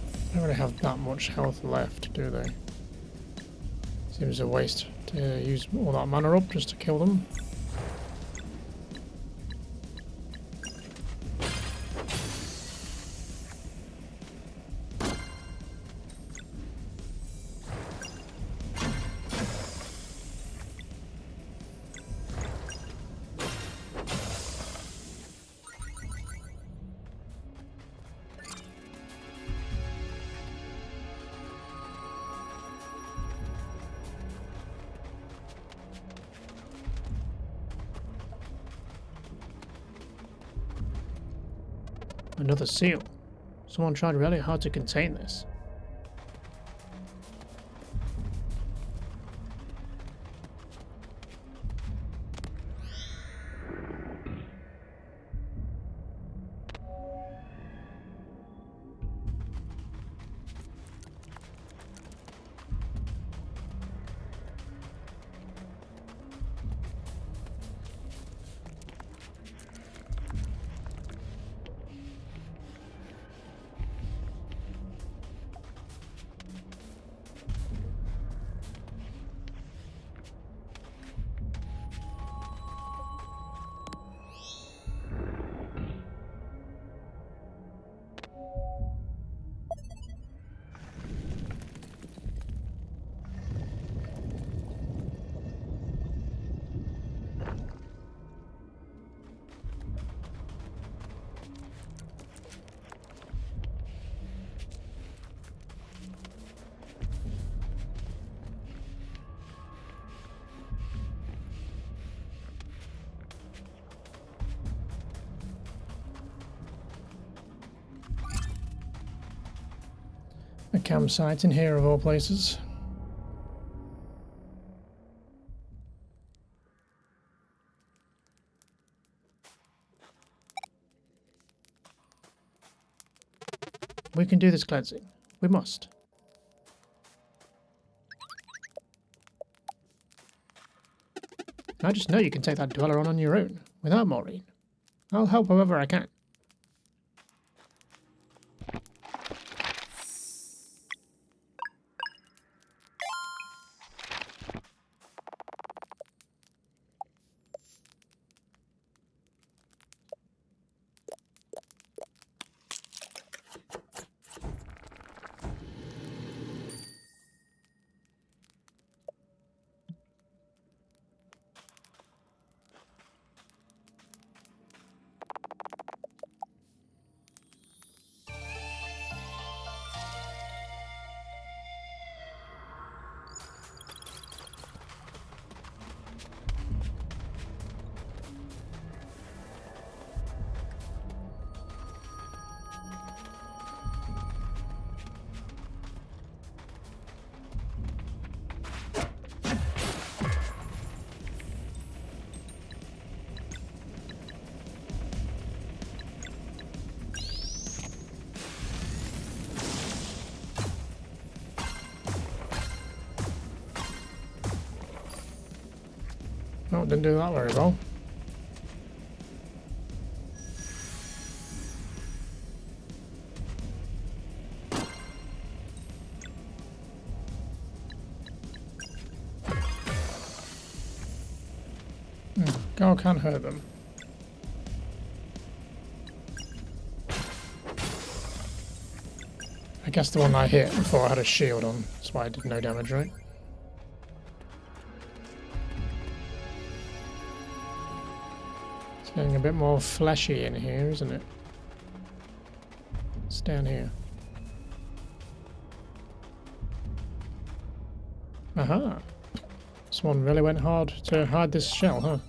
They don't really have that much health left, do they? Seems a waste to use all that mana up just to kill them. Another seal. Someone tried really hard to contain this. A campsite in here of all places. We can do this cleansing. We must. I just know you can take that dweller on your own, without Maureen. I'll help however I can. Oh, didn't do that very well. Go can't hurt them. I guess the one I hit before I had a shield on, that's why I did no damage, right? It's getting a bit more fleshy in here, isn't it? It's down here. Aha! This one really went hard to hide this shell, huh?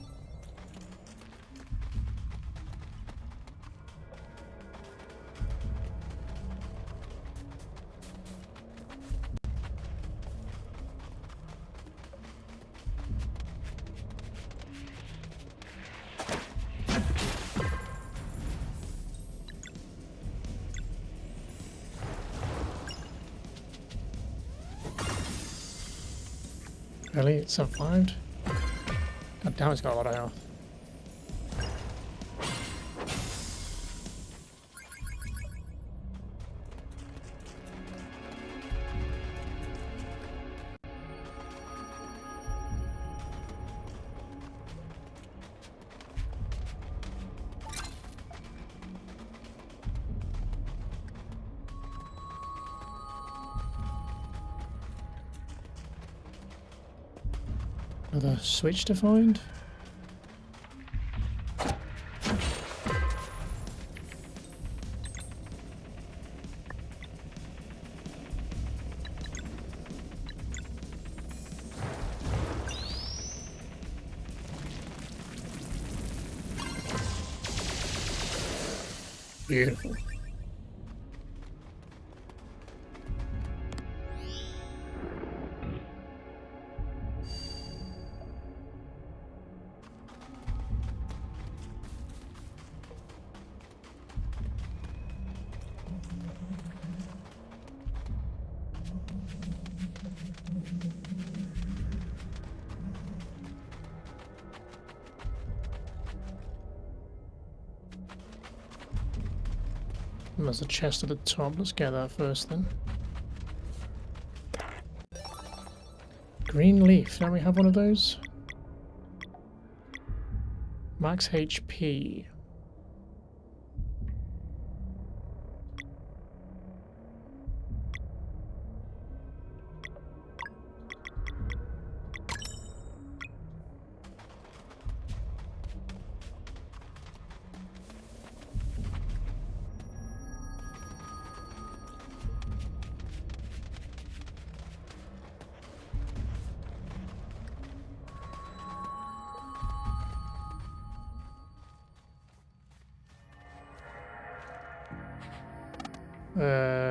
Really? It survived? God damn, it's got a lot of health. Another switch to find. Beautiful. There's a chest at the top. Let's get that first then. Green leaf. Don't we have one of those? Max HP.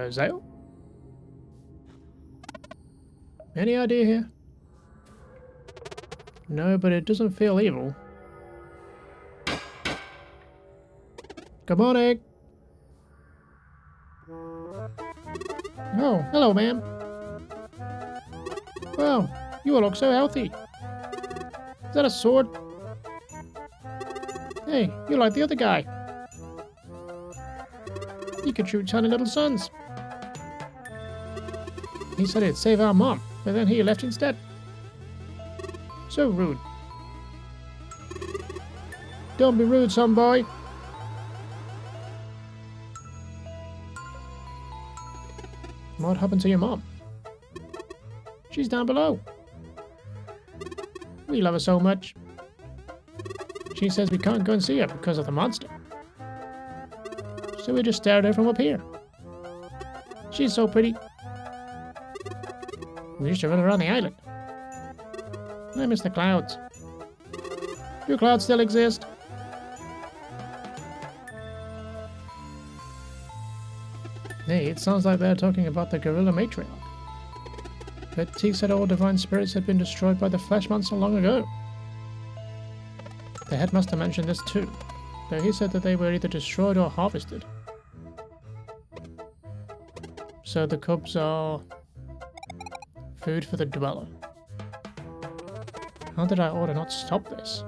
Zale? Any idea here? No, but it doesn't feel evil. Good morning! Oh, hello, ma'am. Wow, you all look so healthy. Is that a sword? Hey, you're like the other guy. He could shoot tiny little suns. He said it'd save our mom, but then he left instead. So rude. Don't be rude, son boy. What happened to your mom? She's down below. We love her so much. She says we can't go and see her because of the monster. So we just stare at her from up here. She's so pretty. We used to run around the island. I miss the clouds. Do clouds still exist? Hey, it sounds like they're talking about the gorilla matriarch. But T said all divine spirits had been destroyed by the flesh monster long ago. The headmaster mentioned this too, though he said that they were either destroyed or harvested. So the cubs are food for the dweller. How did our order not stop this?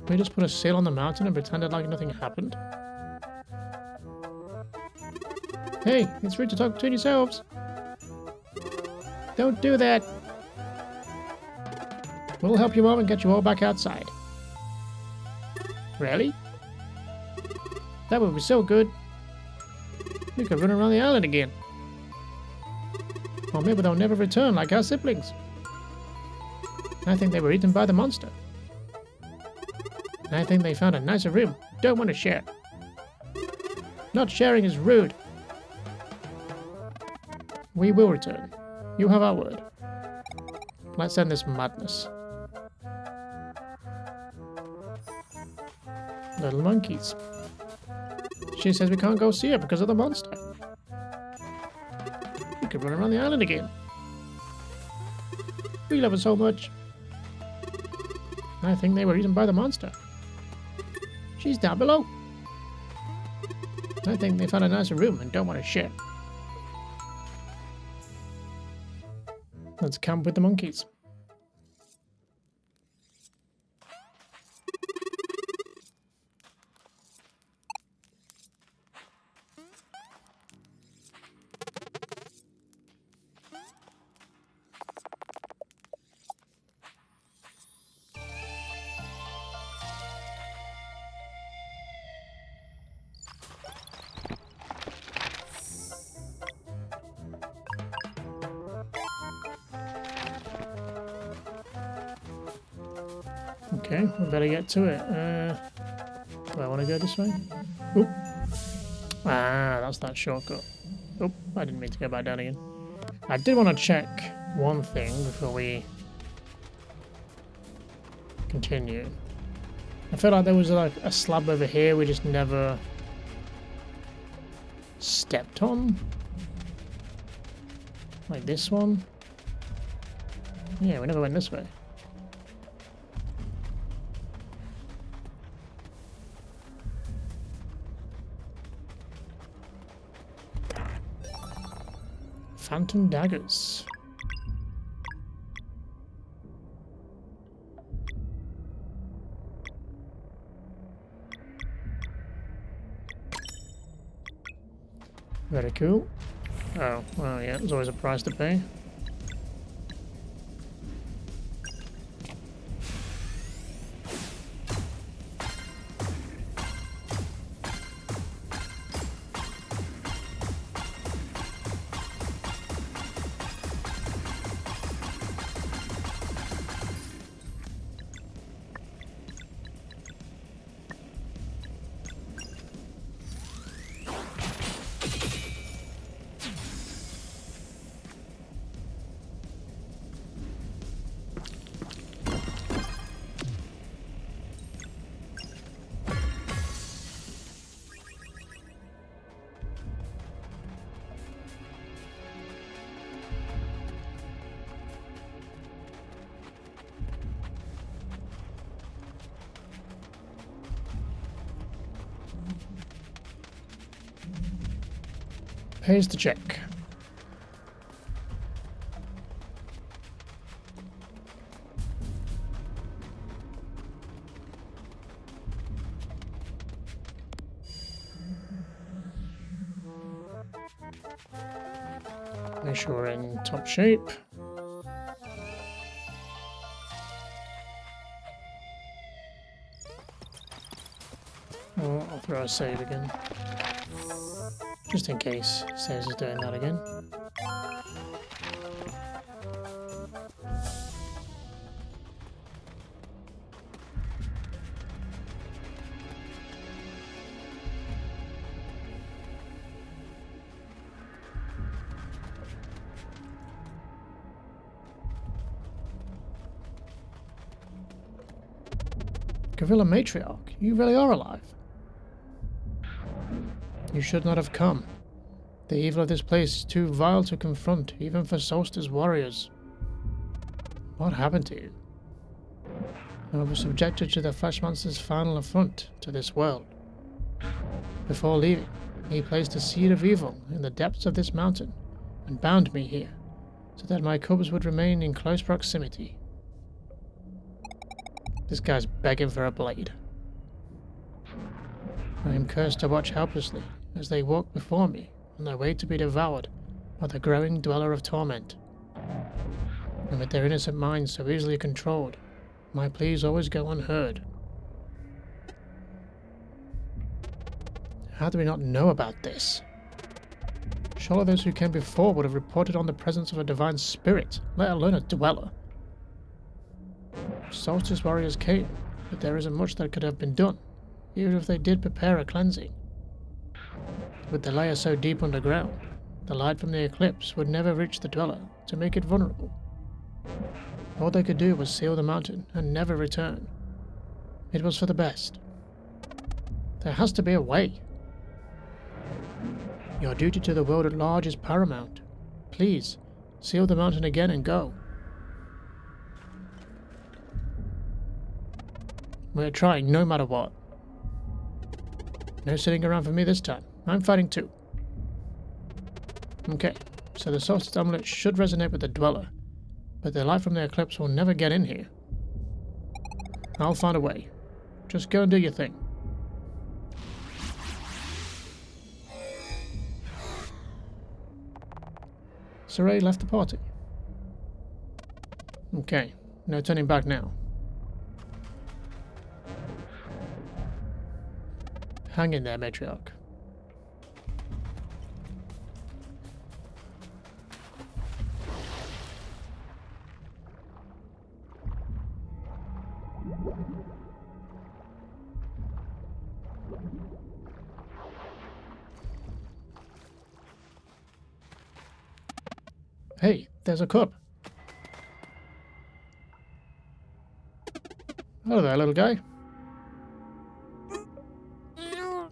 We just put a seal on the mountain and pretended like nothing happened? Hey, it's rude to talk between yourselves. Don't do that. We'll help you mom and get you all back outside. Really? That would be so good. We could run around the island again. Or maybe they'll never return like our siblings. I think they were eaten by the monster. I think they found a nicer room. Don't want to share. Not sharing is rude. We will return. You have our word. Let's end this madness. Little monkeys. She says we can't go see her because of the monster. We could run around the island again. We love her so much. I think they were eaten by the monster. She's down below. I think they found a nicer room and don't want to share. Let's camp with the monkeys. Okay, we better get to it. Do I want to go this way? Oop. Ah, that's that shortcut. Oop, I didn't mean to go back down again. I did want to check one thing before we continue. I feel like there was like a slab over here we just never stepped on. Like this one. Yeah, we never went this way. Phantom daggers. Very cool. Oh, well, yeah, there's always a price to pay. Pays to check. Make sure we're in top shape. Oh, I'll throw a save again. Just in case Saves is doing that again. Gorilla Matriarch, you really are alive. You should not have come. The evil of this place is too vile to confront, even for Solstice warriors. What happened to you? I was subjected to the Flesh Monster's final affront to this world. Before leaving, he placed a seed of evil in the depths of this mountain and bound me here, so that my cubs would remain in close proximity. This guy's begging for a blade. I am cursed to watch helplessly as they walk before me on their way to be devoured by the growing dweller of torment. And with their innocent minds so easily controlled, my pleas always go unheard. How do we not know about this? Surely those who came before would have reported on the presence of a divine spirit, let alone a dweller. Solstice warriors came, but there isn't much that could have been done, even if they did prepare a cleansing. With the layer so deep underground, the light from the eclipse would never reach the dweller to make it vulnerable. All they could do was seal the mountain and never return. It was for the best. There has to be a way. Your duty to the world at large is paramount. Please, seal the mountain again and go. We're trying no matter what. No sitting around for me this time. I'm fighting too. Okay, so the Solstice amulet should resonate with the dweller, but the light from the eclipse will never get in here. I'll find a way. Just go and do your thing. Saray left the party. Okay, no turning back now. Hang in there, Matriarch. Hey, there's a cup. Hello there, little guy.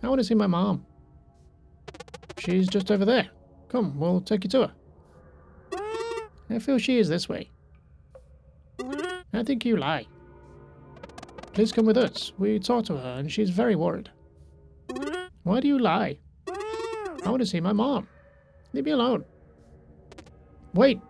I want to see my mom. She's just over there. Come, we'll take you to her. I feel she is this way. I think you lie. Please come with us. We talked to her and she's very worried. Why do you lie? I want to see my mom. Leave me alone. Wait.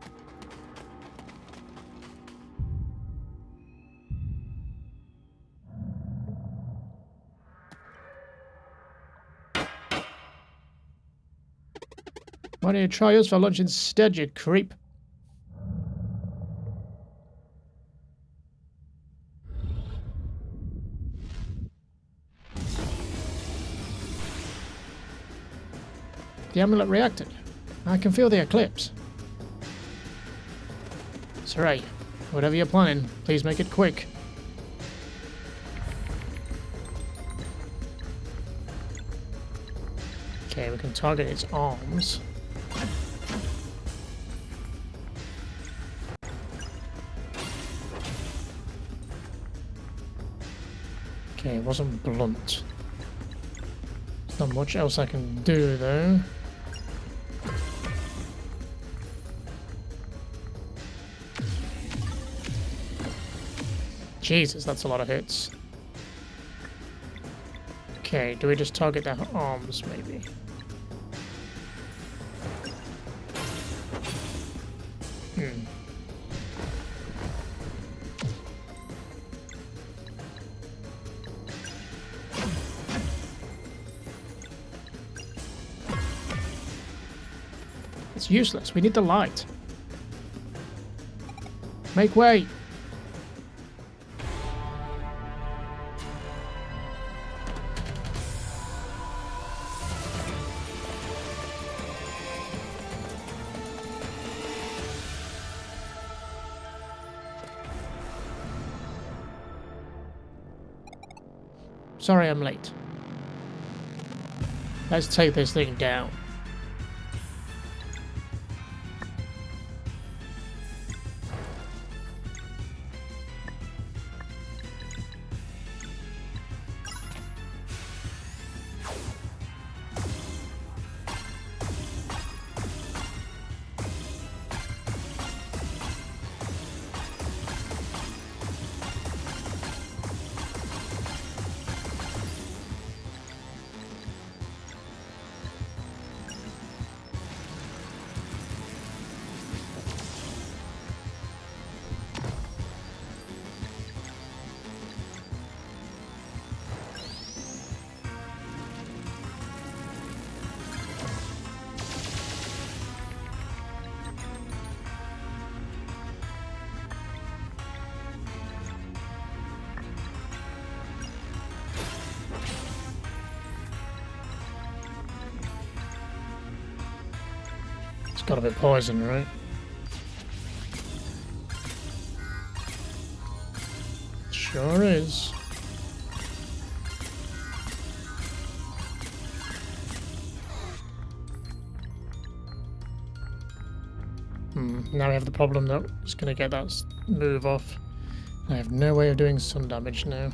Why don't you try us for lunch instead, you creep? The amulet reacted. I can feel the eclipse. It's right. Whatever you're planning, please make it quick. Okay, we can target its arms. Okay, it wasn't blunt. There's not much else I can do, though. Jesus, that's a lot of hits. Okay, do we just target their arms, maybe? It's useless. We need the light. Make way! Sorry I'm late. Let's take this thing down. It's got a bit of poison, right? Sure is. Now we have the problem that it's going to get that move off. I have no way of doing sun damage now.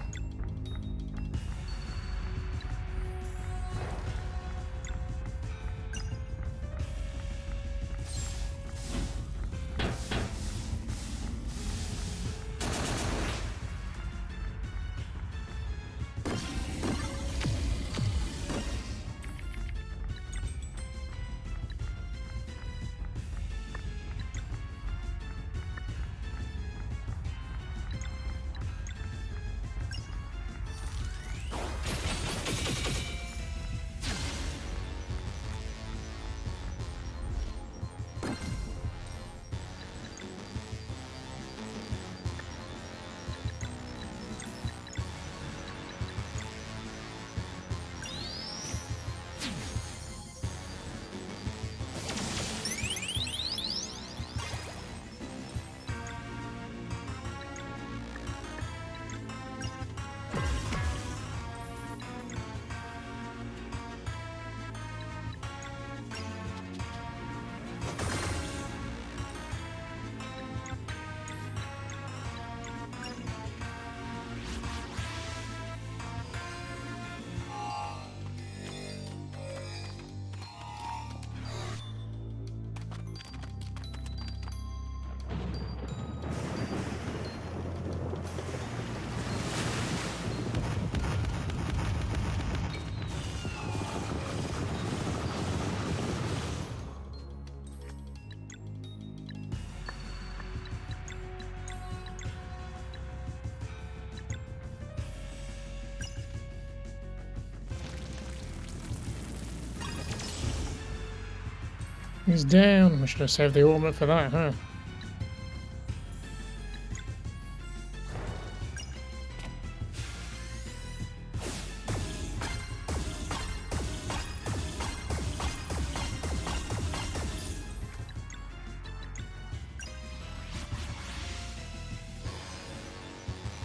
He's down. We should have saved the ultimate for that, huh?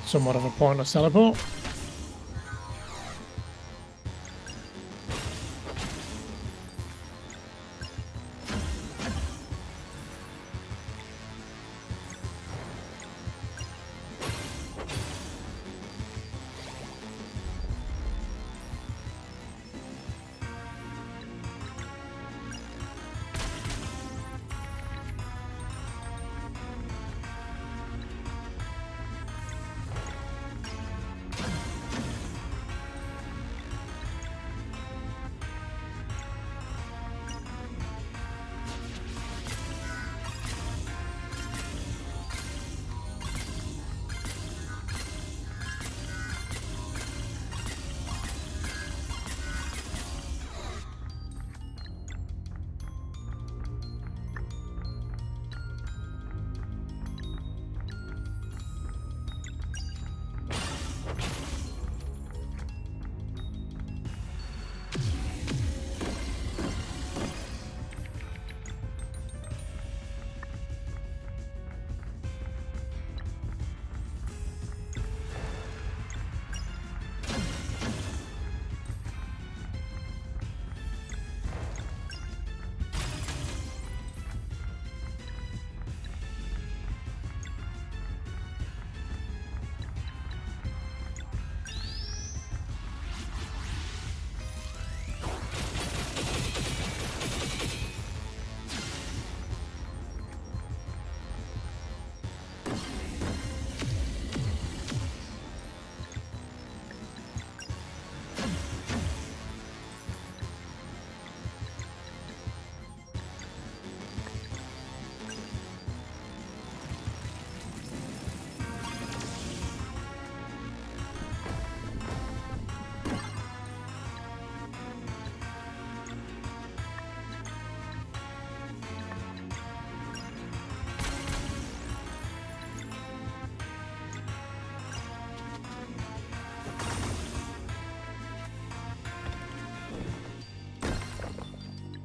Somewhat of a pointless teleport.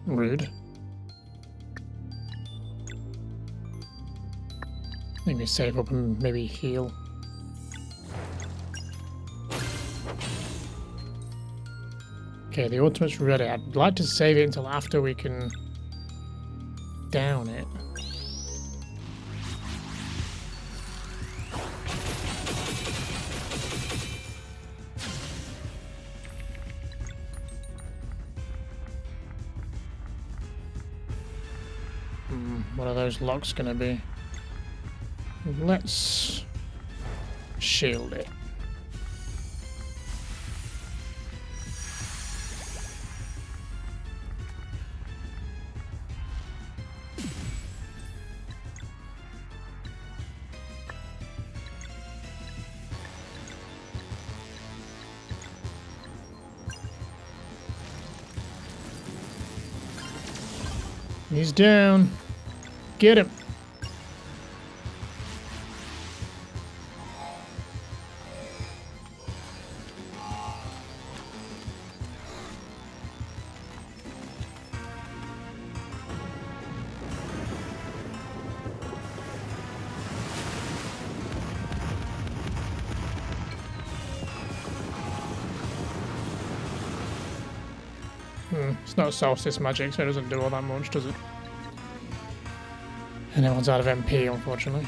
Rude. I think we save up and maybe heal. Okay, the ultimate's ready. I'd like to save it until after we can down it. What are those locks going to be? Let's shield it. He's down. Get him. It's not solstice magic, so it doesn't do all that much, does it? And everyone's out of MP, unfortunately.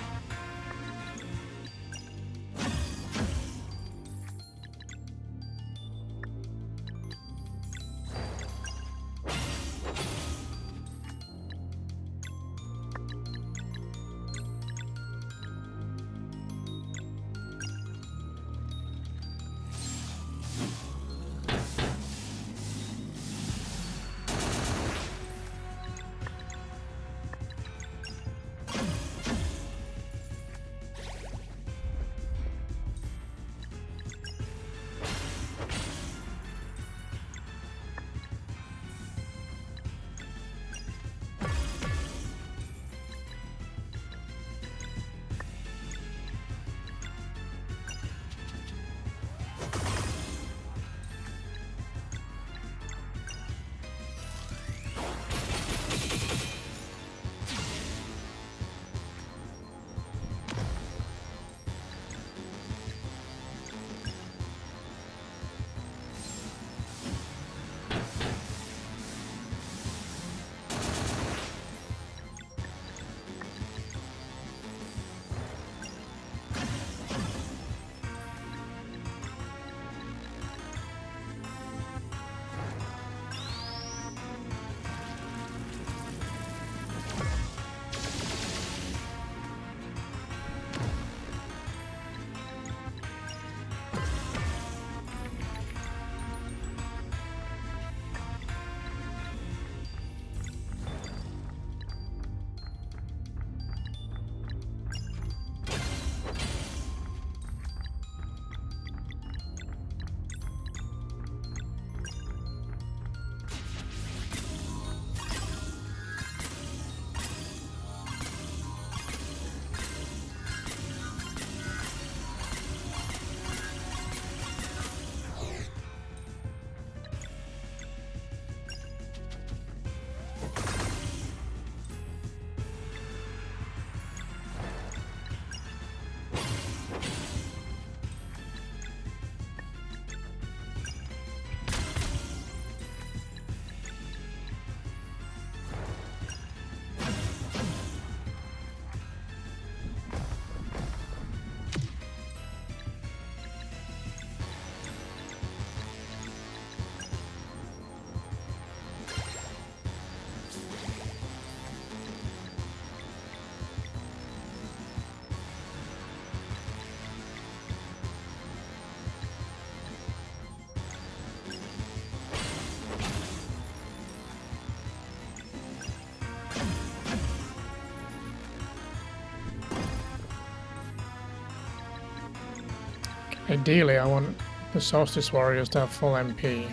Ideally, I want the Solstice Warriors to have full MP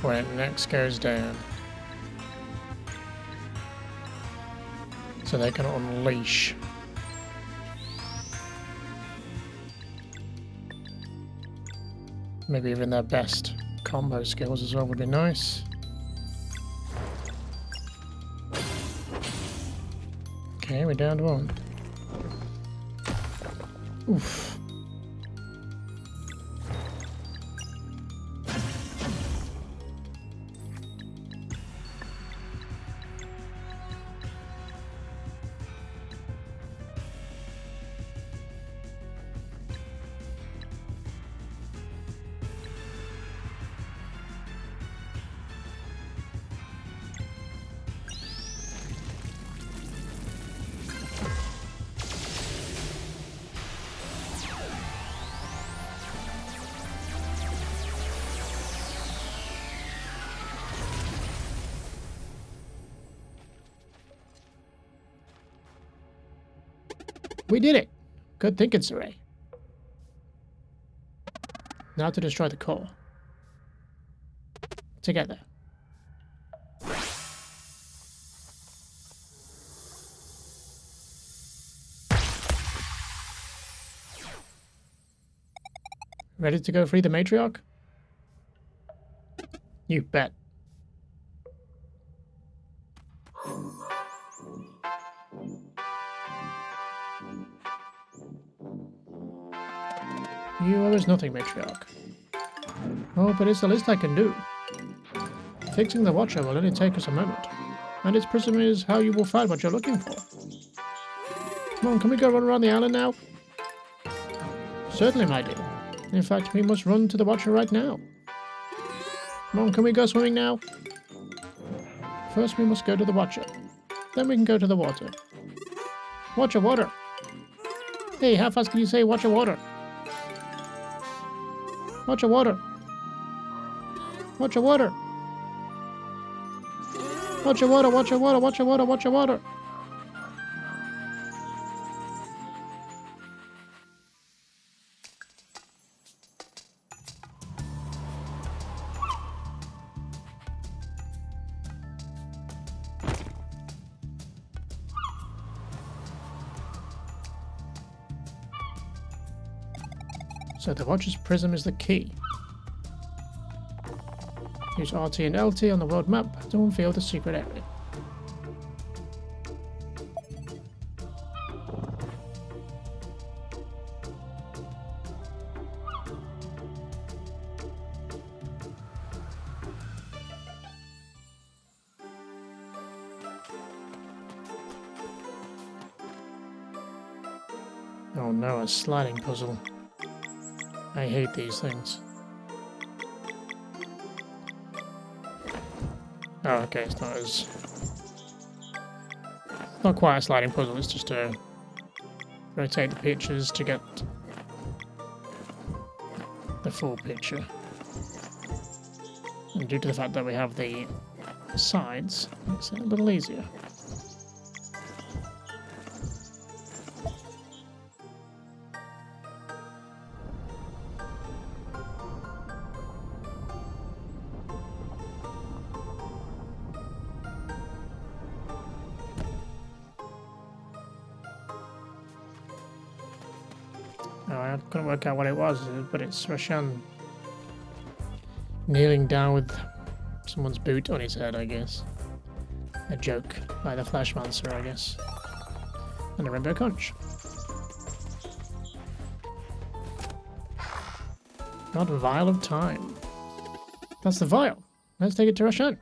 when it next goes down. So they can unleash. Maybe even their best combo skills as well would be nice. Okay, we're down to one. Oof. We did it! Good thinking, Saray. Now to destroy the core. Together. Ready to go free the matriarch? You bet. You owe us nothing, matriarch. Oh, but it's the least I can do. Fixing the Watcher will only take us a moment, and its prism is how you will find what you're looking for. Come on, can we go run around the island now? Certainly, my dear. In fact, we must run to the Watcher right now. Come on, can we go swimming now? First, we must go to the Watcher. Then we can go to the water. Watcher water! Hey, how fast can you say Watcher water? Watcher water! Watcher water! Watcher water, watcher water, watcher water, watcher water! So the Watcher's prism is the key. Use RT and LT on the world map to unveil the secret area. Oh no, a sliding puzzle. I hate these things. Oh, okay, it's not as... not quite a sliding puzzle, it's just to rotate the pictures to get the full picture. And due to the fact that we have the sides, makes it a little easier. Oh, I couldn't work out what it was, but it's Roshan kneeling down with someone's boot on his head, I guess. A joke by the Flashmancer, I guess. And a rainbow conch. Not a vial of time. That's the vial. Let's take it to Roshan.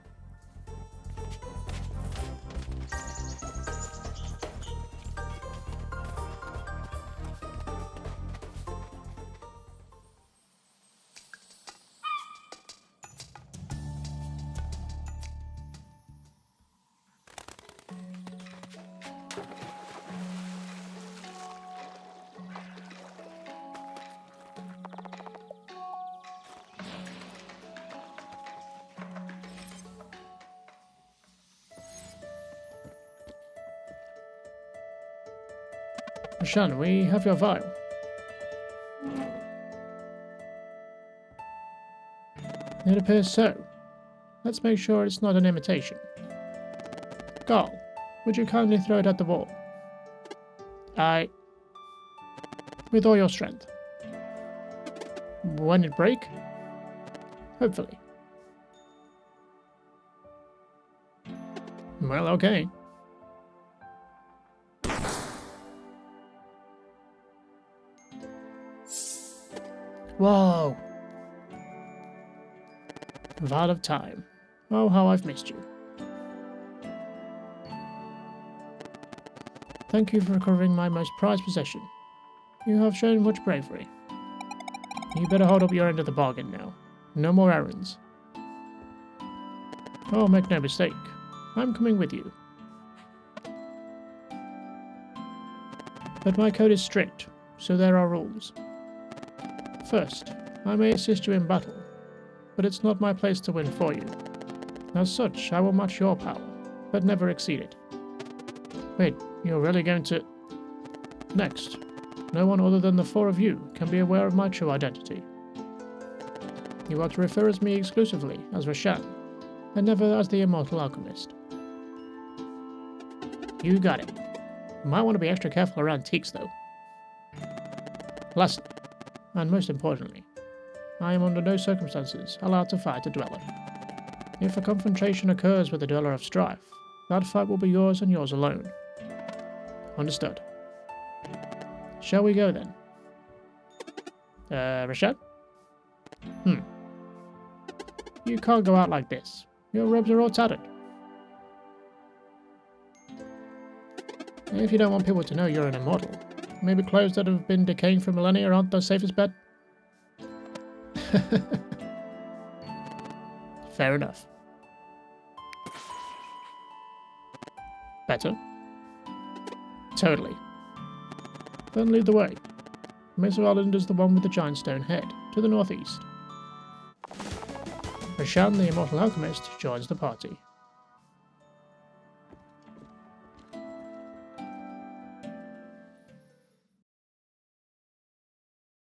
Roshan, we have your vial. It appears so. Let's make sure it's not an imitation. Carl, would you kindly throw it at the wall? With all your strength. When it break? Hopefully. Well, okay. Whoa! Vial of time. Oh, how I've missed you. Thank you for recovering my most prized possession. You have shown much bravery. You better hold up your end of the bargain now. No more errands. Oh, make no mistake. I'm coming with you. But my code is strict, so there are rules. First, I may assist you in battle, but it's not my place to win for you. As such, I will match your power, but never exceed it. Wait, you're really going to... Next, no one other than the four of you can be aware of my true identity. You are to refer as me exclusively as Roshan, and never as the Immortal Alchemist. You got it. You might want to be extra careful around Teaks, though. Lastly, and most importantly, I am under no circumstances allowed to fight a dweller. If a confrontation occurs with a dweller of strife, that fight will be yours and yours alone. Understood. Shall we go then? Rashad? You can't go out like this. Your robes are all tattered. If you don't want people to know you're an immortal, maybe clothes that have been decaying for millennia aren't the safest bet? Fair enough. Better? Totally. Then lead the way. Mesa Island is the one with the giant stone head, to the northeast. Roshan, the Immortal Alchemist, joins the party.